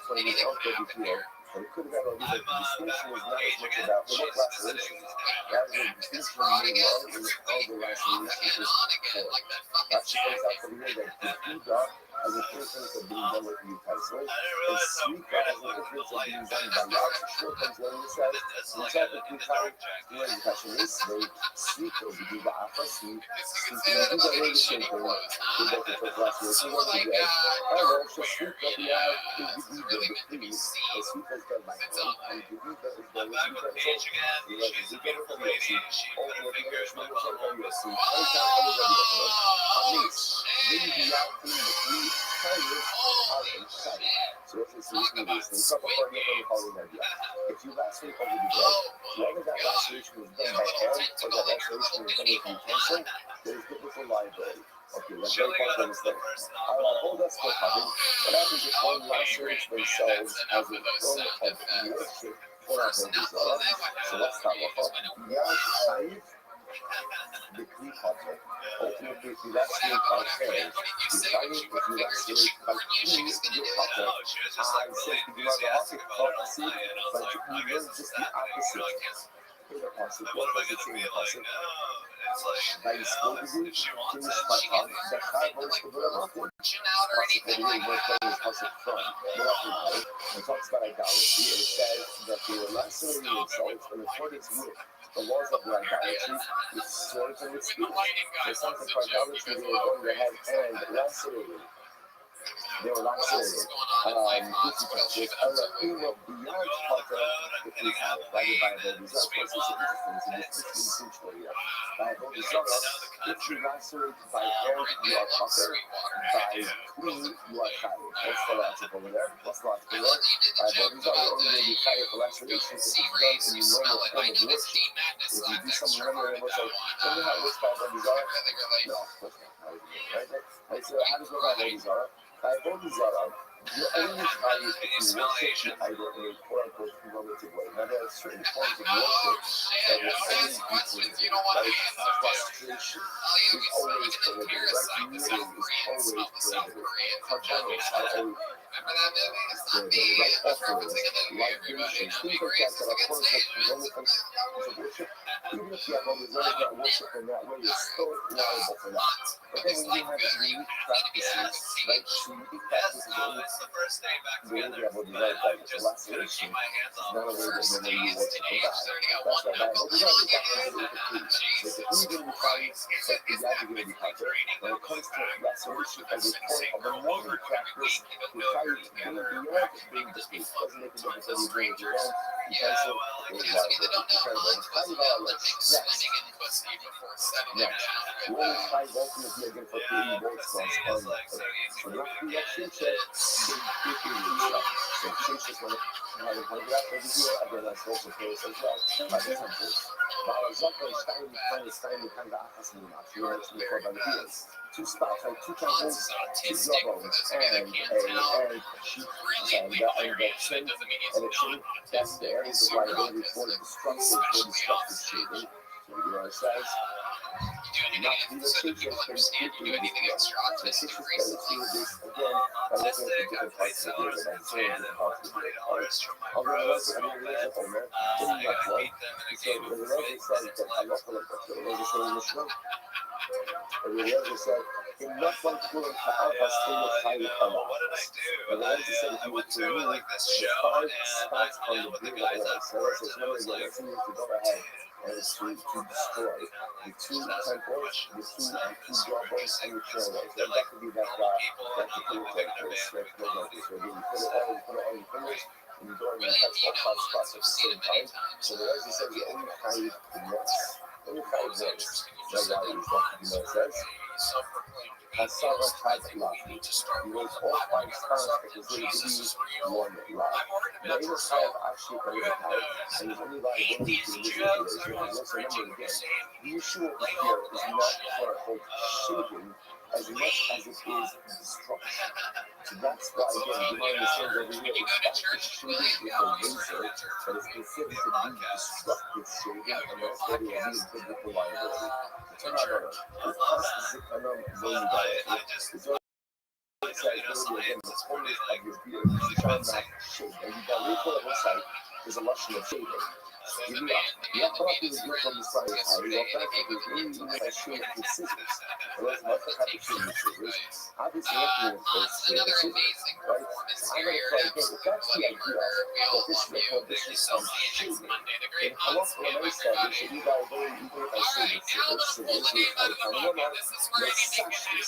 so anything can happen here. It could have got a I'm distinction back was on not the as page much again. about She's what visiting. laceration. Whatever. Rather than It's distinction fraud made again. wrong You're is frequently how the off laceration again and is on again formed. like that fucking That's the jack. place out over here that the Buddha as a difference of being done with the utensils, I didn't and realize how Sweet weird as it a looked difference from of the being light. done by Yad. Short comes when he says, It's in like fact, in if we the find dark, Jack. where the passion is, very sweet, or we do the upper sweet, Because you can sweet, say we that do about the any really same shitty thing. clothes, We huh? both the first last year, So we we're went to like, the I know, dark it's just wear, sweet, but you yeah, know, it's it's really meant to be seen. the sweet is done by It's hand, all and like, the Buddha is I'm done back with on the utensils. page again. You know, She's the a beautiful lady. She Open her with the fingers, my English, bum like won't you miss. see. Oh, Maybe shit. the outcome of the three times are Holy inside. shit. So if it's Talk listening to about this, then couple Squid of them Games. following idea. If you lacerate over the Oh dead, my whether that god. laceration was You done have a by little hand or tentacle that in your laceration little was done mini with an hole. utensil, there's biblical liability. Okay, that's very Chilling out important of to the understand. first All right, hold novel. us for Wow. cover. What happens if one Okay, lacerates great, man. themselves That's as enough a of those form sound of effects. worship The for our first babies? novel, then what So happened? let's start You with just went over Yad it. Chayiv, the Kli Pater. Ultimately, if you What lacerate happened? by What happened? hand, What did you you say try when she it. put If her you fingers? Did she lacerate by warn you she was Kli, gonna your do it? Pater. No, she was just like really enthusiastic about it all night, and I was But like, you I guess learn this is just the happening. You know, I opposite. can't. The pasuk. Like, What what am I does it gonna say in be the like? pasuk? It's like, By you his know, spoken if she wants Jewish it, she can patam, burn the her high finger voice like of pull the a Rabbah. fortune out or anything like that. Pasuk from Rothschild. It talks about idolatry, and it says that they were lacerating themselves in accordance with the laws of the idolatry, with swords and with spears. It's something for idolatry, they were going ahead and lacerating. They were What else is lacerating. going on in life, Hans? What else you been up to lately? Beyond Potter, the Kli Pater, by the Bible, these are places of interesting for you. Bible, these are if you lacerate by hand, you are Potter. By Kli, you are Chayiv. What's the logic over there? What's the logic over there? Bible, these are only going to be Chayiv for laceration if it's done in the normal form of worship. If you do something normal, it was like, tell me how which Bible these are? No, of course not. Right? Right? So how does the Bible these are? By Bodhi Zara, you only try it if you worship the idol in a quote-unquote normative way. Now, there are certain forms of worship that will only be like frustration is always prohibited, right? Kneeling is always prohibited. Carbonos are always Remember that movie? It's not me. prohibited, right? That's Offerings, referencing a movie, everybody. libations, Not things being like that racist that are against quote-unquote normal Asians. functions of worship. Even if you have all these others that worship in that way, you're still liable for that. But then when you have unique practices, right? So unique practices only It's the first day back the way together. we have all these But other I things, just the couldn't keep laceration my hands is off not a the way that first normally day. you It's worship a teenagers. God. They already got That's one why Bible knuckle. is They always don't get got to it. do with the food. Like the Jesus food going to be fine, Christ. but the God is going to be Potter. When it comes to laceration as a point of a normal practice, the fire is going beyond being discreet. Doesn't make a difference whether you're doing it your own utensil or Kids whatever. that don't know, Hans was in the Olympics Yes. swimming in pussy before settling Yes. down You with always try ultimately again for creating world class on the so not the future, big stuff. So she's just going to have a photograph over here, again, that's also close as well, by the temples. Balazaka is standing kind of Achasmina, she mentioned before by the heels. Two spots, like two temples, two jawbones, and sheep brilliantly hilarious. That doesn't mean he's and a not chain. That's the autistic. areas He's of super liability for autistic. destructive Especially shading. offstage. So you know, it says not to be So that people understand you do anything extra autistic recently. Autistic, I played sellers in Japan and won $20 from my bros from bet. I beat them in a game of wits and it's life. Eliezer said, "Enough one cooling for us, they will fight it a lot." What did I do? And Eliezer said, I went to like this show and I hung out with the guys afterwards and I was like, to go ahead and to destroy the two temples, the two jawbones, and the trailways. There got to be that that the penetrators, that penetrators, where you put it all in your fingers, and you go and you touch all 5 spots at the same time. So the Eliezer says you only hide once. Only hide once. That's why he's got to be known as Hasara had love. He was all 5 stars because they believed one love. The inner side actually only had, and his only liability to the manipulation. And let's remember again, the issue over here is not quote shaping as much as it is destruction. So that's why again, you might understand over here, it's not the shading with a razor, but it's considered to be destructive shading, and that's where there will be a biblical liability. So turn out it's is a lesson of shading. You have to be from the side. You have to shade with scissors. What the type of shading scissors? Obviously, you have to another amazing performance here. That's the idea. That this is some shading. And how often I said we should leave our ability even if I say the scissors, this is where anything can happen.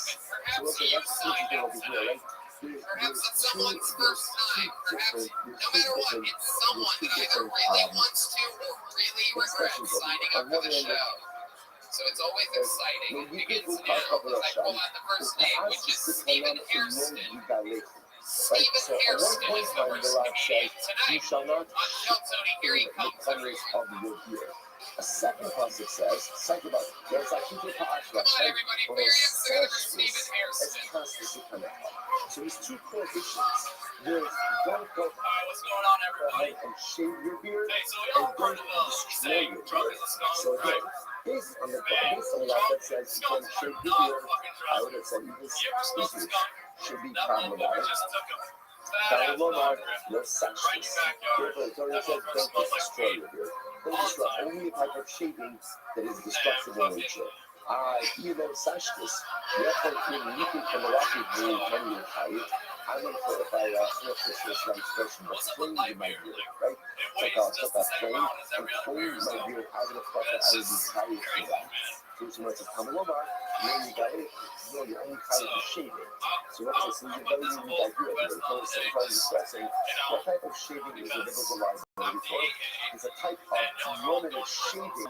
So what's the next thing you do over here, right? Perhaps it's someone's first time. Perhaps, no matter what, it's someone that either really wants to or really regrets signing up for the show. So it's always exciting. It begins now as I pull out the first name, which is Stephen Hairston. Stephen Hairston is the first comedian tonight. On Tell Tony, here he comes, everyone. A second concept says, second about there's actually Come on, everybody, we're answering for Stephen Hairston. So there's 2 prohibitions. There's don't go what's going on, everybody? and shave your beard, Hey, so we and all heard don't of the destroy saying, your drunk beard. is a skunk, So right? again, based on the law that says you can shave your beard, I would have said even species should be problematic. No sexuals. Therefore, the Torah says don't destroy your beard. Don't destroy only a type of shaving that is destructive in nature. Even sexuals. Therefore, you can come along with me when you're tired. I'm going to clarify that surface is like expression, but clean my beard, right? Took that flame and cleaned my beard. I would have thought that I would be tired for that. So much as come over, then you got it, you're only tired of shaving. So what's this? You're very unique idea. You're sometimes discussing what type of shaving is a biblical liability for? It's a type of normative shaving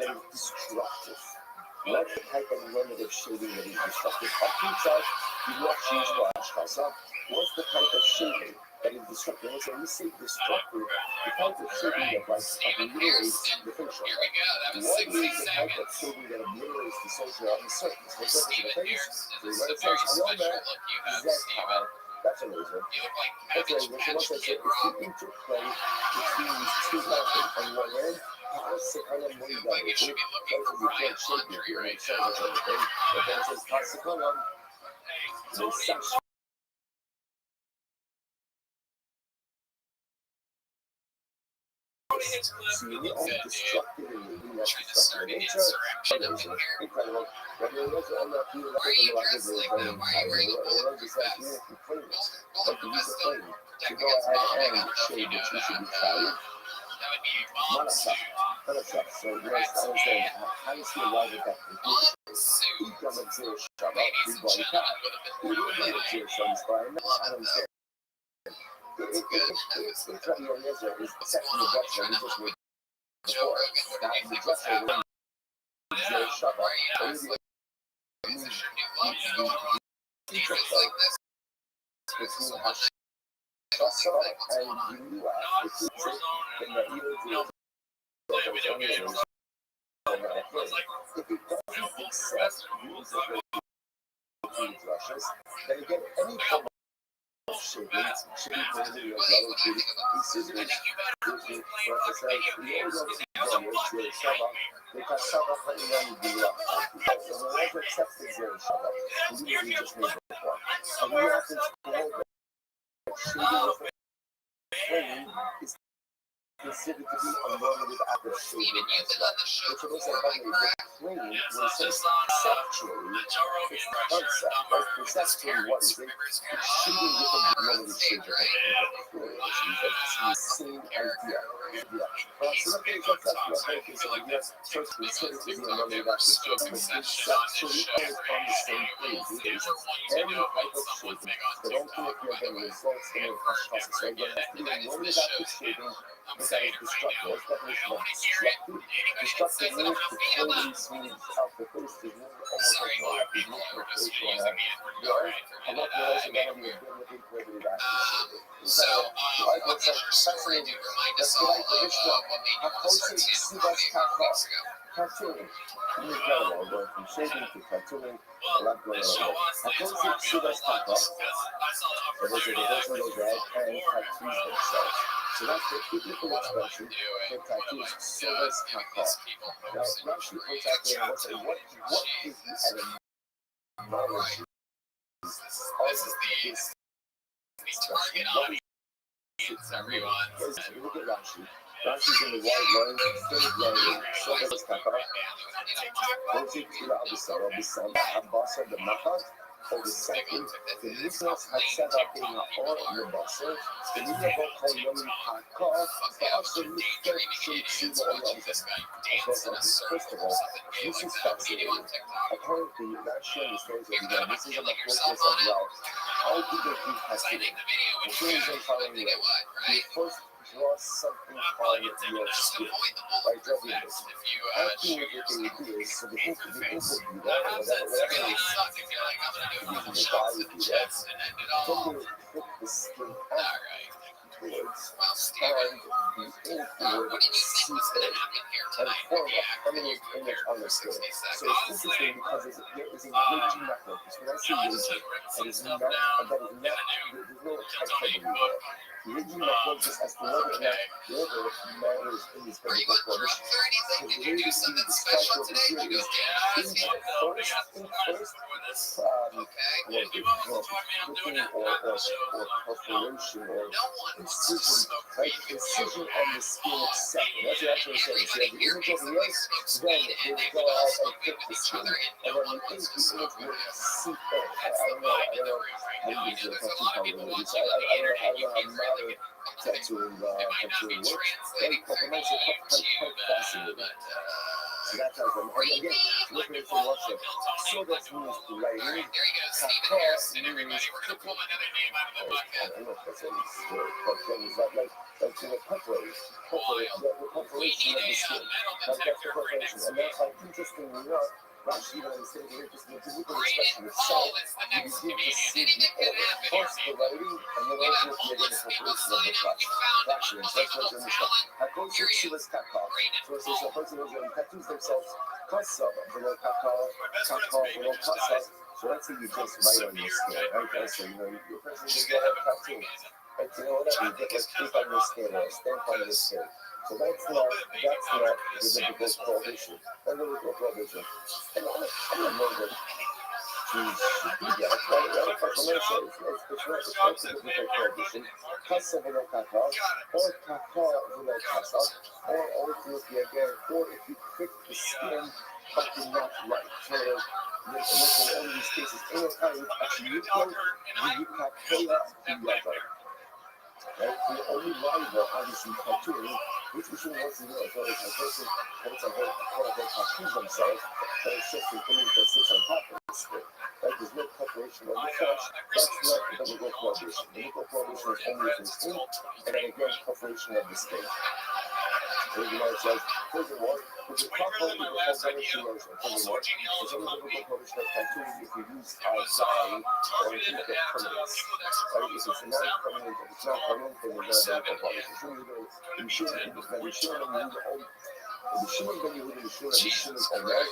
that is destructive. What's the type of normative shaving that is destructive? Pizza, you watch cheese wash, what's the type of shaving that is destructive? So when we say destructive, the type of shaving that obliterates the facial. What is the type of shaving that obliterates the social on the surface? The surface of the face, the red cells, hello there, Zeta, that's a laser. That's a laser. So once I say it's the interplay between these 2 methods on one end, like you should be looking for Brian Laundry right now. but then it says Pasikalam, no sex. So you need all destructive and Trying to start an insurrection up in here. incredible. Why are you dressed like that? Why are you wearing a bulletproof vest? Bulletproof vest don't protect against bombing. I don't know if you know that. That would be a bomb suit. So yes, I understand. How does he arrive at that conclusion? Bomb suit. He comes up zero shot up, Maybe big some body cat. gentleman with a bit He more didn't than get I zero do. shots by him. Love I it don't though. understand. That's good. It's cutting your laser is What's sex in going the on? dress Trying and to just help with Joe Rogan? What do you think was happening? zero shot Why are you dressed like this? Is your new love going on? Do you dress like this? between So our much shots like what's and going on? you it's in the evil Play a video game. if it doesn't accept these rushes, then again any form of shaping should be prohibited as well as the incisions. Is considered to be a normative act of shaving, which means that by the plane was conceptually, it's the concept, like conceptually what is it? It's shooting with a normative shaving. It's the same idea. So that means that's actually a focus of the first considered to be a normative act of shaving, which conceptually is on the same page. It is any type of shaving, but ultimately you're getting results in a process. So again, it's the normative act of shaving. But that is destructive. That's definition of destructive. Destructive means to totally smooth out the face. There's no almost like no recognition of facial hair. I'm not realizing that I'm being biblically prohibited actions. So, I was like, fascinating. That's what I did. How close is Sivas Kakos? Tattooing. You know, going from shaving to tattooing. A lot going on. How close is Sivas Kakos? But there's a person goes out and tattoos themselves. So that's the biblical expression for tattoos, Sivas Kakos. Now, Rashi puts out there and say, what is the etymology of this expression? What is everyone? Look at Rashi. Rashi's in the white line, third line, Sivas Kakos. Ozi Kila Abisar, Abisar, Abasar, the Mahat. Or the second, the Nisras Hatzada in or Lebasser, the Niyabo Koyami Hakar, the Asher Mikter Shimshima Oyam. First of all, this is fascinating. Apparently, Rashi understands that this is a focus of well. How do they do tattooing? The things are following you. You first draw something on your skin by drawing this. After what they would do is, so the ink would be there, whatever it is. Then they put the skin afterwards, and the ink would seep in and form a permanent image on the skin. So it's interesting because there is a ridging network. When I say ridging, that is not, there's no touchability there. Ridging network just has to whether or not whether matters in this biblical prohibition. Because the way we see the structure of the series is first, clicking or perforation or incision, right? Incision on the skin itself. And that's what actually saying. So you have the image of the egg, then they go out and click the skin, and then the image will seep in. I don't know how you do it. I don't know how modern tattooing works. Very complimentary, quite fascinating. So that's how it goes. And again, looking at it from Russia, so that means the writing. Kakos means cooking. I don't know if that's what it's like the preparation of the skin. That's the preparation. And that's how interestingly enough, Rashi even understands that just the biblical expression itself, you begin to see the order. First the writing, and then ultimately again the preparation of the fractions. That's what's in the show. Hakos Sivas Kakos. So it says a person who's going to tattoos themselves, Kasav, below Kakos, below Kasav. So let's say you just write on your skin, right? So you know, your person is going to have tattoos. Right? You know what? You get like tape on your skin or a stamp on your skin. So that's not the biblical prohibition. That's the biblical prohibition. And I don't know that Jews should do that. It's not the biblical prohibition. Kasa below Kakos, or Kaka below Kasav, or ultimately again, or if you prick the skin, but you're not right. So in all of these cases, any time with Achiyuko, Yukakea, Yukakea. Right? The only rival, obviously, tattooing, which machine wants to know? So if a person wants to tattoo themselves, but it's just an image that sits on top of the skin. Right? There's no preparation of the flesh. That's not the biblical prohibition. The biblical prohibition is only for skin, and then again, preparation of the skin. It says, furthermore, there's a couple of the furthermore, there's only biblical prohibition of tattooing if you use dye or if you get permanence. Right? If it's not permanent, if it's not permanent, then there's no biblical prohibition. You shouldn't use your own ובשמן בן יהודה ושמעון בשמן אומר,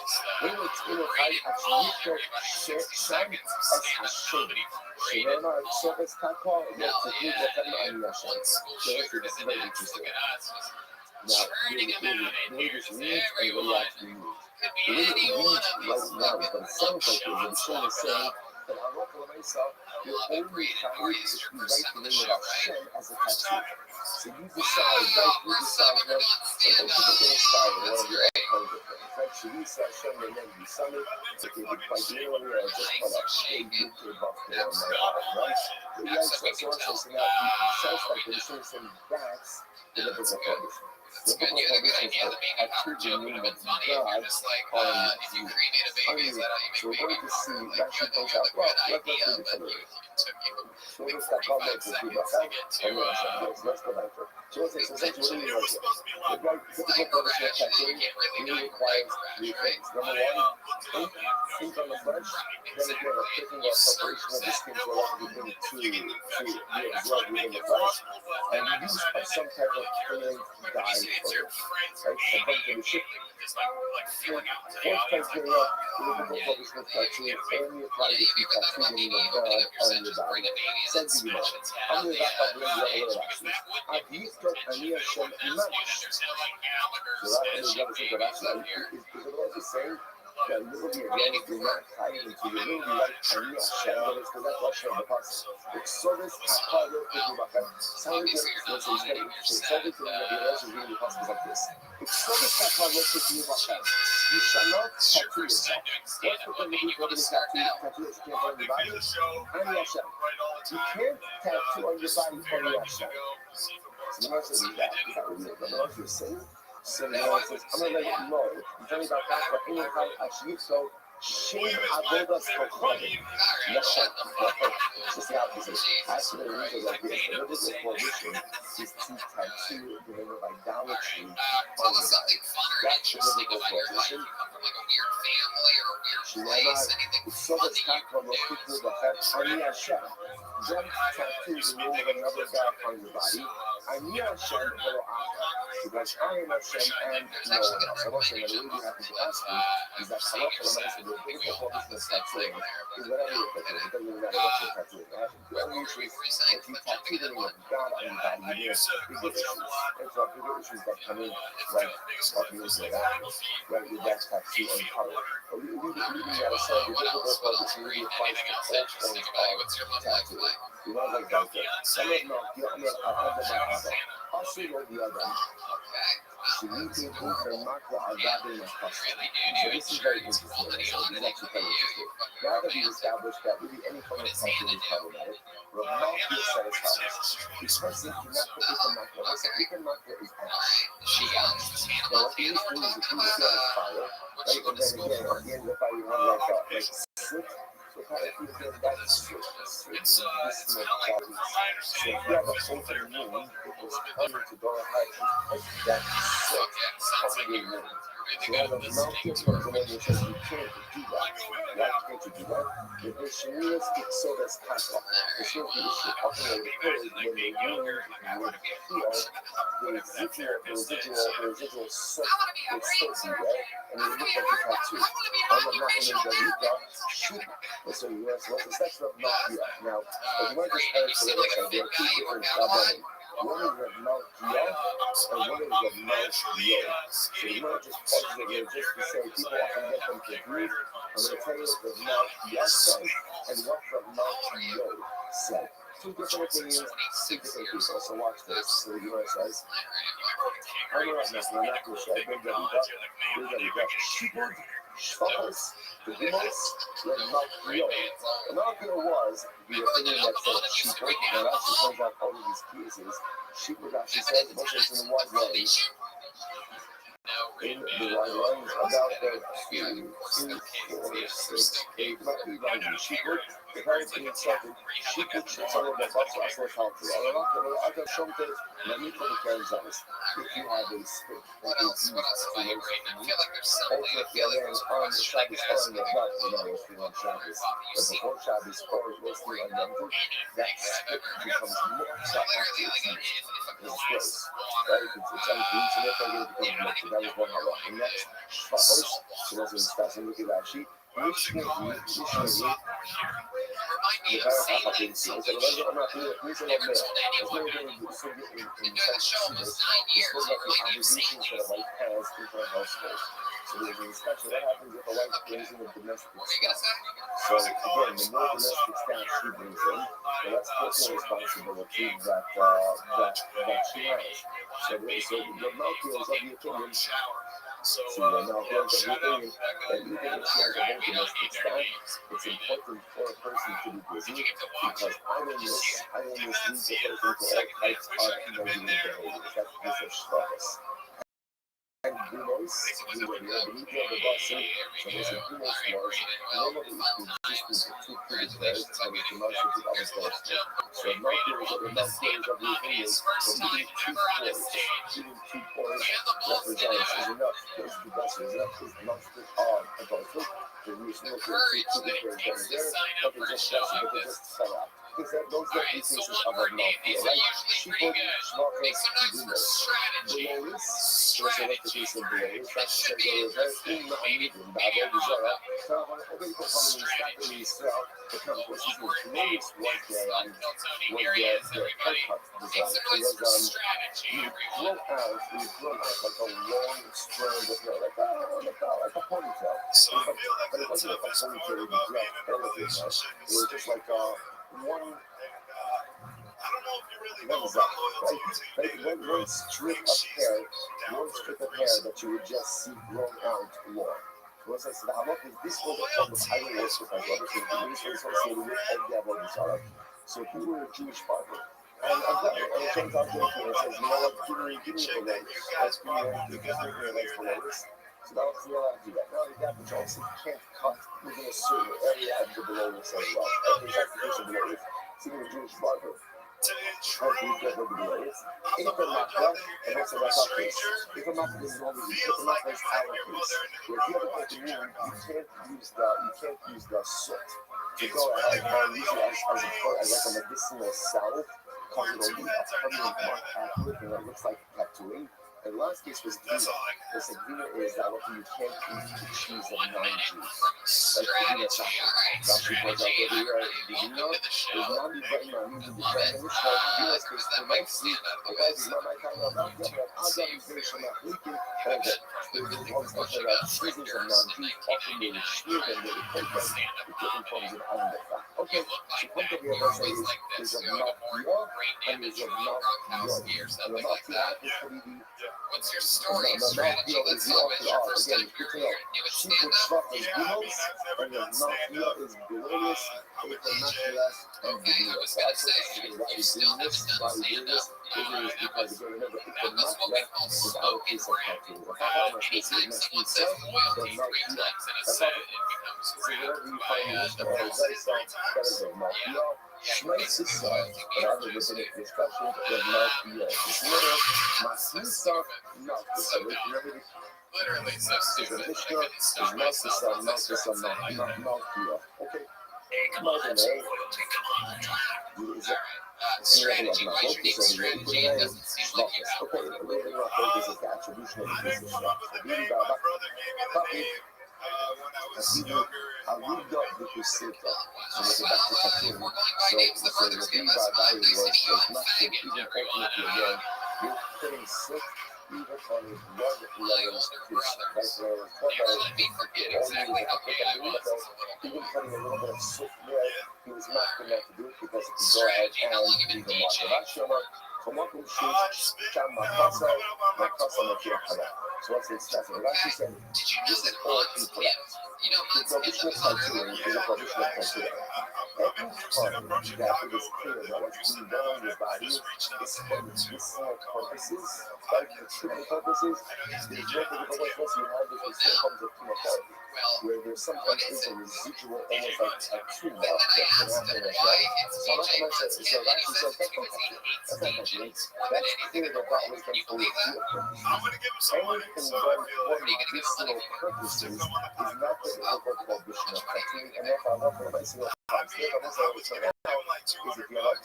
הנה תקינו חי אצליחו שם את השם, שנאמר סובס קקו, לא תקנו לכם אני השם. So this is very interesting. Now, the way this reads and the way it actually means. The way it reads right now, but it sounds like it, when Shem is saying that Halacha L'Maisa, you're only carried if you write the name of Hashem as a tattoo. So you decide, right? You decide, right? So most people get inspired in one of your other kinds of things, right? Shavisa Hashem and then you summon, if you would quite earlier, I just put a big UK buffalo on my arm, right? But yeah, so now it sounds like the Shem is saying that's the biblical tradition. It's good. You had a good idea. The main cartoon would have been funny. You're just like, if you cremate a baby, is that how you make baby corn? Like, you have a good idea, but you took you like 45 seconds to get to. So it's essentially what it is. The right typical tradition of tattooing requires three things. Number one, ink on the flesh, then again a picking or preparation of the skin to allow the ink to be absorbed within the flesh, and use of some type of cleaning dye for it. Right? And then to the ship. Fourth criteria, the biblical tradition of tattooing only applies if you tattoo the name of God on your body. Sense you know. I'm going to back up and bring the other actions. I've used Ani Hashem Imash. So that is the other thing that actually is it also saying that literally again if you're not tied into the literally like Ani Hashem, but it's the left Hashem of the past. It's service Hakar Kibaka. Sound like this is very interesting. Sound like the realization is really possible like this. It's service Hakar Kibaka. You shall not tattoo yourself. What's the thing that you do with tattoo that you can't on your body? Ani Hashem. You can't tattoo on your body Ani Hashem. So the Lord says that. Is that what the Lord is saying? So the Lord says, I'm going to let you know. I'm telling you about that, but in your heart, actually, so shame avodas kochodim. Yashem. It's the opposite. Actually, the reason like this, the biblical prohibition is to tattoo the name of idolatry on your body. That's the biblical prohibition. Shemaiah, so that's not what most people do, but Ani Hashem. Don't tattoo the name of another God on your body. Ani Hashem v'lo achar. Because I am Hashem and no one else. I want to say that the way you have to ask me is that Halacha L'Maisa, the biblical prohibition of tattooing, is whatever you're tattooing. It doesn't really matter what you're tattooing. The only issue is if you tattoo the name of God on your body, you have bigger issues. And so bigger issues that come in, like talking into that, right, with that tattoo on color. But leaving that aside, the biblical prohibition really applies to all forms of tattoo. You know, like that. I'll see what the other. So this is very interesting. So this is actually quite interesting. Now that we've established that really any form of tattoo is problematic, Rabbi said as follows. Because they cannot put Ikan Makla. What's the Ikan Makla is ash. Now what you used to do is if you see on fire, right, and then again, at the end of the fire you have like soot. So how if you feel that soot, this is like bodies. So if you have a open wound, it was coming to go ahead and take that soot from your wound. So you have a mountain comes and then you says you can't do that. Why can't you do that? Because Shemiras gets so that's kata. The short issue operated occurs when the wound would heal, the residual soot would still be there, and it would look like a tattoo. I'm not going to go shoot. So you ask, what's the section of Mount Now, if you want to just answer this, there are two different problems. One is of Mount Yah, and one is of Mount Yod. So you might just pause it here just to say people often get them confused. I'm going to tell you what the Mount Yah says and what the Mount Yod said. Two different opinions, two different people. So watch this. So you know what it says? I'm not going to say, big Shibud, Shvachos, the Demos, and Mount Yod. The Mount Yod was the opinion that said Shibud, and actually turns out all of these cases, Shibud actually said, most of it's in one way. In the right lines about the 2, 3, 4, 6, 8, not the right Shibud. The very being started, she could some of the box last was helpful. I got some things, let me put the cameras on this. If you have a stick that is used to make also if the other is on the Shabbos or on the belt, you know, if you're on Shabbos, but before Shabbos or if you're still on Yom Tov, that stick becomes more so after it's used. it's gross, right? It's unclean, so therefore it becomes muktzah. That was one halach. And next, shvachos, so that's when it starts. And look at Rashi. Mishnah so there's an inspection. What happens if a wife brings in a domestic staff? So again, the more domestic staff she brings in, the less personal responsibility that she has. So the Malki is of the opinion. So now if you're of the opinion that even if she has a whole domestic staff, it's important for a person to be busy because idleness leads the person to all types of negative behaviors. That's this is shvachos. And Gunos, we were here, the media of the Boston, so there's a Gunos was normally the existence of two pretty pairs, and it's a monster to other pairs. So Malki is of the opinion that even 2 points represents is enough, is the best, is enough, is the monster of a Boston. The use no for 2 pretty pairs that are there, but they're just special, but they just fell out. Because those are the pieces of a Malki, right? She put shvachos Gunos. Below this, there's a lot of pieces below this. That's the very unma'amidim, ba'avodah zarah. So already for coming in start in Israel, the campus is the lowest was their haircut design. It was you grow out like a long strand of hair, like a ponytail. But it wasn't like a ponytail with a dress, it was just like one strip of hair that you would just see grown out long. So I said, the halach is this was a form of idol worship, my brother, so this was associated with the avodah zarah. So if you were a Jewish farmer, and it comes out to it says, you know what, give me the legs. Give me the legs for legs. So that was the allowed to do that. Now the gap which also can't cut within a certain area of the below this as well. There's application below this. See the Jewish barber. How do you get rid of the below this? If a makra, and also that's our case. If a makra is normally if a makra is our case. If you have a broken wound, you can't use the soot. To go ahead and use it as like a medicinal salve, cause it'll leave a permanent mark after it, and it looks like tattooing. And the last case was Gina. The Gina is that you can't eat the cheese of non-Jews. Like the Gina Sashi. Sashi points out over here, the Gina is not the very non-Jews. And this one, the Gina's case, the next week, the guys is not my kind of not yet, but Adam is very sure not leaking. And there's one special that cheeses of non-Jews often they would shear them, they would take them with different forms of animal fat. Okay, so point of view of us is of not pure and is of not pure. And the not pure is pretty deep. What's your story and strategy? Let's celebrate your first time here with your newest snap. And the mafia is glorious with the mafia and the I was going to say, you still haven't done stand-up. Because again, remember, if the That's what we mafia call is our spoken piece of word. Anytime someone says loyalty 3 times in a set, it becomes real. The process sometimes. Yeah. Schmeiß ist und andere sind discussion with mafia. It's mafia, mafia. Literally so stupid. It's mafia. Okay. Come on, loyalty, come on. Strategy, why your next strategy? It doesn't seem like you have one. I moved up the Crusader. So we're going by names. The brothers give us 5 3 city on fag and everyone. You're putting sick, even on his blood levels. Let me forget exactly how gay I was as a little boy. Even putting a little bit of sick there, he was not going to have to do it because he could go ahead and do the mark. So what's it says? It actually said, this is all incorrect. The prohibition of tattooing is a prohibition of tattooing. Every time that it is clear that what's being done on your body is for medicinal purposes, like for treatment purposes, is very difficult once you have this forms of chemotherapy, where there's sometimes is a residual, almost like tattoo mark that can happen as well. So I'm not going to say, so it actually says that's not tattooing. That's not tattooing. That's clear that that was done for medicinal purposes. Anything done for medicinal purposes is not the prohibition of tattooing, and therefore I'm not going to say is if you have a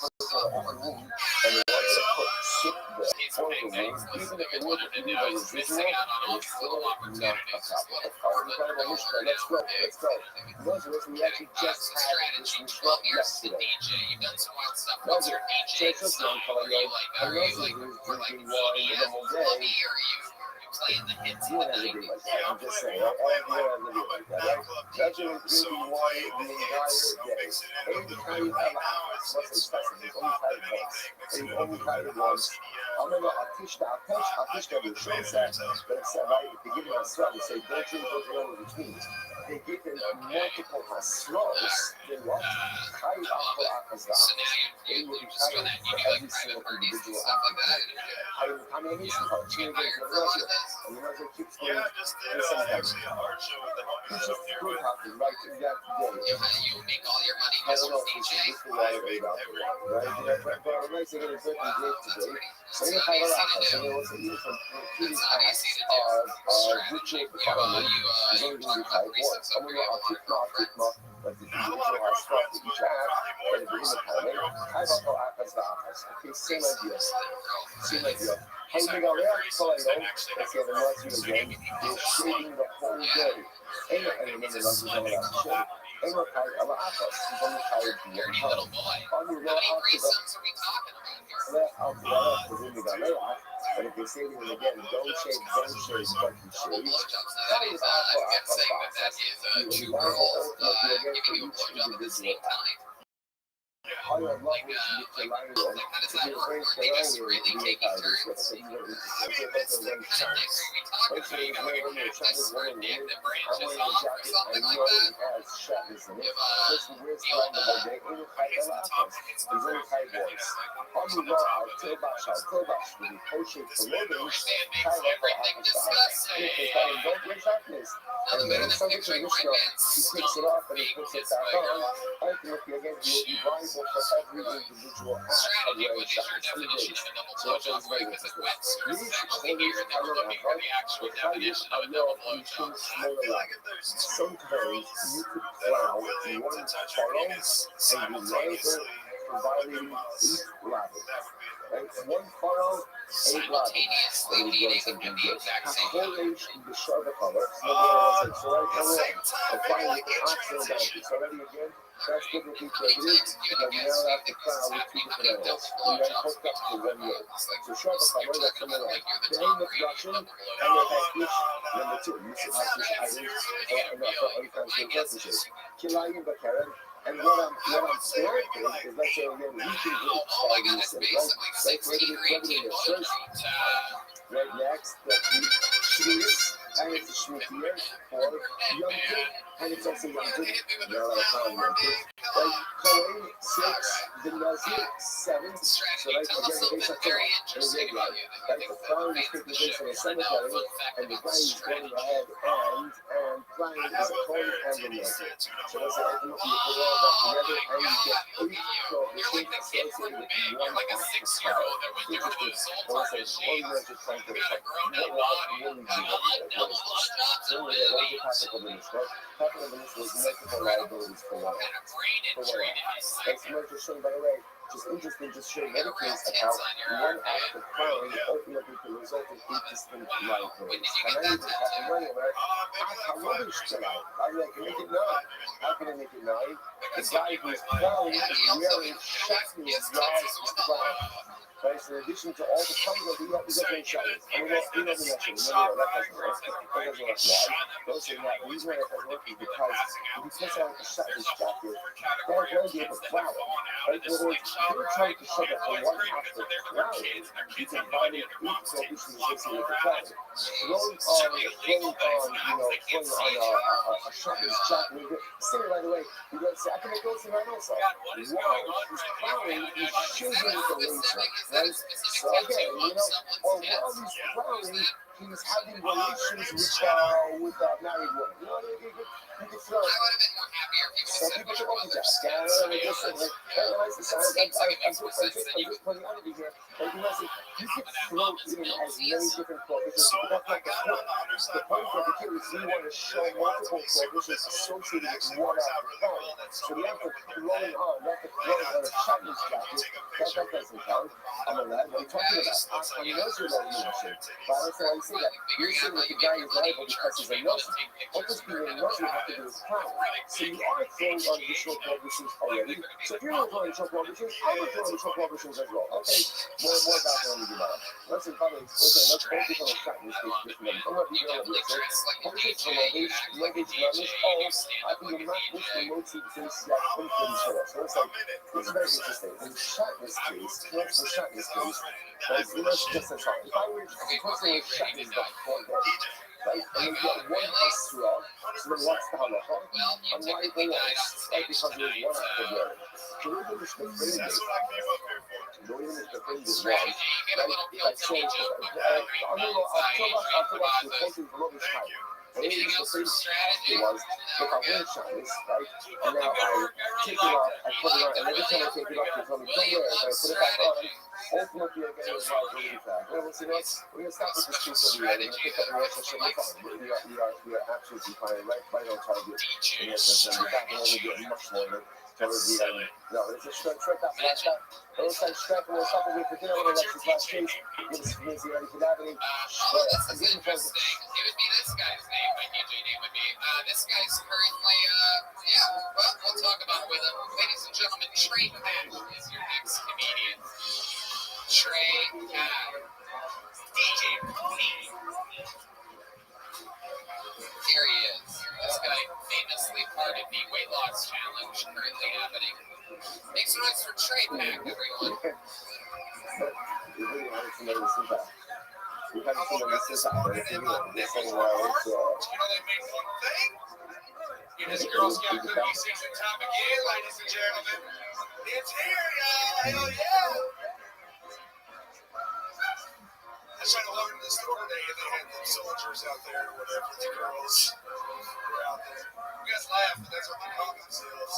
personal wound and you want to put soot there, even if it would be the residual, it's still not a problem. Incredible Mishka, let's go. Those of us, we actually just had this Mishka yesterday. Those are just young color, and those of you drinking wine the whole day, playing the hits you wouldn't have to be like that. I'm just saying, you wouldn't have to be like that, right? Imagine drinking wine the entire day. Every time you have a house, what's expensive? It's only tired once. And you only tired once. I remember Atishka was show set, but it said, right, if you give me a slot, they say, don't drink those ones in between. They give them multiple slots, then what? High alcohol alcohol. They will be tired for every single individual alcohol. I mean, it's hard to get and you know, they keep going, and sometimes it's just good happen right in that day. You make all your money. I don't know if this is why I made up, right? But I'm not saying it's very great today. So you have a lot of so there was a little pretty fast ritual family is only going to be 5 words. I'm going to kick mark, but the individual has struck each app, but it brings a family. I don't know apples the apples. Okay, same idea. Hey, we got there, so I know, let's say the Nazi again, they're shading the whole day. And then the Nazi don't have to shade. And we're tired of apples. He's only tired of your Little boy. on your way out to the layout, but if they say to him again, don't shave, but you shave. That is you will ultimately again for each individual act. How you love what you get to line on. If you're very familiar with the fighters, let's say you're one chance. Let's say you're wearing your Chinese wearing it. I'm wearing a jacket, I know it has shackles in it. First, the weird line of the day, it will fight a lot of us. It's only 5 boys. On the law, I'll tell bash with the crochet for living, tie up for office. If they tell him, don't wear shackles. And then something to Mishka, he takes it off and he puts it back on. Ultimately, again, you'll be blind for every individual act of wearing shackles. So that's what's very interesting. These holders are not the actual definition of a double blowjob. Sometimes you could plow one follow and you labor for violating 8 ladders. Right? One follow, 8 ladders. Then you go something good. Correlation in the shoulder color. So applying the oxygen down. So already again, that's good with each other. But now I have to plow with 2 different animals. We then hooked up to 1 yoke. So shoulder color, that's number 1. Then the production, and the package, number 2. You should have this item for untransferred purposes. Kilayim Bakaran. And what I'm scared is, let's say, again, we can do this, right? Like, maybe first, right next, that we shmiyas, and it's a shmiyah for young kid, and it's also young kid, right? Kohen, 6, the Nazir, 7, so right, again, the base of Torah, and the red light, right? The crown is taking place in the cemetery, and the guy is going ahead, and flying is a Kohen and the Nazir. So that's the ultimate, you put all that together, and you get 8 things associated with one act of power. Interesting. Also, one magic point of Topic of the was multiple liabilities for one. That's merger showing, by the way, just interesting, just showing other case of how one act of crime ultimately can result in 8 distinct liabilities. And I even have to money, right? How rubbish tonight? I can make it 9. How can I make it 9? The guy who's clown is wearing shackles while he's clown. Right, so in addition to all the colors that we have, we have shackles. And we know the next one. That doesn't work. That doesn't work. Why? Don't say that. The reason why that doesn't work is because if you put on a shackles jacket, they're going to be able to clown. Right? Whether you're trying to shut up for one after clown, you can violate 8 prohibitions associated with the clown. Throwing on a shackles jacket. Say, by the way, you're going to say, I can make those in my nose. Why? He's clowning, he's shooting with the laser. Right? So again, while he's clowning, he's having relations with married women. You know what I mean? You can throw I would have been more happier if you some said people which can one of their multitask. skins, to be honest. That seems like it makes more sense than you I'm just putting out of you here. Like, you could throw in as many different prohibitions, but that's not the point. The point of the kid is we want to show multiple prohibitions associated with one outcome. So we have to throw it on, we have to throw it on a shotgun jacket. That doesn't count. I'm a lad. What are you talking about? I'm a nursery role you mentioned. But I don't know why you say that. You're saying that the guy is liable because he's a nursery. What does being a nursery have to do with crime? So you are throwing on additional prohibitions already. So if you're throwing additional prohibitions, I'm going to throw additional prohibitions as well. Okay, more background to do that. Let's focus on the shotgun case. I'm not being able to say, focus on luggage damage. Oh, I think you're not with the motive case yet. I'm pretty sure. So it's like, it's very interesting. In shotgun case, what's the shotgun case? Let's just say, if I were to personally shotgun got called dead, right? And you get one extra, so then what's the halacha? On why the works, right? Because there's one after the other. So we're going to just defend it. The way that defend it was, right? If I say, I'll talk about the culture of rubbish type. The way it was defended was, if I win shotguns, right? And now I take it off, I put it on, and every time I take it off, they tell me, don't wear it, but I put it back on. Ultimately, again, it's hard to really fast. Well, you know, we're going to stop with this piece over here. We're going to pick up the rest of the fine. We are absolutely fine, right on target. And we're back and only get much longer. No, it's a straight up like that. Those types strap on top of it for dinner when it's last case. Give us fancy ready for that. This is interesting. It would be this guy's name. My DJ name would be. This guy's currently, well, we'll talk about it with him. Ladies and gentlemen, Trey Pack is your next comedian. Trey Pack. DJ Pony. Here he is. This guy famously part of the weight loss challenge currently happening. Make some noise for Trey Pack, everyone. We really wanted to know this impact. We've had some of this out there. They're saying, well, it's, they make one thing. It is Girl Scout cookie season time again, ladies and gentlemen. It's here, y'all. Hell yeah. I tried to learn this store today, and they had them soldiers out there, or whatever, the girls were out there. You guys laugh, but that's what they call themselves.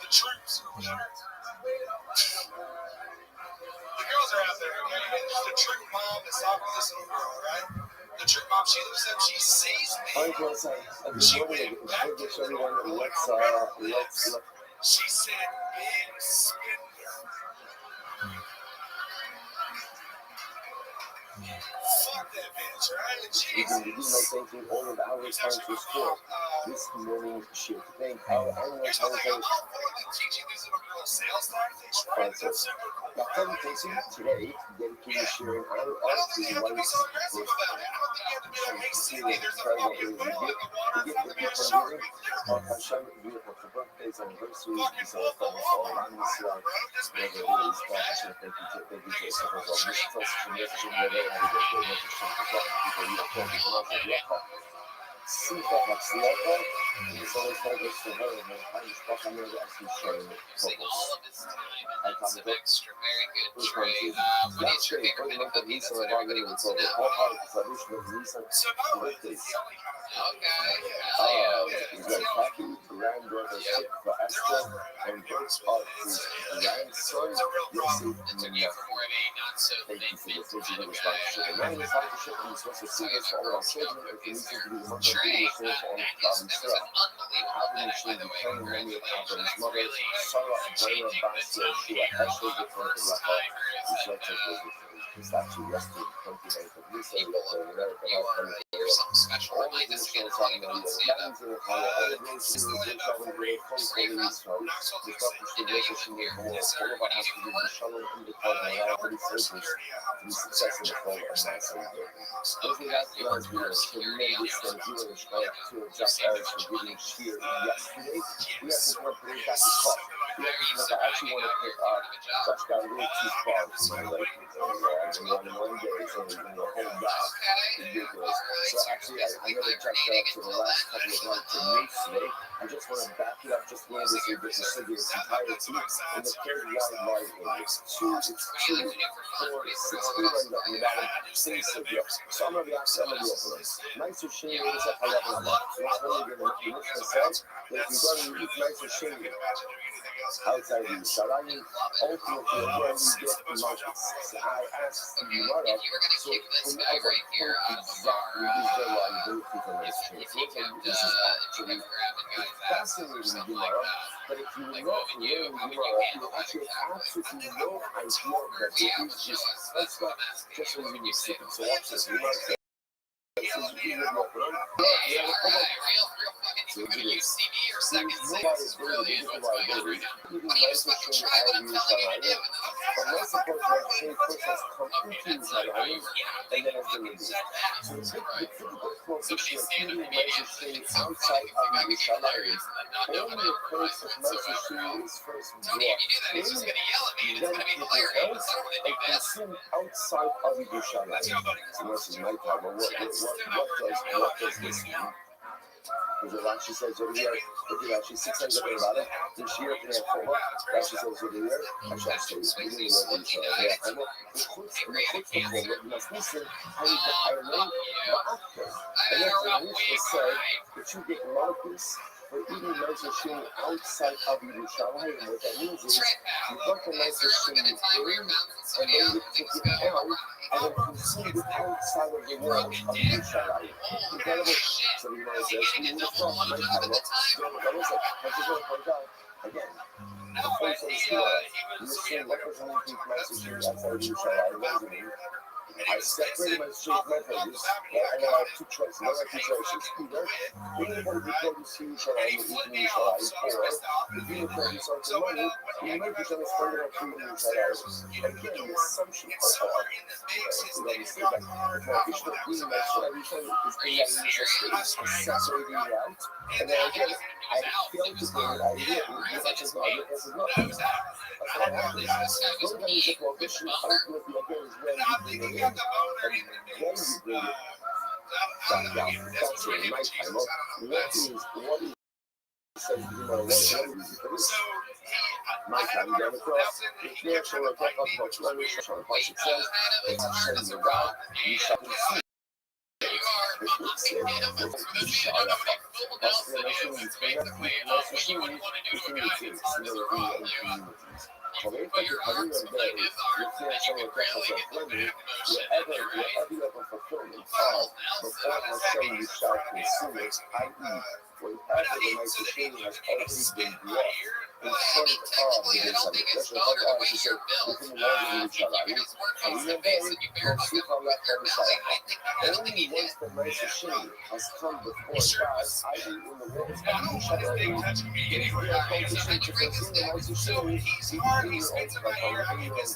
The troops, or whatever. The girls are out there, okay? And there's the troop mom that's talking to this little girl, right? The troop mom, she looks up, she sees me. She went back to the door, she said, big spender. Fuck that bitch, right? Jesus. all of the hours time to sport. This morning shit. Thank you. Here's the thing, I'm all for them teaching these little girls sales tactics, right? That's super cool. Now, today, dedicated sharing our I don't think you have to be so aggressive about it. I don't think you have to be like, hey, Cindy, there's a fucking whale in the water in front of me, a shark. Hashem, beautiful for birthdays, anniversaries, so all around this year, whatever it is, thank you to Simcha Hatzlacha, and it's always focused for her, and I just thought I knew that actually sharing Using focus. all of his time and lots of extra, very good Which Trey. one is What is your favorite bit of cookie? That's what everybody wants to know. Birthdays. Okay. He's like happy granddaughter for Esther and birth of his grandson, Yosef It took you for more of a not so Thank you thin for fit the type first of guy. guy. And now it's time to ship and supposed to see this for all our children. If you need to be the one that Trey, will serve all that the was an unbelievable edit, by the way. Congratulations. That's really changing the tone here among first timers and statue rested 29th of Lisa, people or something special. Remind us again how you go and stand up. Is the limit for free from not something in any of it here. Yes, sir. What do you do for work? Work for security. I'm checking for your sex. Okay. You're security on the outside. to adjust ours for giving cheer yesterday. We have to put this back to talk. because I actually want to put Josh got a little too far for my liking. And then one day, so we're going to hold back. Ridiculous. So actually, I never checked up to the last couple of months to Mace today. I just want to back it up just a little bit so you get to see this entire team in the third wide line. It's 2, 4, 6 feet right now. Without a single figure. So I'm going to be actually open. Nicer shade is a high up. So that's when you're going to finish myself. If you're going to use nicer shade outside the Salami, ultimately, again, we get the markets. So I asked the Gemara, so whoever exactly is the liability for nicer shade. So this is actually fascinating Gemara, but if you not learn Gemara, you actually have absolutely no idea that there is this. That's not just when you sit. So watch this. You might say, outside of Yerushalayim. What does this mean? Because Rashi says over here, look at Rashi 6 times over about it. This year, Rashi says over here, I shall say, we didn't know each other. Yeah, I know. You must listen. I know after. And then the Mishnah said that you get Marcus for eating nicer shame outside of Yerushalayim. And what that means is you got the nicer shame in, and then you take it out, and then consume it outside of the world of Yerushalayim. Incredible. So you might say, you know, from my time, I just want to point out again. The place of the school, you're saying representing people nicer shame outside of Yerushalayim. I separated my straight methods, and I have 2 choices. I have 2 choices. Either anybody who produces Yerushalayim is eating Yerushalayim, or if you produce something money, you might be trying to spend it on food in Yerushalayim. Again, the assumption of let me say that if you're eating my Yerushalayim is being that Yerushalayim, separating it out, and then again, I failed to bring it out here, this is not, this is not. That's what happens. Those guys are prohibition, ultimately, again, is when you bring it in, and when you bring it back down. That's it, my time up. What is says, you know, what is it? My time down across. If you're actually a talk about what it says, it's sending you down, you shall see. Wherever the nicer shade has already been brought in front of the Yerushalayim. That's what I actually said within the walls of Yerushalayim. And we are very close on that Yerushalayim. Only once the nicer shade has come before God, i.e. in the walls of Yerushalayim, if we are conditioned to consume the nicer shade, we can be your own gates.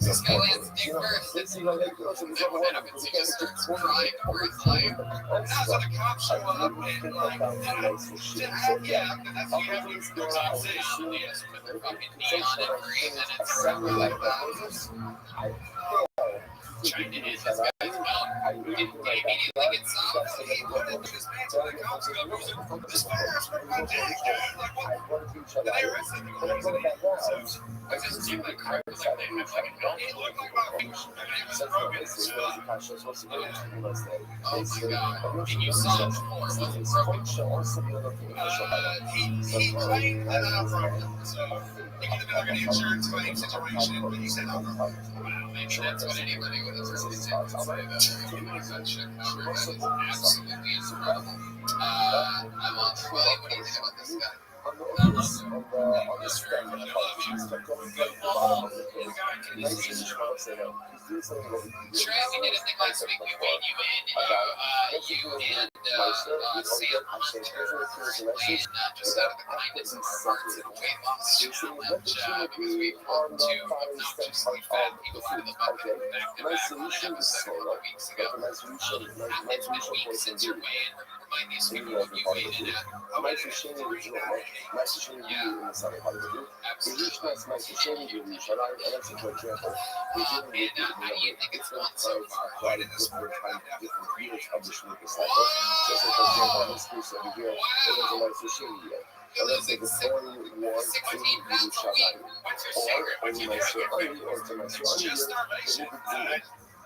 Skylines dig first. It's you know, they go to the one of it's just trying to reclaim. That's what the cops show up and like, yeah, that's you know, it's not serious with their fucking neon and green and it's forever like that. Chinese guys immediately gets off. This fire's from my day. Like what? The air is like I just do like crap like they have fucking no look like oh my god. Can you solve more? He claimed that so thinking about an insurance claim situation, but he said, wow, maybe that's what anybody would have really said. That shit absolutely incredible. I'm on Troy. What do you think about this guy? this on the stem of the part, which is tucked off the bottom of the cake. Nice and small, so no. He's doing something what we can do. Trey, we did a thing last week. We weighed you in. You and Sam particularly, not just out of the kindness of our hearts and weight loss challenge, because we pulled 2 obnoxiously fat people out of the bucket back-to-back episodes a couple weeks ago. It's been weeks since your weigh-in. Remind these people what you weighed in at. Nice and shiny original, nice and shiny in the southern part of the group. We reach nice and shiny in the shut out, and that's a good example. We didn't And how do you think it's gone so far? quite in this different years of the Shmika cycle. Just like, for example, this piece over here, it was a nice and shiny year. And let's say before you was in the shut out, or only nice and shiny, or to nice and shiny, it would be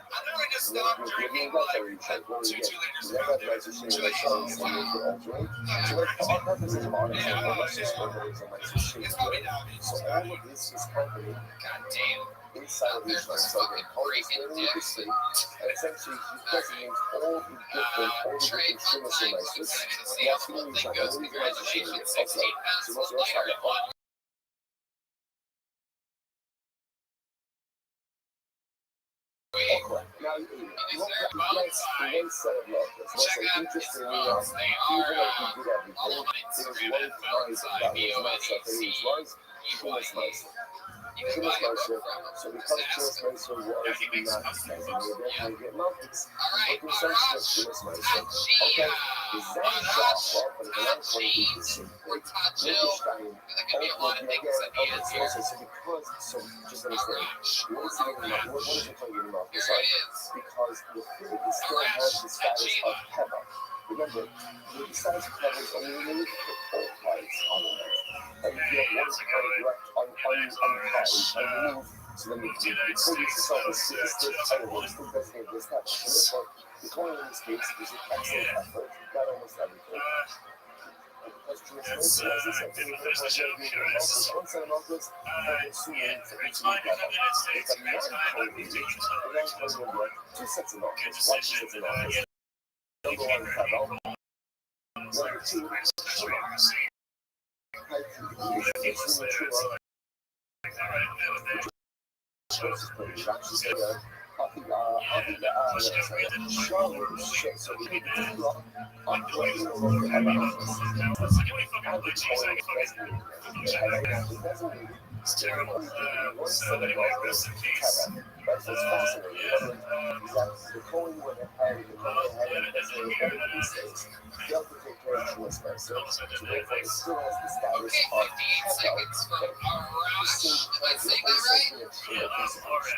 I'm going to stop drinking like 2 so our purpose is honest, and let's just go with some nice shit. So all of this is happening inside of each one. So the colors that you can see, and essentially he's presenting all the different stimuluses. That's really trying to leave nice shit. Okay, so what's your side? Now, look at the next set of locals. What's interestingly enough, even though he did everything, there was one prize that was not something he was Jules Meister. Jules Meister, so because Jules Meister was not expecting, we're definitely getting up. But there's some shit Jules Meister. Okay, the Zen shop, well, but the last one he can see. Liechtenstein, so just understand, what is it talking about? Because the food still has the status of Heva. Remember, the status of Heva is only limited to 4 flights on the night. And you get one direct unremoved, so then the produce itself is still edible, it's still designated this type. So therefore, the coin in this case is an excellent effort, you've got almost everything. Because translation, as I said, one set of uncles are consuming for each level. If a non-coding, a non-coding will work 2 sets of uncles, 1 set of uncles. Number 1, Kavon. Number 2, That's what's fascinating. Is that the Cohen would have had these things. Failed to take care of Jules Meister, so therefore it still has the status of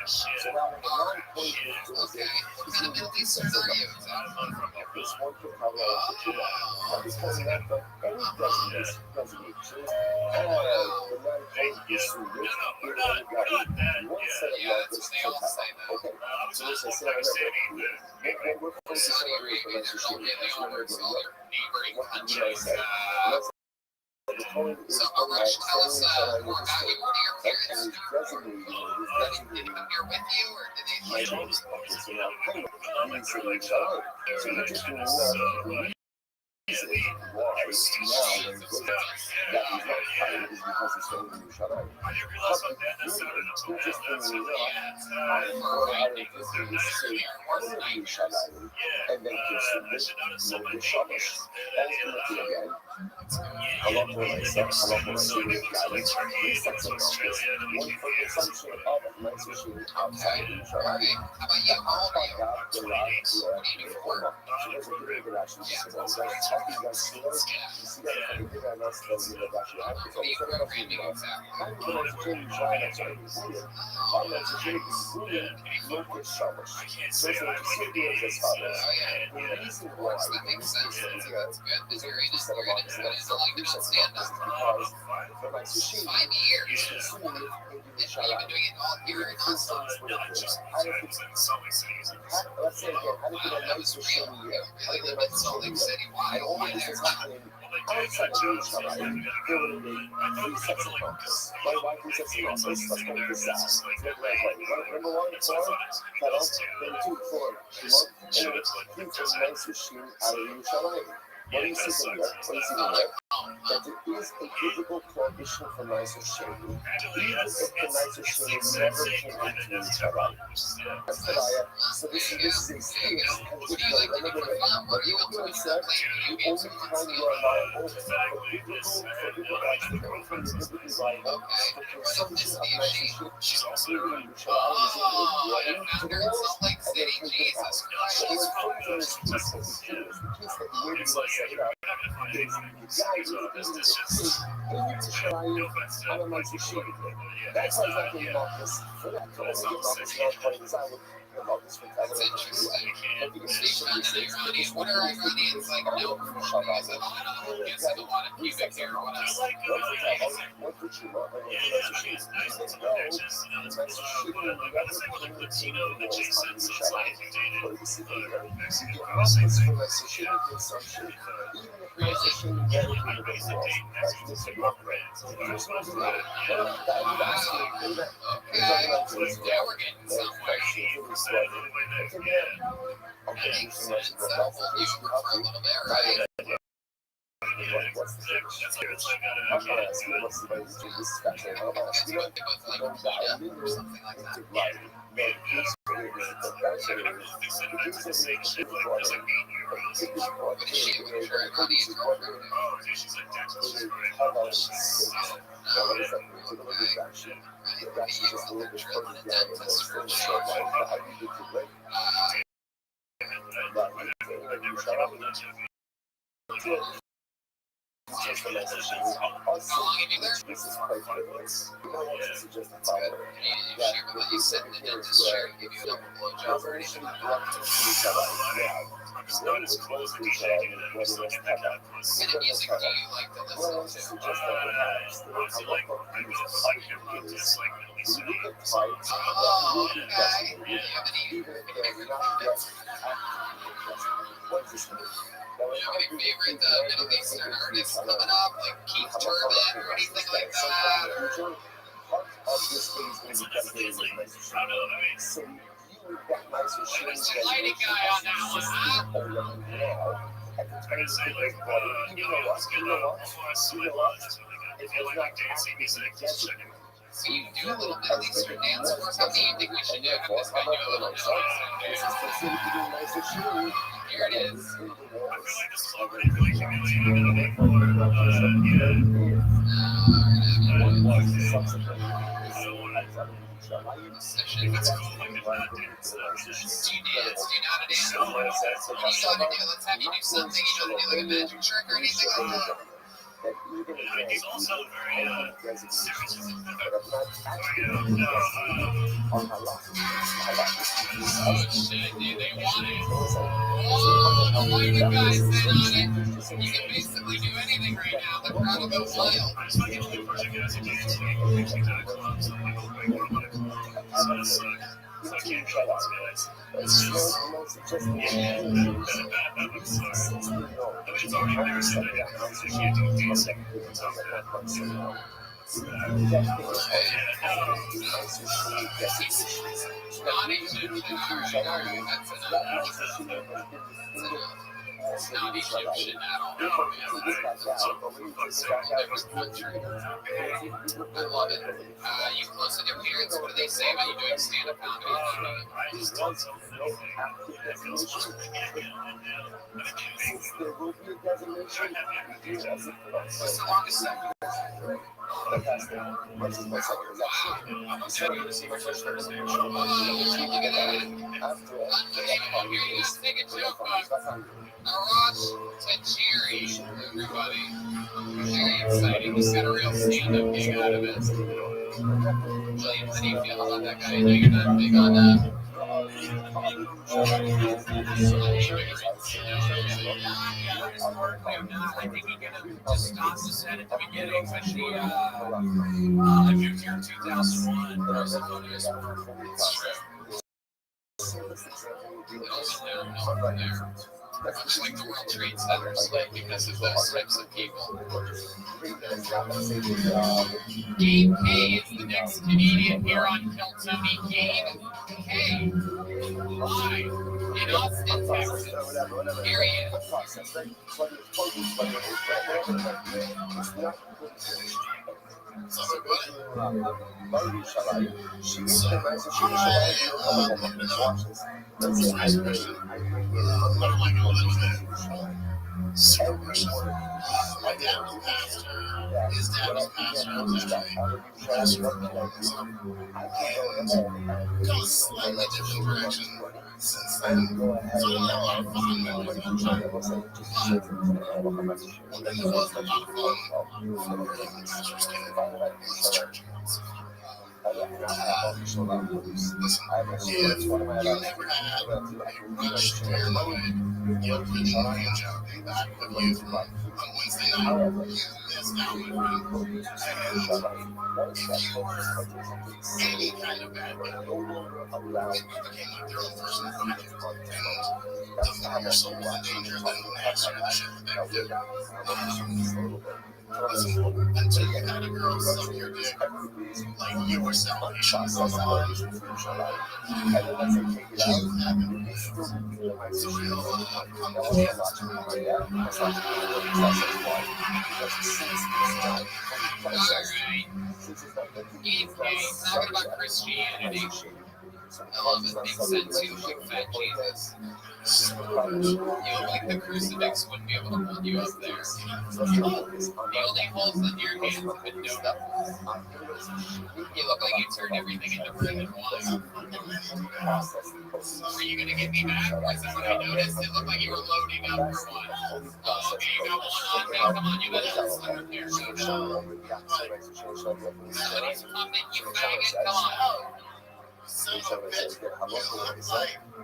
so now when the non-point is doing he's going to do these sets of numbers. This one could cover all the 2 I'm just pointing out that any designation, the non-point is suited, you're going to get 1 set of numbers to cover. Okay, so this is we're focusing on the information what do you say? The Cohen is on that same side with the state, and he's designating my name is so now you say each other. So you just do the reason why now when it goes that he's not tired is because he's going to shut up. But you're just doing I'm going out and thinking this state under you shut up and then consume it, no good shamash. Ultimately again, a lot more myself, a lot more serious guidance, 3 sets of numbers, 1 for consumption of nice machine outside of each other. The half-by-half, the right, the former. She doesn't give it actually just about that. You guys see those? You see that if I did that, that's the actually have to focus on that. I'm going to change the shot, that's what I'm doing. I'm going to change the food, look at showers. So it's like, see the as follows. The reason why this is here is instead of on this next stuff, this is because for my sushi, is consuming it into the shot out. Let's say again, how to get a nice sushi here? How to get a nice sushi here? And all of this is happening outside of the shot out. There would be 3 sets of numbers. Why 3 sets of numbers? Let's go with this out. Number 1, 4, cut off. Number 2, 4, 1, and 3 for nice sushi out of the shot out. What do you see from there? What do you see from there? that there is a biblical prohibition for nicer shaving, even if the nicer shaving never came into Israel. So this is a serious condition. But you could say the only time you are liable for biblical rights to go from the biblically liable for consumption of nicer shit, even in Yerushalayim is in to the world, and then Jesus. So we're from this piece that we do, is the piece that we really want to say about is the guy who is the king in Yerushalayim on a nicer shit. That's why he's not getting Marcus. For that, I don't get Marcus not playing his eye with Marcus for that. It's interesting. What are ingredients like milk? I said, I don't guess I don't want to keep it here or whatever. Yeah, we're getting somewhere. That makes sense. That'll hold you for a little bit, right? What's the difference? I'm not asking what's the difference between this factor and I'm asking You think with like Rita or something like that. How long have you learned? This is quite ridiculous. You don't want to suggest a That's good. You share with what you said in the dentist chair, give you a double blowjob or anything. It's not as close to each other as what it was. What kind of music do you like to listen to? Oh, okay. Do you have any favorite artists? Do you have any favorite Middle Eastern artists coming up, like Keith Urban or anything like that? There's the lighting guy on that one, huh? So you do a little Middle Eastern dance for us? How do you think we should do? Have this guy do a little dance? Here it is. Session. Do you dance? Do you know how to dance? What do you want to do? Let's have you do something. You want to do like a magic trick or anything like that? He's also very serious with Oh shit, dude, they want it. Oh, the lighting guy's in on it. You can basically do anything right now. The crowd will go wild. It's not Egyptian at all. It's a different country. I love it. You close to your parents, what do they say about you doing stand-up comedy? What's the longest set? I'm excited to see my first Thursday. Look at that. Unbelievable. Here you guys take a joke on Arash Tajiri, everybody. Very exciting. He's got a real stand-up gig out of it. William, how do you feel about that guy? I know you're not big on that. I think he could have just stopped the set at the beginning, especially I moved here in 2001, but I was on this performance trip. There. much like the World Trade Center split because of those types of people. Gabe K is the next Canadian here on Kill Tony. Gabe K. Live in Austin, Texas. Here he is. Super Christian. My dad was a pastor. His dad was a pastor. I was actually pastor for gone slightly different direction since then. So I don't have a lot of fond memories of that time. But one thing that was a lot of fun for the pastor's kid was church girls. Listen, if you never had rushed paranoid, guilt-ridden hand shopping back with you on Wednesday night, you missed out, my friend. And if you were any kind of bad guy, it became like their own personal fight. And to find your soul was in danger, then that sort of shit that they did. Listen, until you had a girl suck your dick, like you were salvation for somebody, you haven't lived. So we'll come to the end. Gabe K. Talking about Christianity. I love it. Makes sense. You look fat Jesus. You look like the crucifix wouldn't be able to hold you up there. The only holes in your hands have been done. You look like you turned everything into bread and wine. Were you gonna get me back? Is that what I noticed? It looked like you were loading up for one. Oh, okay, you got one on me. Come on, you better just let her there. No. Nobody's pumping, you faggot. Come on. Son of a bitch, you look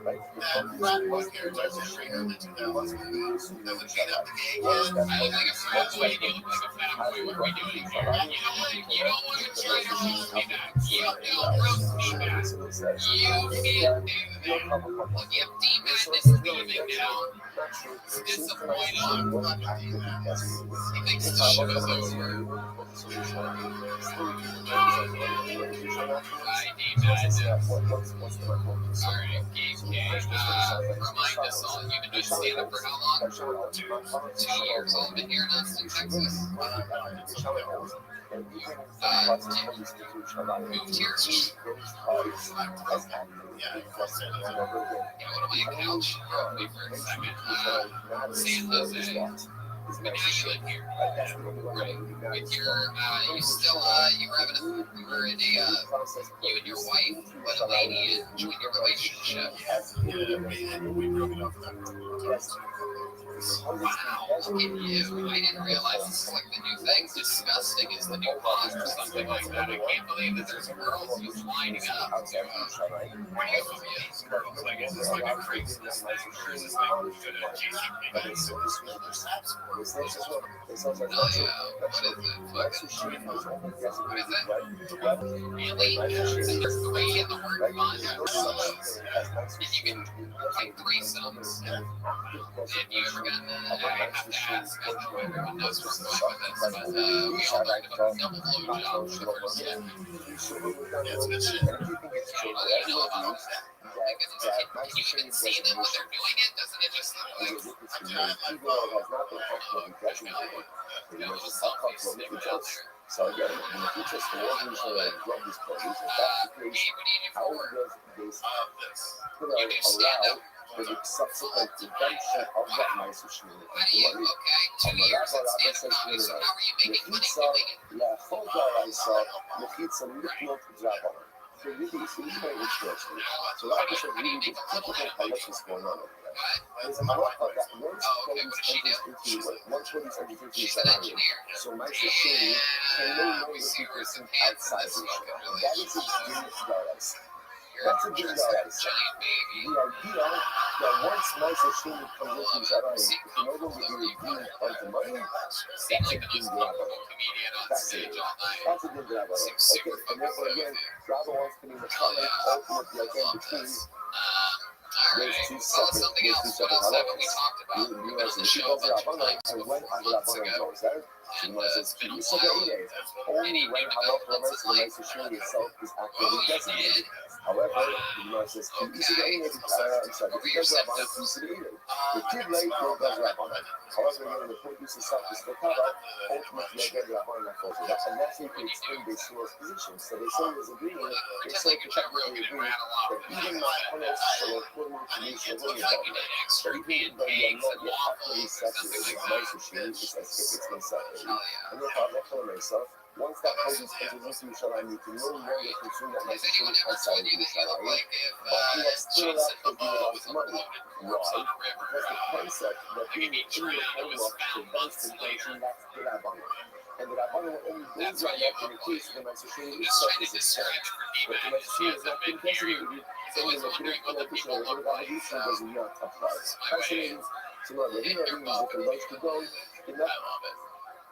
like that frat boy character from the early 2000s that would beat up the gay kid. I look like a frat boy, and you look like a fat boy. What are we doing here? You don't want to try to roast me back. You don't roast me back. You can't do that. Look, you have D-Madness leaving now. It's disappointing. He thinks the show's over. Bye, D-Madness. Alright, Gabe K. Remind us all, you've been doing stand-up for how long? 2 years. I've been here in Austin, Texas. Moved here? Yeah, what am I, a couch? Wait for a second. San Jose. But now you live here. Right. With your, you were in a, you and your wife, but a lady joined your relationship. Yeah, we broke it up for that. Wow, look at you. I didn't realize this is like the new thing. Disgusting is the new pause or something like that. I can't believe that there's girls who's lining up to one of you. Girls, I guess it's like a Craigslist thing. There's this thing where you go to JCPenney and so this was their snaps for it. Oh yeah, what is it? What is it? Really? And there's 3 in the word fun. And you can like 3 sums. Have you ever gotten I have to ask, I know everyone knows what's going with this, but we all learned about double blowjob for the first time. Yeah, it's good shit. What do you know about that? Can you even see them when they're doing it? Doesn't it just look like selfies out there? So again, in the future, so what we should drop this place, You do stand-up. for the subsequent redemption of that message. Okay, 2 years at stand-up comedy, so how are you making money doing it? לאחרונה לעשה מחיצה לקנות ג'אבה. So this is very interesting. So like I said, really the typical collections going on over there. There's a lot of that once police enters into scenario. So my society can no longer be perceived outside the show. That is a giant dollars. That's a giant dollars. The idea that once my society comes into scenario, it can no longer be reviewed on the money. That's a giant dollars. That's it. That's a good job. Okay, and therefore again, Rabbi wants to be the comment ultimately again between there's two separate halachas. You know, so she goes to Rabbanon, and when Rabbanon goes there, the Gemara says, only when halacha relates to the Meiser Sheni itself is actively designated. However, the Gemara says, I'm sorry, if you goes to Rabbanon, the too late will go to Rabbanon. However, again, the produce itself is still covered, ultimately again, the Rabbanon that goes to that. And that's how you can explain the Shura's position. So they say there's agreement, they say technically agree that even my honest shall according to me shall go to Rabbanon. So even though you're not yet actively separated with Meiser Sheni, it's as if it's been separated. And if I look for myself, once that produce enters into Yerushalayim, you can no longer consume that Meiser Sheni outside of Yerushalayim, but you are still allowed to give it out money. Why? Because the concept that being in the framework prevents the consumption, that's the Rabbanon. And the Rabbanon only goes right up in the case of the Meiser Sheni itself is itself. But the Meiser Sheni is not been designated, so in the additional revolution does not apply. Fascinating. So now, the Rabbi means if the life to go, enough.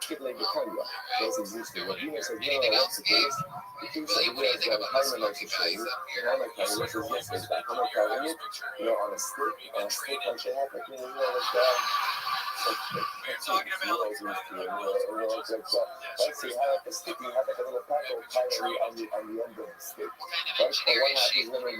Get like the Kanya, those existing. What Dina said, no, that's the case. The two said, we have a Kanya Meiser Sheni, and I'm a Kanya, which is yes, there's back on a Kanya, on a stick, like they have, like, like let's see, have like a stick, you have like a little tackle tied on the end of the stick. Right? And what happens when I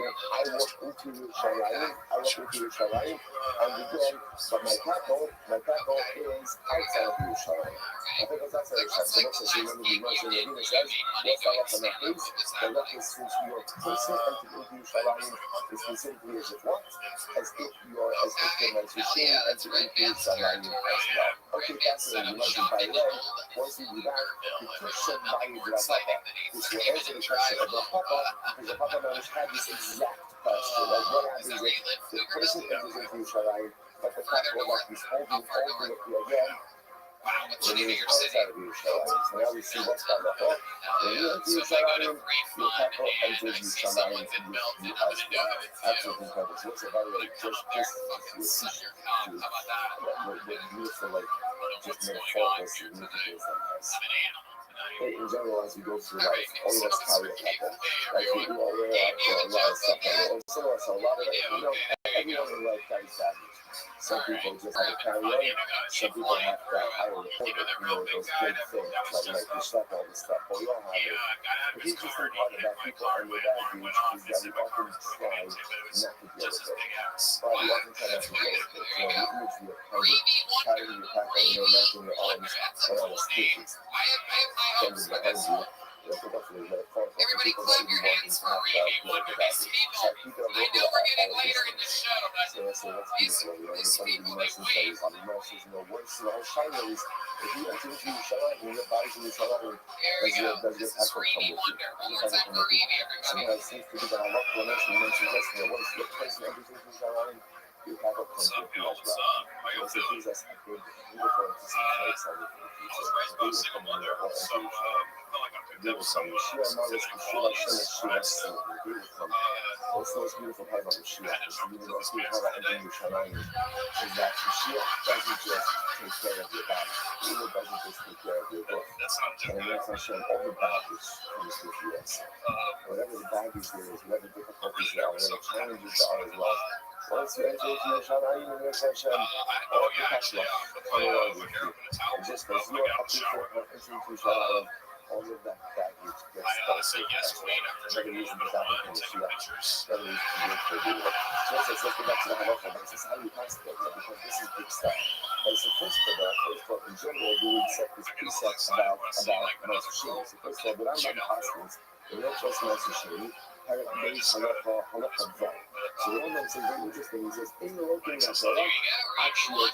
walk into Yerushalayim, and again, but my tackle is outside of Yerushalayim. I think that's outside of Yerushalayim. So let's remember the Moshe Rabbeinu says, what's that up on that face? The left is since you are person entered into Yerushalayim is specifically as if what? As if the Meiser Sheni entered into Yerushalayim as well. Okay, fascinating. You mentioned, by the way, once you do that, the question by the Papa, which will answer the question of the Papa, because the Papa knows had this exact question. Like, what happens if the person enters into Yerushalayim, but the Papa, like, he's holding it again, and he's outside of Yerushalayim. So now we see what's by the Papa. When you enter Yerushalayim, your Papa enters Yerushalayim to you as well. Absolutely incredible. So what's about it? Just beautiful, like, just metaphorical significance that has. In general, as we go through life, all of us carry a Papa. Like, we do all wear a lot of stuff. And some of us, a lot of it, everyone in life carries baggage. Some people just have to carry on. Some people have to hire a reporter, those big things, like to stuff all this stuff. But we all have it. The interesting part about people and their baggage is that we often try not to deal with it. But we often try not to deal with it. The imagery of carrying your pack on your neck and your arms and on a stick is standing behind you. Definitely metaphorical for people that would be wanting to have deal with the baggage. So I keep it a little bit out of this. So that's beautiful. When somebody mentions studies on emotions, once the whole China is, if you enter into Yerushalayim, your body's in Yerushalayim, does your tackle come with you? Sometimes it seems to be that I love the mention, you mentioned yesterday, once the person enters into Yerushalayim, your tackle comes with you as well. So it gives us a good, beautiful anticipation for the future. We will come in there all into Yerushalayim. There was some Shia knowledge, Shia Shia, we will come. Also, what's beautiful part about the Shia, what's beautiful part about entering Yerushalayim is that the Shia doesn't just take care of your body. It doesn't just take care of your book. And that's Hashem, all the baggage comes with you also. Whatever the baggage is, whatever difficulties there are, whatever challenges there are as well, once you enter into Yerushalayim and Hashem, all the kashrah come along with you. And just as you are up entering into Yerushalayim, all of that baggage gets stuck. Another reason the baggage in the Shia, another reason to live for you. So let's go back to the halacha. This is how you concentrate, because this is big stuff. And so first of all, in general, we would set this precept about Meiser Sheni. So first of all, what I'm not hospitals, the real choice Meiser Sheni, base halacha v'al. So the one that's very interesting is this, in the local Torah, actually,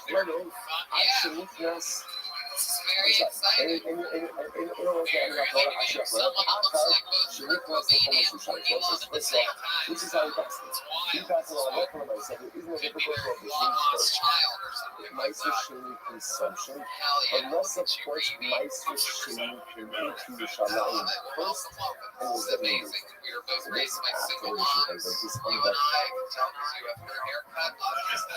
this is how he passed it. He passed it on a local level. So there isn't a typical prohibition for Meiser Sheni consumption, unless, of course, Meiser Sheni came into Yerushalayim first and was then removed. So this after Yerushalayim, this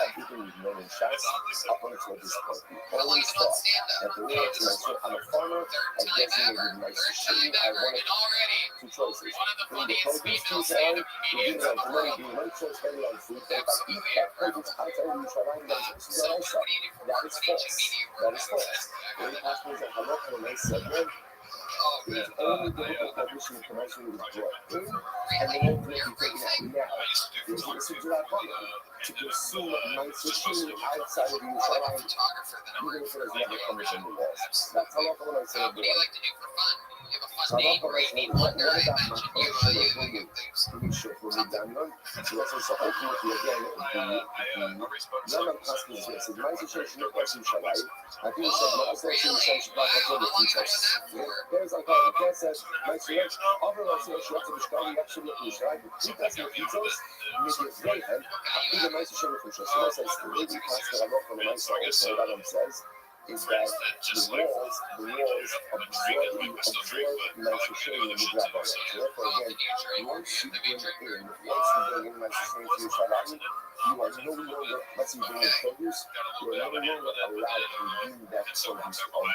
everything we've known in Shas up until this point. We always thought that the way to myself, I'm a farmer, I designated my sushi, I wanted two choices. Bring the produce to town, we do one choice heavy on food, but if I eat that produce outside of Yerushalayim, this is what I said. That is false. That is false. Very passionate at Halacha, and I said, well, it is only biblical prohibition of commercial with brought in, and the ones that you take out now. There's a Rabbi to consume my sushi outside of Yerushalayim, even if it has never come within the walls. That's Halacha when I say it. So I'm not going to what about my question of who you should for me done none. So let's also ultimately again none of customers here said my situation is question shalai. I think it said my situation is like a there's a call that says my situation overall situation to describe absolutely right. He does the features make it very and I think the my situation is so says the lady pastor a lot from the my so that says is that the walls absorb nitrogen in the Rabbi. So therefore, again, once you bring in nitrogen to Yerushalayim, you are no longer, let's say you bring in produce, you are no longer allowed to do that produce on tomorrow.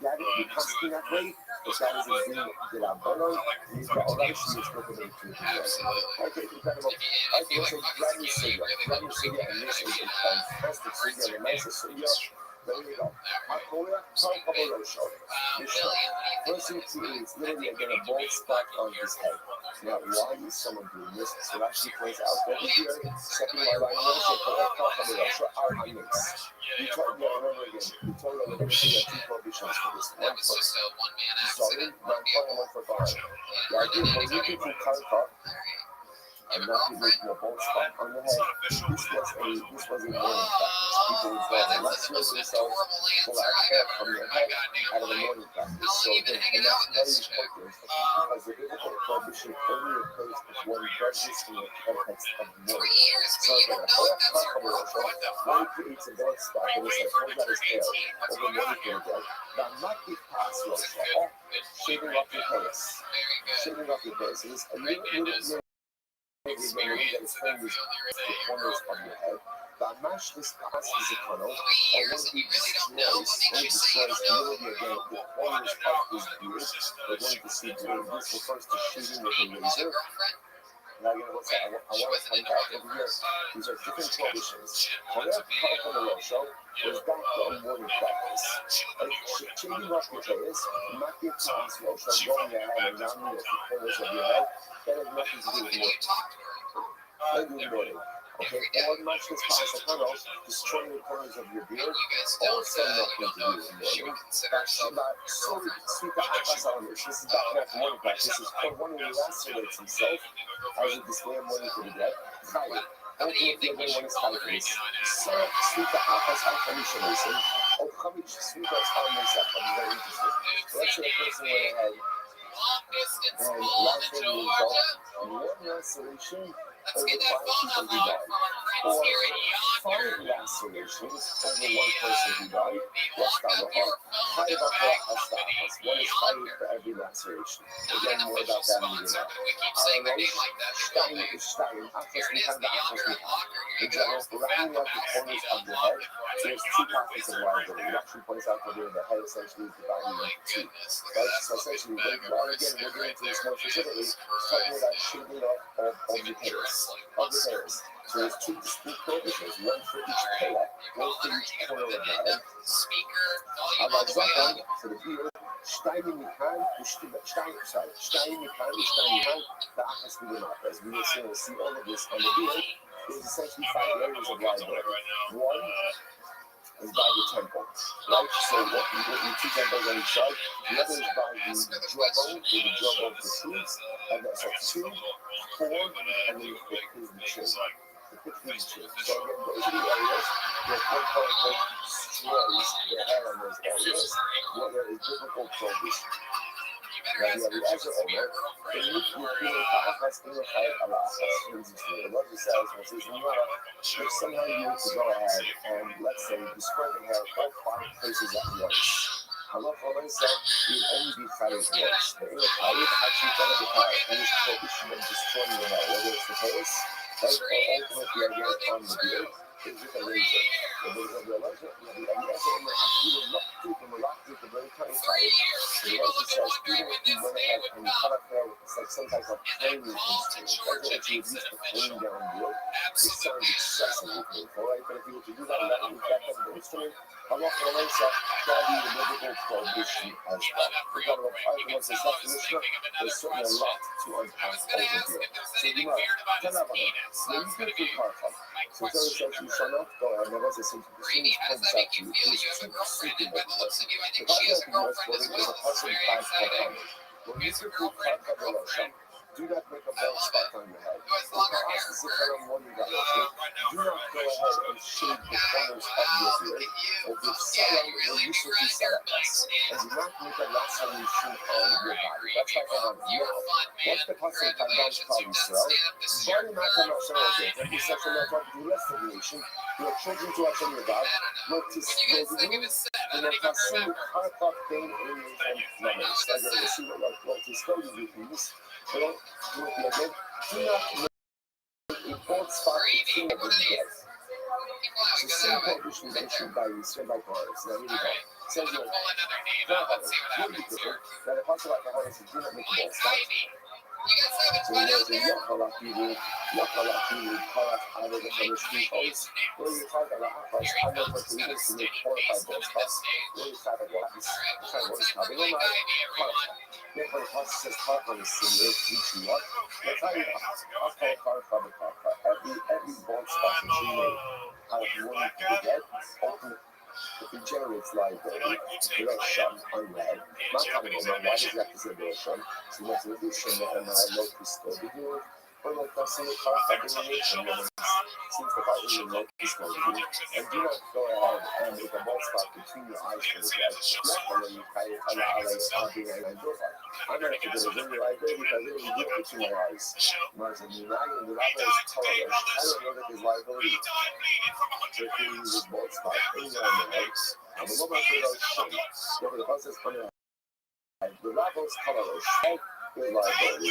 That is because in that way, if that is a thing that I'm going to use the other sheets for the day to do that. Okay, incredible. I think it's a brand new Sugya, and this is a fantastic Sugya, the nicest Sugya. There we go. First thing to do is literally again a bald spot on his head. Now, why is someone doing this? So actually points out that here, second line, our onions. We told you, remember again, we told you that we had two prohibitions for this. One for sorry, one for God. The idea was looking for Karka, and not to make a bald spot on the head. This was a morning practice. People would go and lecture themselves, pull out hair from their head out of the morning practice. So again, and that's very important because the biblical prohibition only occurs if one does this in the context of morning. So again, one creates a bald spot and it's like pulls out his hair over morning for the day. That might be possible. Shaving off your face. Shaving off your face. It is a little that is turning the corners of your head. That match this pass is a tunnel, and when he destroys literally again the corners of his beard, we're going to see doing this refers to shooting with a laser. Now again, what's that? I want to point out over here, these are different prohibitions. However, on the Rothschild was back to a morning practice. Shaving off your face, not your tops, Rothschild going ahead and down the corners of your head, that has nothing to do with morning. Okay, or much this past tunnel, destroying the corners of your beard, also nothing to do with morning. That's about so sweet the Achas on this. This is not morning practice. This is for one who lacerates himself as a display of morning for the dead. Chayim. Ultimately, everyone is Chayim. So sweet the Achas on Mishnah. Oh, Chamich, sweet that's on myself. I'm very interested. Let's say a person went ahead and lacerated himself. One laceration over 5 people who died, or 5 lacerations over 1 person who died. One is 5 for every laceration. Again, more about that in a minute. Stein is Stein. In general, rounding up the corners of the head, there's 2 pockets of liability. It actually points out that the head essentially is divided into 2. Right? So essentially, again, we're going into this more specifically, talking about shaving off of the hairs. So there's 2 distinct prohibitions, 1 for each pillar, 1 for each corner of the head. For the beard, Stein Mikan, the Achas Mikan. As we will see all of this on the beard, there's essentially 5 areas of liability. 1 is by the temple, right? So what you 2 temples on each side. The other is by the jawbone, with the jawbone protrudes, and that's so 2, 4, and then the 5th is the chin. So again, those are the areas where one destroys the hair on those areas, where there is difficult prohibition. Now you have the Ezra owner, and you feel Ta'achas in the fight Allah. The Lord says, if somehow you need to go ahead and, let's say, destroy the hair all 5 places at once. Allah said, you will only be fighting once. The inner fight actually thought of the hair, and this prohibition of destroying the hair, whether it's the face, right, or ultimately again on the beard, is with a razor. The razor, you have the Ezra in the tiny instruments. That's what you use to clean down wood. It sounds excessively painful, right? But if you were to do that without any backup of the instrument, Allah shall be a biblical prohibition as well. We're talking about arguments as definition. There's certainly a lot to unpack over here. So you know, now you can do karfa. So Torah says you shall not go ahead. Now, as I said, the students points out to you, please keep sleeping with us. The podcast of US quoting is a person 5 When you do karfa below, do not make a bald spot on your head. Do not go ahead and shave the corners of your beard or give salam or usually salakas. And do not make a lasso you shoot on your body. That's how I have you. What's the possible Kaidan's problem, Israel? Body matter not so okay. If you such a matter of the rest of the nation, your children to watch on your God, not to steal the news, and not to assume karfa pain in your numbers. So I'm going to see what to steal the news. So do it again. Do not make a bald spot between the legs. So same prohibition issued by Paris. Now here we go. It says here, that a possible alcoholic is do not make a bald spot. So there's a yakalaki, karak out of the Philistine host. Where you talk about Apas, I know what to do to make 4 or 5 bald spots. Where you talk about this, what is happening. Therefore, the process says karfa is similar to each one. Let's tell you, I'll call karfa the karfa. Every bald spot that you make out of money to the dead, ultimately, if it generates liability, below shun, unread. Not talking about why does it have to say below shun? So what's the addition that I low custodial? Or like a single karfa denomination since the body is low custodial. And do not go ahead and make a bald spot between your eyes for the dead. Not when you kind of I'm not going to do it liability because I really do it between my eyes. Mars and the rabbi is colorless. I don't know that there's liability. So if you use a bald spot anywhere on the legs, and the woman for those shit, therefore the process coming out. The rabbi is colorless. There's liability.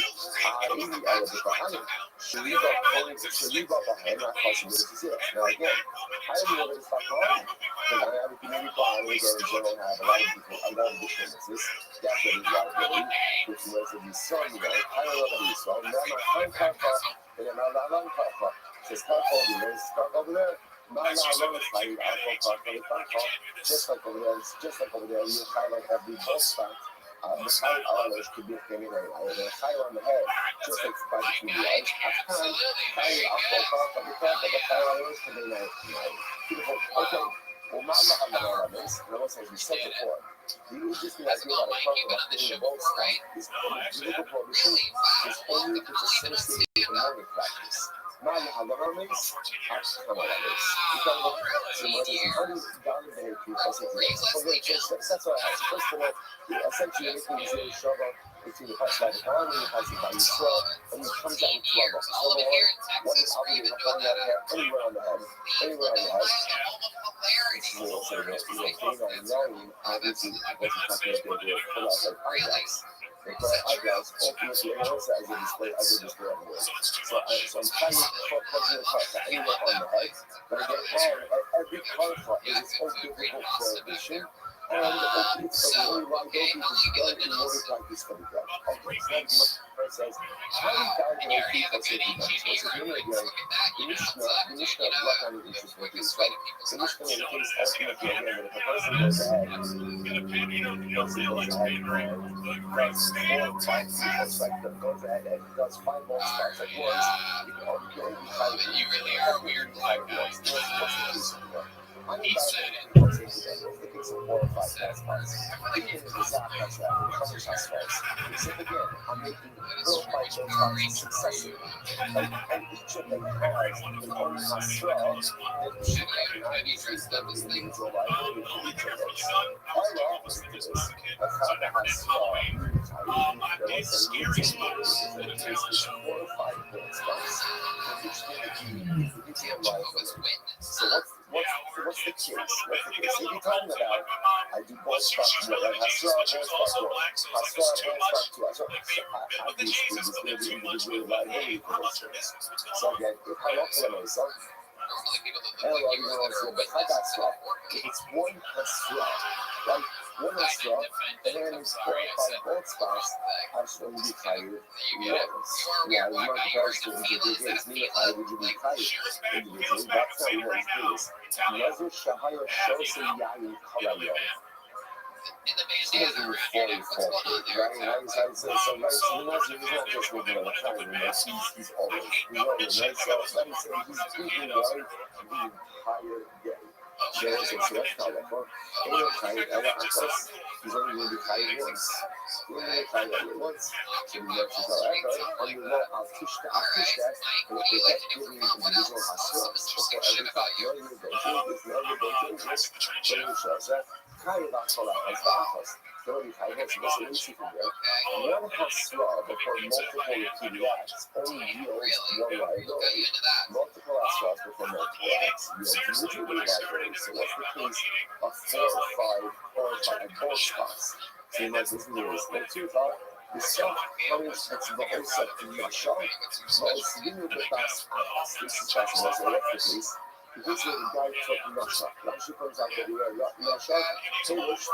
Should leave up behind, not possibility zero. Now again, I don't know that it's not wrong. Because I have a community plan, we go in general have a lot of people, a lot of differences. That's what is liability, which was in the sun, I don't know that he's so. Now my time karfa, and then my long karfa. Says karfa over there, karfa over there. My long is like alcohol karfa, just like over there, you highlight every bus spot. The high hours could be a thing anyway. The higher on the head, just like by between the eyes. At times, higher alcohol karfa, but the higher hours could be like, beautiful. Okay. Well, my love is, and I was saying, we said before, you just be like, you got a karfa about being a bold spot. This political prohibition is only if it's associated with the morning practice. My love is, that's what I have. First of all, essentially anything is in Shabbat between the Pasuk by the Quran and the Pasuk by Yisrael, and it comes out in 12 months. Number one is obligated to hold that hair anywhere on the head, It's more so that canine obviously wasn't talking about the pull out like eyebrows. They put eyebrows ultimately also as a display everywhere. So I'm trying to put the karfa anywhere on the head, but again, every karfa is its own difficult prohibition. And it's a really long day because you don't do more practice for the God. Says, how do you people say you don't? So the Mishnah block on the issues with this, right? The Mishnah in the case ultimately again, that if a person goes ahead, goes ahead and does 5 ball spots at once, you can only try to you really are weird like once. What's the case of the I'm about to what's the case of 4 or 5 fast spots. Even in the Zach that's that, the cover shots spots. Except again, I'm making 4 or 5 ball spots successively. And each of them has an own straw that you should recognize the individual liability for each of those. Our opposite is a car that has straw. There was a new case with 4 or 5 ball spots. For each individual liability. So what's the case? If you're talking about, I do ball spot, right? Hasra, ball spot, Hasra, ball spot, so obviously there's going to be individual liability for those things. So again, if I don't tell myself, but I got straw. If it's one Hasra, right? One Hasra, and then it's 4 or 5 ball that spot, acho que ele caiu once. Yeah, it's not the first thing to do. It's me, I would be caiu individually. That's not what it is. Nazo Shahaya Shosa Yayi Kalayo. She doesn't move forward, right? So Nazo is not just looking at the time, he's always, right? So let me say, he's thinking right the entire day. There is a select however, in the time, he's only going to be tired once. He's only going to be tired once. So he mentions, however, on the road, I'll push that, and if they kept giving individual hospitals before every thought, no, you're going to do this, so he shows that. Tired of all that, as the office. So he tired of this, so one hasra before multiple repeated acts only yields one liability. Multiple hasras before multiple acts yields individual liability. So what's the case of 4 or 5 qualified at both spots? So you might listen to this. The two thought, the self comes at the also to Yasha, but it's really the best ass. This is possible as a case. Because the guy took Yasha. Yasha comes out that Yasha, Polish.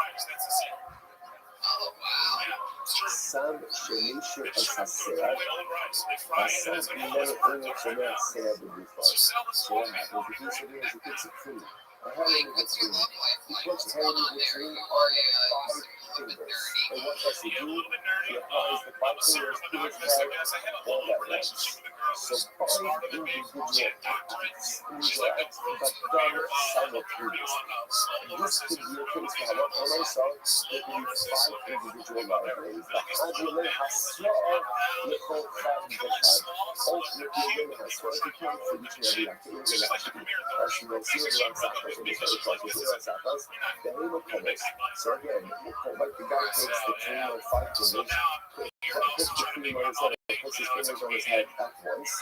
Sam Shemisha Asasera, Asas Miller Shemisha said before. So what happens? Because it is a bit of food. A hair in between. He puts hair in between on 5 fingers. And what does he do? He applies the 5 fingers to his head all at once. So 5 individual acts, but done simultaneously. This could be a case for how on ourselves, there could be 5 individual libraries. The Hadule Hasra, the whole Khad, ultimately, again, Hasra, if you count for each and every activity, as you will see in the Sappers, and the Sappers, the aim of colors. So again, like the guy takes the 3 or 5 fingers, puts the 3 on his head, puts his fingers on his head at once.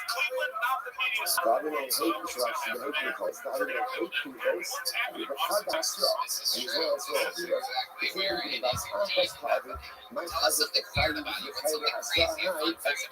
Starting on 8 instructions, the 8 because starting on 8 fingers, you have had that slot, and as well, if you do that's carving, might has a Khali, the Khali has so high, that's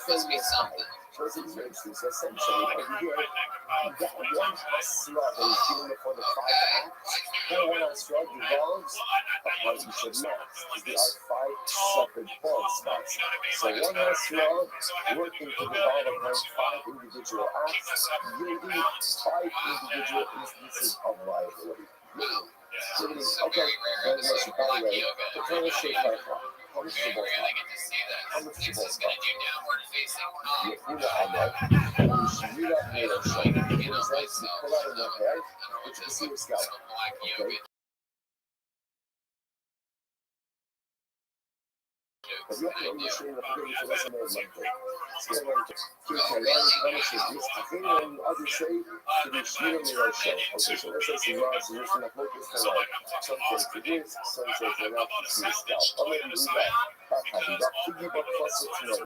the same as high. So it's interesting, so essentially, over here, that one slot that is given before the 5 acts, that one slot devolves upon each of them, because there are 5 separate ball spots. So one slot working to devolve upon 5 individual acts, yielding 5 individual instances of liability. Okay, very much. By the way, the total shape right now. How much is the ball? How much is the ball? You pull it out there, you shoot up near the shoulder, you pull out in the hair, which you can see your scalp. Okay? But you have to understand the figure to listen to it like that. It's going to learn punishment. This thing on other say to be shooting in your show. Okay, so let's say some rods and listen to focus for like some say for this, some say for that, to see the scalp. I'll let you do that. That's how you got figure but plus it's no.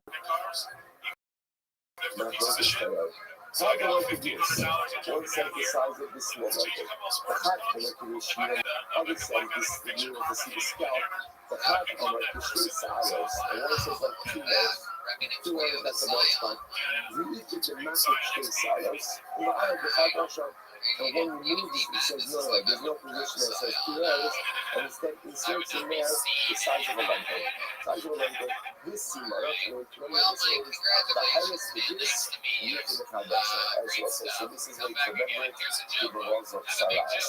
Not focus for that. How do I do this? One said the size of the small blanket. The heart connected is shooting. Other said this the mirror to see the scalp. The heart on like the street silos. And one says like 2 rows. 2 rows, that's the one spot. We each get the massive street silos. And the eye of the heart also. And when we move it, it says no, there's no position that says 2 rows. And instead inserts in there the size of a blanket. Size of a blanket. This seam, I don't know, the highest for this, you to the foundation. As well, so this is like to remember the walls of Saras.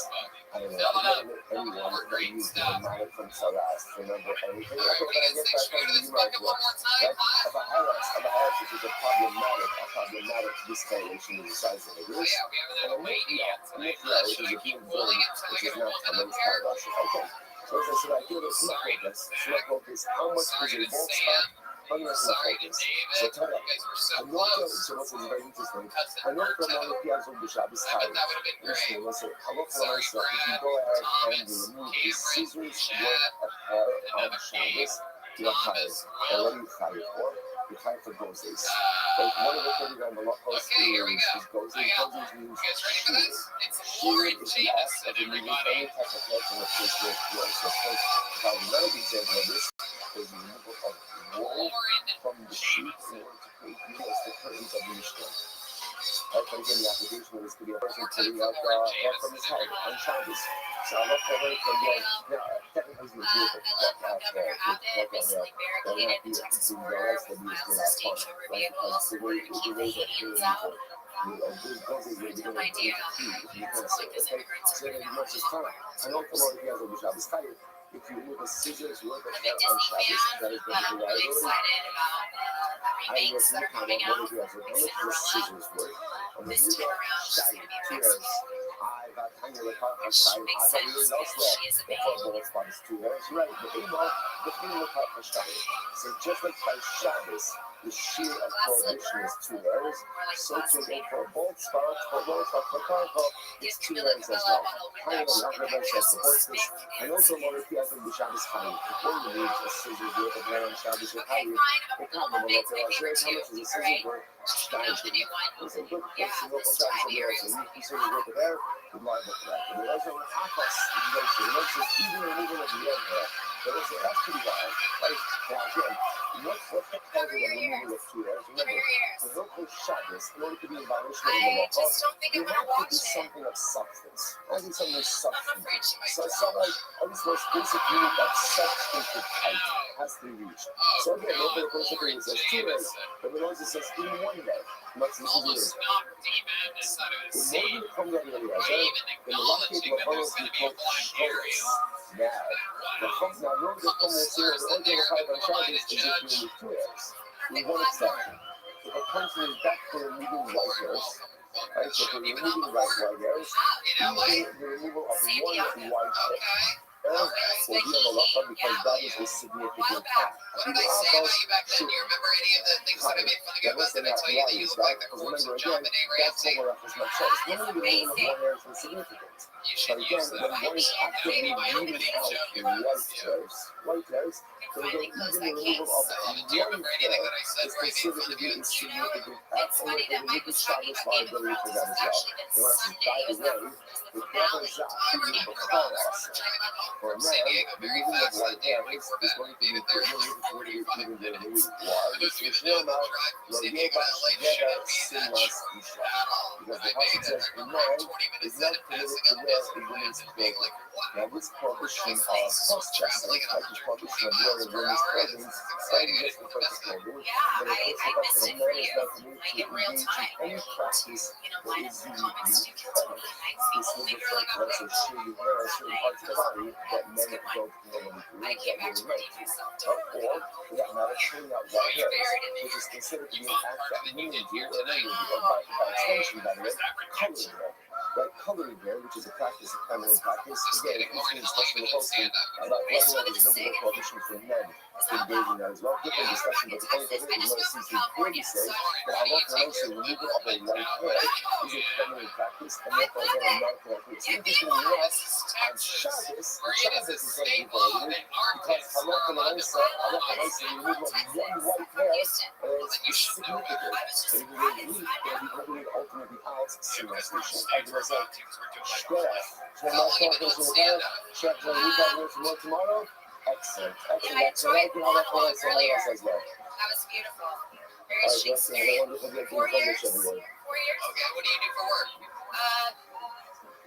I don't know anyone that used the reminder from Saras to remember anything. I hope that I get back on the right one. Right? Of a highlight, which is a problematic discoloration of the size of the wrist. And a Mithra, which is a big zone, which is not common Saras. Okay. So as I said, I feel it's not focus. How much is a ball spot? How much is focus? So tell me, I know so what's very interesting. I know from all the Piazza of the Shabbos Kai. Listen, listen, how about for myself, if you go ahead and remove the scissors worth of hair on Shabbos, you're hired. And what are you hired for? You're hired for gozes. Like one of the things on the Lockhouse theories is gozes. Gozes means shearing. Shearing is the act of removing any type of hair from a fish with yours. So first, now another example of this is the removal of wool from the sheep in order to create the curtains of the Mishnah. But again, the application of this could be a person literally like from his head on Shabbos. So I love that way for technically it's beautiful. Fuck out there. They're not the rest of the is going to have fun. Right? Because the way that you're really people. I know tomorrow he has a Shabbos title. If you look at scissors, work at hair on Shabbos, that is going to be right. I was looking at what he has. How much the scissors work? And when you go shy, tears. I got hanging with her on side. I got really lost there. The football spot is 2 years. Right. The thing with her for Shabbos. So just like by Shabbos, the sheer of prohibition is 2 years. So to go for both spots, for Karko, it's 2 years as well. Hanging on the other side of the horses. And also more if you have the Shabbos time. Before you need a scissors work of hair on Shabbos, you have the common one. How much is a scissors work? It's a good place to look at Shabbos and yours. And you can scissors work of hair. Good live for that. And there's also an Akas in the nation. The nation is even removing of the end hair. But also, that's pretty wild. Right? Now, again, what's the cause of the removal of 2 hairs? Remember, for local Shabbos, in order to be in violation of the law, you have to be something of substance. I think something of substance. So, like, at least most basic unit of substantive type has to be reached. So, again, local person says 2 hairs, but it also says in 1 day. Not so easy to do. The more you come down to the area, the more people are going to be shirts. Now, the folks now know the comments here, the only thing about Shabbos is if you're in the 2 hairs. With one exception. If a person is back for removing white hairs, right? So for removing white hairs, even the removal of one white hair. Will be on the left because that is a significant act. What did I say about you back then? Do you remember any of the things that I made fun of you about? Did I tell you that you look like the corpse of John Benet Ramsey? It's amazing. You should use that. I can't be my opening joke if it was white hairs, so even the removal of do you remember anything that I said where I made fun of you in studio? It's funny that Mike was talking about the game of Thrones has actually been Sunday. Is that the finale from San Diego, very fast Sunday at Wake Forest. Maybe 30 minutes. For those of you that don't know, the drive from San Diego to LA shouldn't be that short at all. I made it there around 20 minutes in and passing up Disney plans and being like, now wow. this prohibition of Traveling at 120 miles per hour is exciting. I didn't know this. Yeah, I missed it for you, like in real time. Line of comics do kill too many nights. The only girl I got raped on first night was a good one. I came back to redeem myself. Don't worry. Which is considered to be an act that means you or by extension, by the way, coloring hair. That coloring hair, which is a practice, a primary practice, again, it's been discussed in the posting about whether there is no prohibition for men to engage in that as well. Different discussion, but the point of it is no seems to clearly say that I want to mention the removal of a white hair is a primary practice, and therefore again, I'm not correctly. So interesting enough, on Shabbos is going to be voted because I want to mention the removal of one white hair is significant. So you will leave, they'll be ultimately out seriously. I do myself, so my conversation with her, check when we got from work tomorrow. Excellent. I enjoyed the monologue earlier. That was beautiful. Very Shakespearean. 4 years. 4 years. Okay, what do you do for work?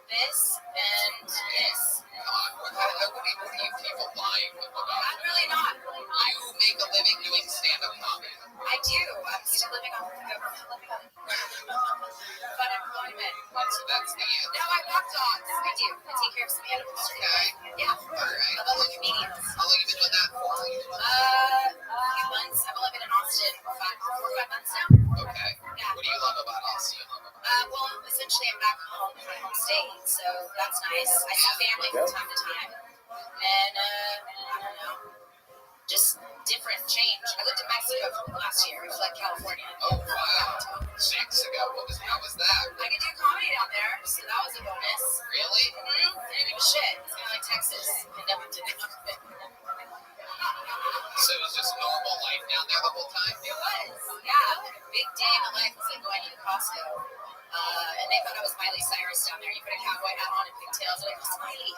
This and this. Come on, what are you people lying about? I'm really not. You make a living doing stand-up comedy. I do. I'm still living off the government. Fun employment. That's the end. No, I walk dogs. I do. I take care of some animals. Okay. Yeah. All right. Of other comedians. How long have you been doing that for? A few months. I've only been in Austin for 4 or 5 months now. Okay. Yeah. What do you love about Austin? Well, essentially, I'm back home in my home state, so that's nice. I see family from time to time, and I don't know, just different change. I lived in Mexico last year. I fled California. Oh wow, Mexico. How was that? I could do comedy down there, so that was a bonus. Really? Mm-hmm. I didn't give a shit. It's kind of like Texas. I never did it. So it was just normal life down there the whole time? It was, yeah. Big day in my life was like going to Costco. And they thought I was Miley Cyrus down there. You put a cowboy hat on and pigtails, and I go, Smiley.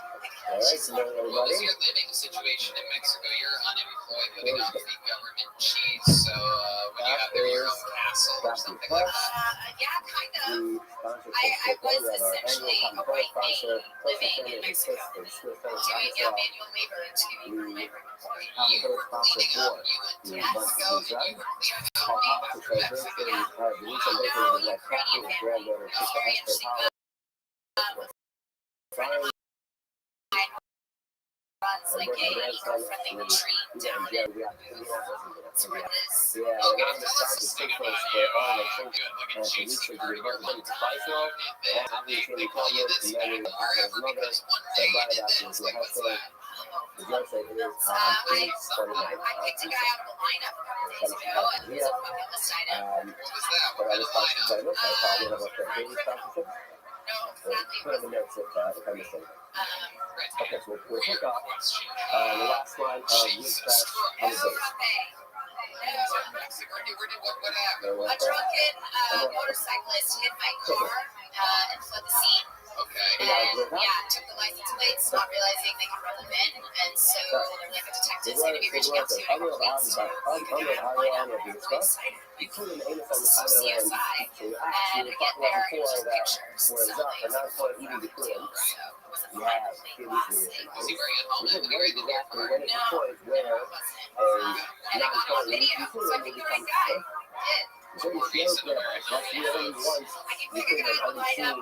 What was your living situation in Mexico? You're unemployed, living off the government cheese. So when you have there your own castle or something like that? Yeah, kind of. I was essentially a white maid living in Mexico, doing manual labor to an immigrant employee. You were cleaning up, you went to Mexico, you were cleaning up for them coming out. No Ukrainian family, which is very interesting. Runs like a eco-friendly retreat down in it's where this Logan was good. Look at Chiefs for a long time. And they call you this guy forever because one day it's like, what's that? I picked a guy out of a lineup a couple days ago, and it was a bucket list item. What was that? What kind of lineup? No, sadly it wasn't. Okay, so we'll pick up the last line of Youth Class on the base. A drunken motorcyclist hit my car and fled the scene. Okay. And took the license plates, not realizing they could run them in. And so they're like, the detective's going to be reaching out to you in a couple weeks. So figured I'd line up for some CSI. And I get there, and just pictures. So they photographed it too. So it was a finally last thing. Was he wearing a helmet when he was in the airport? No, it wasn't. And I got it on video, so I think the right guy did. Very slow class. That's the only ones you could have ever seen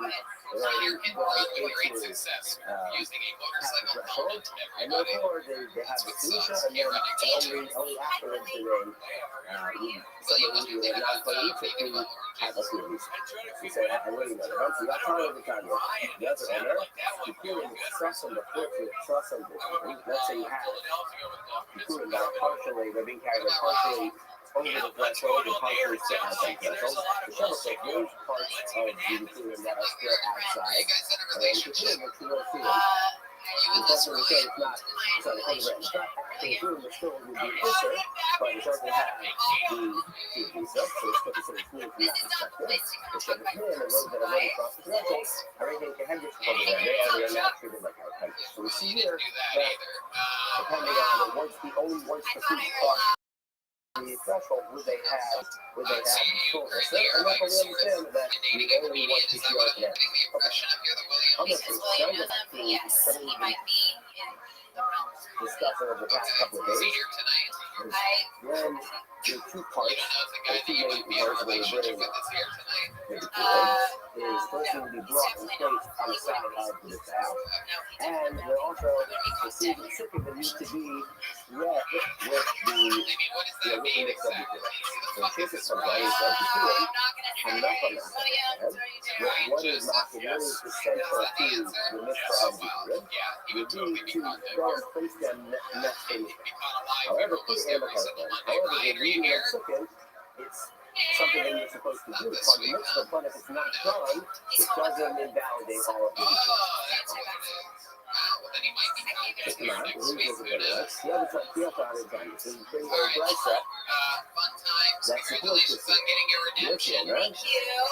Higher hit value and rate success using a motorcycle common to I know everybody. they have the solution, and Can't run then into only afterwards do they somebody who are not playing to have a series. She said, I really know. Once you got time of the time, the other owner, you couldn't trust them before you trust them. Let's say you have you couldn't partially, they're being carried partially over the threshold and partially still outside the threshold. The shuttle take those parts of the Ethereum that are still outside, and the Ethereum makes the real feeling. The customer said it's not, it's not 100 grams. The Ethereum is still would be closer, but it doesn't have the visa, so it's considered fluid from that perspective. The shuttle in the roads that are running across the threshold, everything can have this covered there. They already are not treated like our country. So we see here that depending on once the food cost the threshold would they have the fullness. And therefore we understand that we only want to see our connect. I'm not sure. Yes, he might be in the realm. Discussing over the past couple of days. When the two parts, the two main parts of the building, is first going to be brought in place on the side of the south. And they're also receiving shipping that needs to be read with the mix of the so shipping from the line of the two, and not from that. What is not the what is essential to the mix of the two would be to go and place them next to each other. However, the reading of chicken, it's something that you're supposed to do. It's part of the mix, but if it's not done, it doesn't invalidate all of the details. Check them out. The other side is on. So you bring a bright set that supports the system. Right?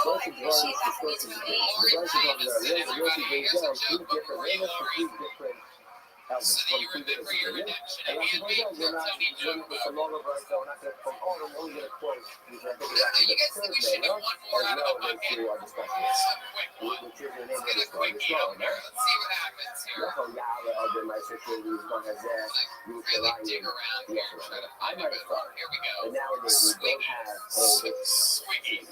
Once it runs, it supports the system. The bright set over there, once it goes down, two different layers for two different so that you were good for your redemption. And you don't need to with some longer bright, so we're not going to quote all of them. We're only going to quote these. I think you guys think we should do one more out of the bucket? To our discussion. Some quick one. Which is the name Let's of get the a quickie out there. Let's see what happens here. Dig around here and try to find a good one. Here we go. Swiggy. Swiggy.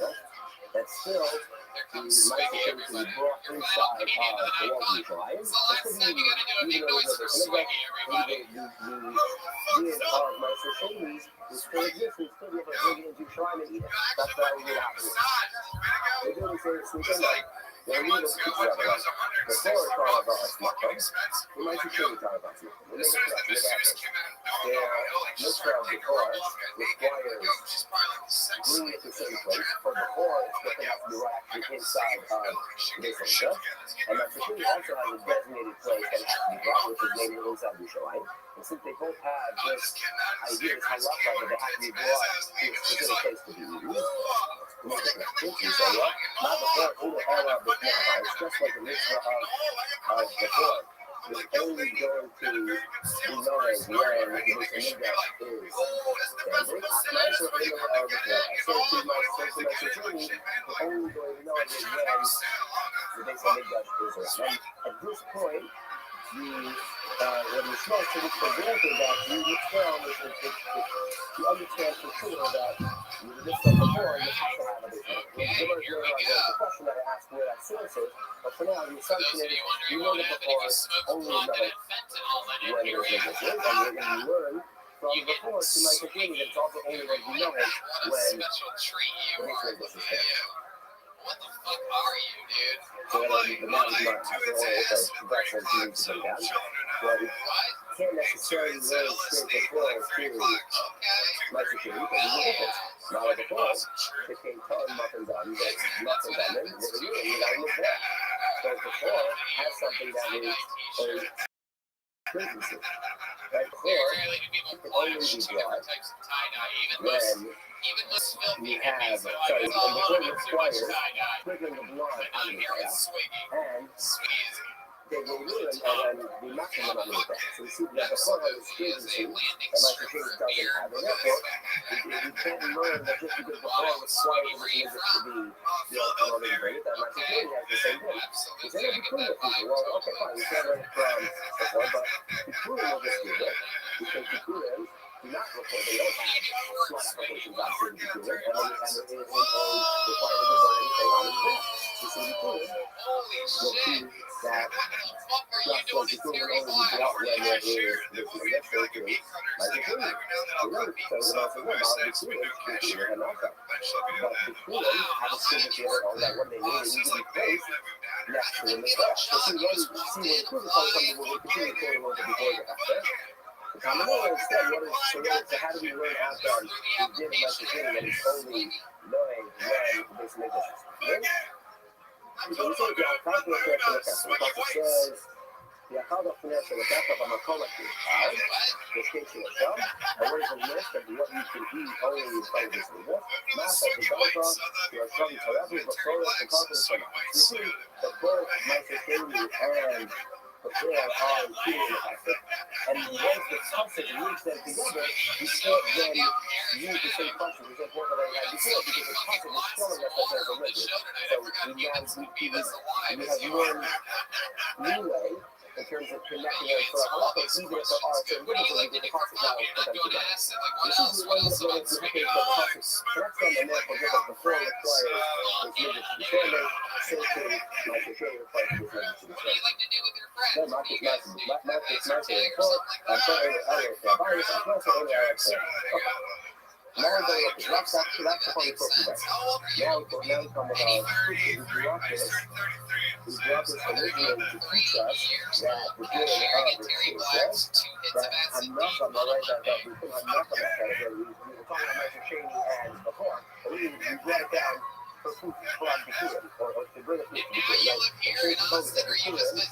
That's still the Swiggy everybody. You're welcome into the night fun. So last time you gotta do a big noise for Swiggy, everybody. It's still exists, it's still never bringing into shrine and eat it. That's why we do that. They do it for sneaking like they're reading the picture of it. The floor is talking about us sneaking. We might be sure to talk about sneaking. We'll make it correct. Look at this. Their mixture of decor requires bringing it to a certain place. For decor, it's going to have to be right actually inside of this area. And that security also has a designated place that has to be brought, which is named inside the shrine. And since they both have this idea, this halacha, that they have to be brought to a specific place to be used, to make it connected. So, not before either era of the Torah. It's just like the mitzvah of the Torah. is only going to be known as when the Mr. Nigga is standing. I certainly know how to say to my security, the only going to know is when the Mr. Nigga is around. And at this point, when you start to look for granted that you found you understand for sure that you did this stuff before and you have to have it. The question that I asked where that source is, but for now, the assumption is you learned it before, only know when it is this is, and you're going to learn from before to my community that it's also only when you know it when this is there. What the fuck are you, dude? So that the man is not after all that's what you need to bring down. But it can't necessarily learn straight before to my security because it's a difference. Now like before, it came telling nothing done, but nothing done, and what are you doing? You gotta look back. So before has something that is a frequency. Right before, it can only be brought when we have, sorry, and before it requires sprinkling the blood out of the grass, and they will ruin and then be knocking them out of the grass. So we see that before has a stringency that my computer doesn't have, and therefore, you can't learn that just because before requires the music to be, promoted great, that my computer has the same thing. We say that between the people, well, okay, fine, we can't learn it from before, but Bikurim will just do that, because Bikurim do not report, they don't have smart applications on certain Bikurim, and it is a requirement to buy anything on the grass. You see Bikurim, you'll see that just like Bikurim only be brought when there is this necessary to my Bikurim. Remember, so the most of them are Bikurim and not that. But Bikurim have a stringency of their own that when they need to be placed next to in the grass. So see when Bikurim comes from the word, continue to quote the word before the after. The common law instead, so how do we learn out that we did like the thing that is only knowing when this makes us right? So we say the account of the says the account of financial effect of a macolaki, the station itself, and what is a list of what you can eat only in front of this leader. Mass of the Belka, you are from Tarabu, but so is the confidence of you see that both my security and but they are included in the factor. And once the concept links them together, you can't then use the same function, the same formula that I had before, because the concept is showing us that there's a limit. So we have more leeway in terms of connecting them for halacha, even if there are certain differences, we get the concept now put them together. This is the one that when you have to the concept connect them, and therefore just like before requires this limit to be standard, so too, like the trade requires this limit to be standard. No, not just nice, not just nice and full. I'm sorry, now we're going to look at that's the funny book we got. Now we come with our we brought this originally to teach us that the beginning of the series says that enough of the right that we put enough of that category. We were talking about Mr. Cheney and before, but we brought it down for proof from the Kurim, or to bring a proof to the Kurim.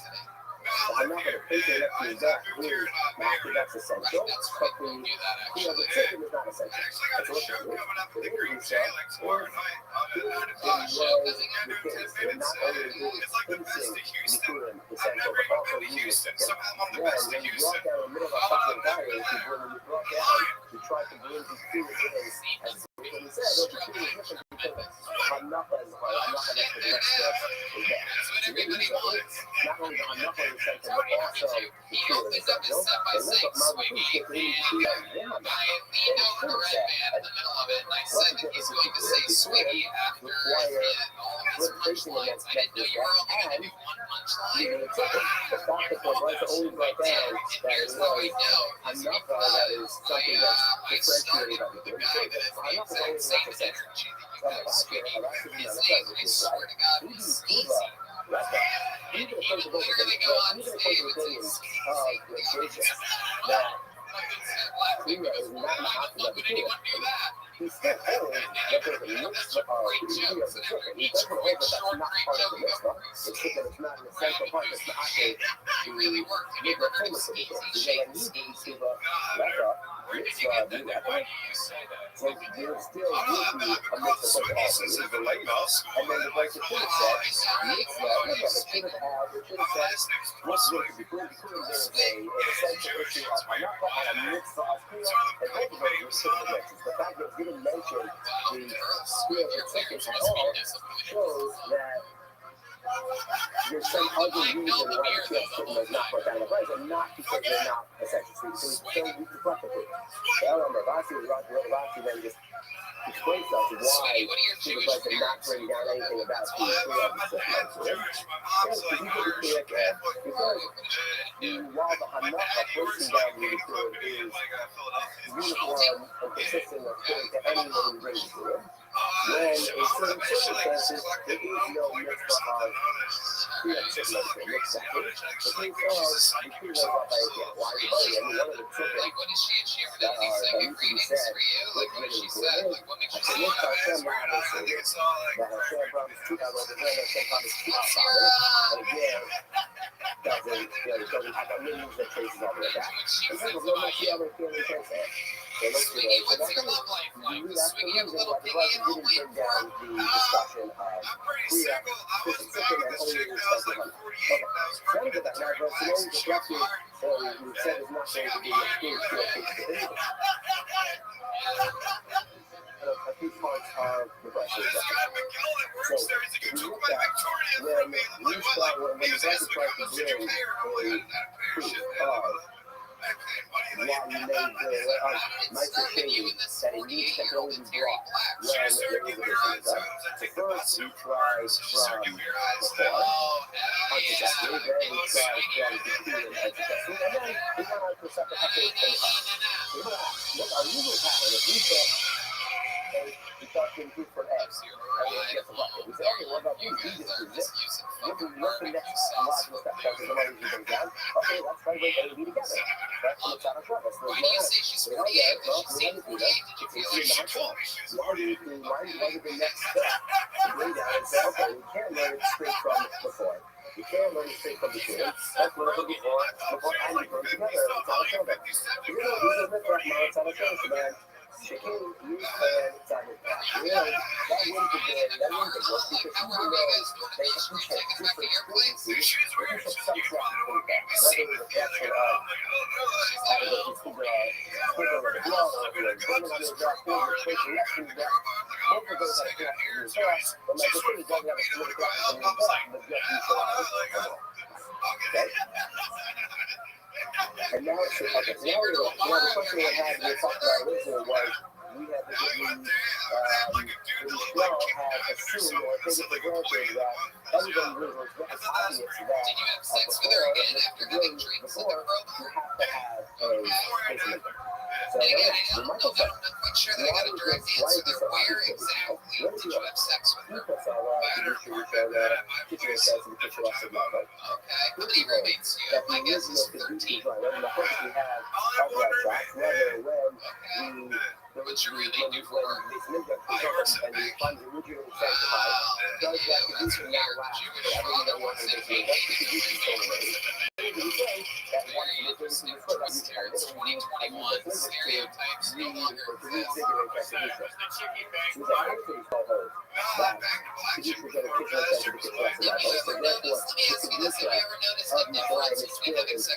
I'm not going to pay you up to that weird after that's essential, but the chicken is not essential. That's what you're doing. The Indian stuff, or the kids, they're not only doing pincing the Kurim essential, but also using it. Then, when you brought down the middle of a fucking diet, when you brought down, you tried to bring these Kurim in as when you said, oh, the Kurim is different because I'm not going to for the next step is that. So maybe not only the I'm not going to essential, but also the Kurim essential. And look at my food, get the Kurim What's the difference between the Kurim require good facing against that and leaving it simple. The fact that the rights only brought down that is enough that is something that's differentiated on the Kurim. Enough is always enough essential. Even a person goes to the opinions of the that Kriya is not an option of the Kurim. He's still old, but there's a mitzvah of the tzipah. He doesn't hold that that's not part of the mitzvah. It's that it's not an essential part. It's not actually the mitzvah famous of the book. You know, like you do tzipah, lecha, mitzvah, do that. So there still would be a mitzvah for all. This is the latest. And then the Bible should have said, mitzvah, it should have said, what's going to be good? There's an essential issue of hanacha and a mitzvah of kiyah. And both of those are similar mixes. The fact that it didn't mention the spiritual tickets at all shows that there's some other reason why the kiyah ticket is not put down the price, and not because they're not essential. So we still need to replicate. Rabbi then just explains to us why she was like to not bring down anything about the kiyah because while the hanacha placing down the kiyah is uniform and consistent according to anyone who brings it to him, when in certain circumstances there is no mitzvah of kiyah ticket, the case of the kiyah was up by a kiyah. Why? I mean, one of the tickets that need to be said with Hashem promised that Hashem promised to have over there, Hashem promised to have and again, doesn't have a meaning that traces all the way back. And then there's no much the other feeling takes it. So let's do it. So that's the reason why the Rothschild didn't bring down the discussion of Kriya, Christian and only the discussion of okay. So I'm get that now, but today the Rothschild we said is not going to be a spiritual case. A few parts of the Rothschild. So we look at when the Rothschild tried to bring a proof of why you made the microphone that it needs to only be brought when there is a difference. So first, we tried from before, unsuccessfully, then we tried from between unsuccessfully, and then we went on to a separate episode from the top. So look, our usual pattern is we thought to improve for X, and we get the bucket. We said, okay, what about you? You just do this. What's the next logical step? Because the money goes down. Okay, let's try to bring A and B together. That's the Machado Club. That's the Machado Club. Why is the next step to bring down and say, okay, we can't learn it straight from before. You can't learn it straight from between. Let's learn from before and we bring together. Machado Club. You know, we can lift up Machado Club, man. The king used that wouldn't have worked because even though they each have different frequencies, they each have some traffic going back. Whether it was a question of having to figure out the blow or burning on the back or taking less from the back, both of those have connections to the first, but my decision doesn't have a split connection to the back, but just neutralized. Okay? And now it's okay. Now the question we had we talked about originally was we had the Rothschild had assumed or taken for granted that everybody was obvious that before you have to have a pacemaker. So the Michael said, why is this so obvious? What is your people saw the issue of the kitchen cells and the kitchen loss of lava? That the original producers right, and the first we have of that shot, whether when What you really do for work? and the funds originally sanctified, does that producer now last? I don't know what it is. That's the producer totally. We say that once the producer is put on the 2021 stereotypes no longer exist. So there's a heritage called those that producers that are kitchen cells and the kitchen loss of lava. So therefore, the producer of the bride is still intact.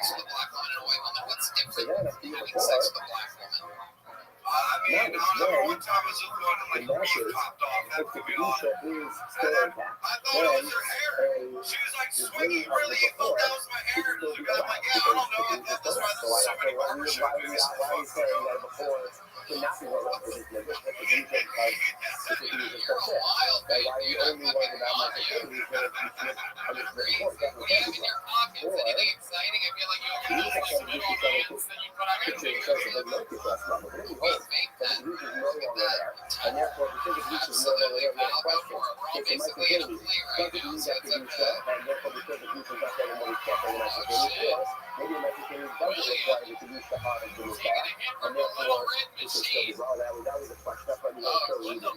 So then, a few before, I mean, one time was just going to like popped off if the producer is still intact, then she was like swinging really, it fell down my hair. I'm like, yeah, I don't know. That's why there's so many barbers. Why are you saying that before to not be rolled up for this nigga? If the producer is so sick. Why are you only worried about my security? Or Exciting. I feel like you open up some video games and you put out your and therefore, because the producer is no longer there, we have a question. It's a microphone. Does it mean that producer, and therefore, because the producer is not there anymore, we can't bring a microphone to us? Maybe a microphone doesn't require the Kedusha part of the Mizbeach, and therefore it should still be brought. That was the question. That's why we don't show you the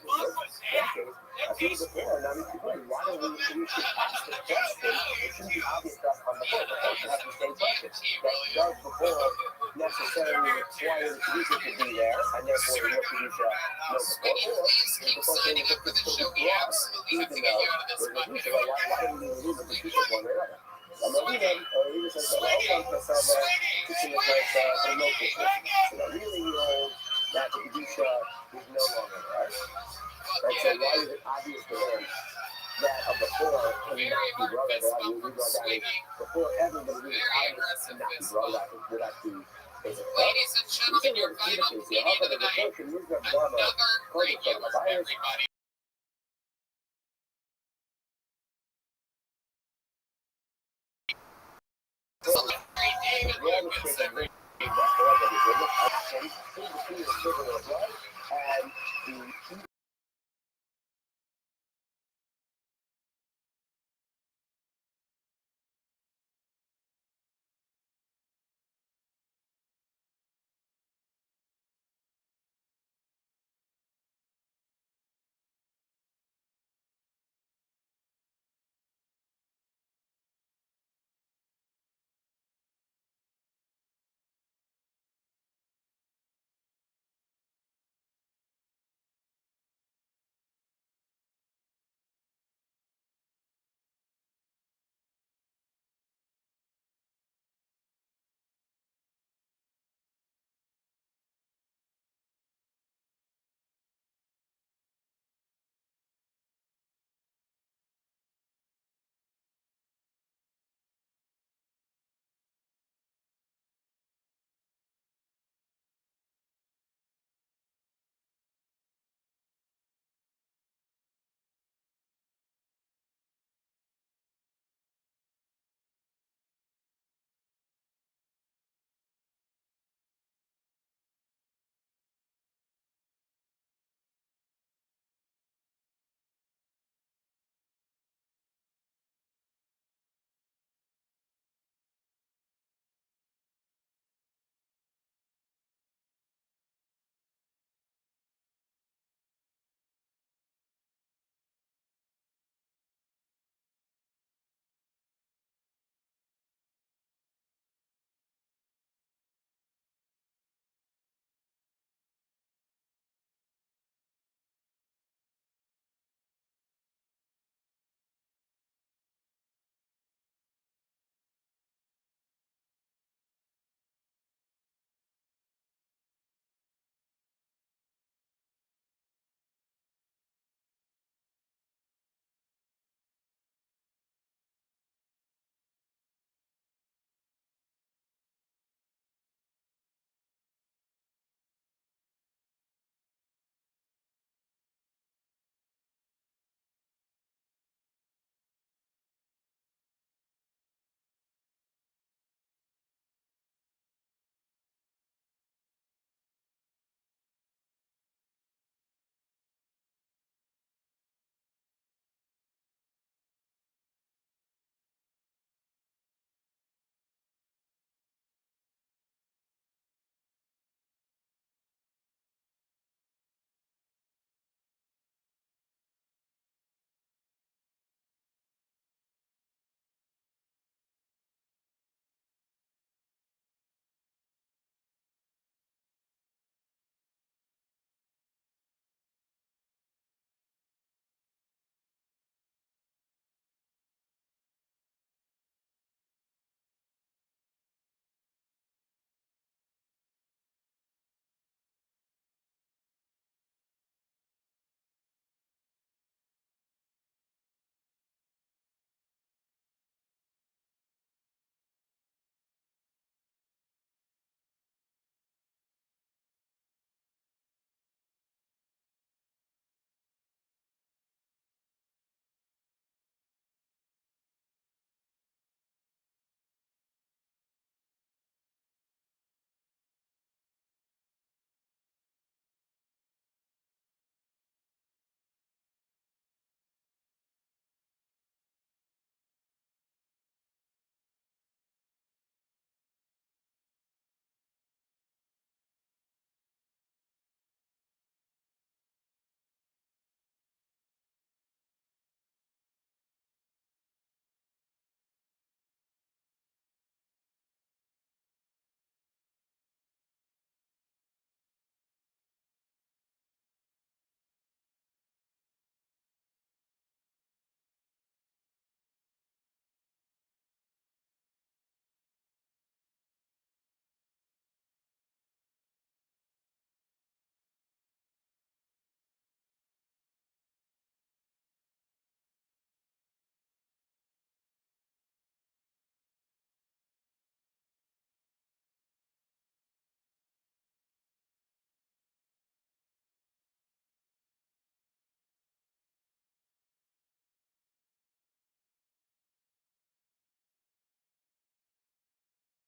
I think before, now these people, why don't we should ask the question? It shouldn't be obvious to us on the board. The board should have the same question. That does before necessarily require the Kedusha to be there, and therefore no Kedusha, no before. Or the before saying that it's still be brought, even though there's no Kedusha. Why don't we leave the Kedusha one or another? He says, well, teaching us for no Kedusha. So that really holds that the Kedusha is no longer there. Right, so why is it obvious to them that before cannot be brought up? We brought that before everybody was obvious to not be brought up. Would that be Ladies and gentlemen, your final comedian of the night, another great year for everybody. David,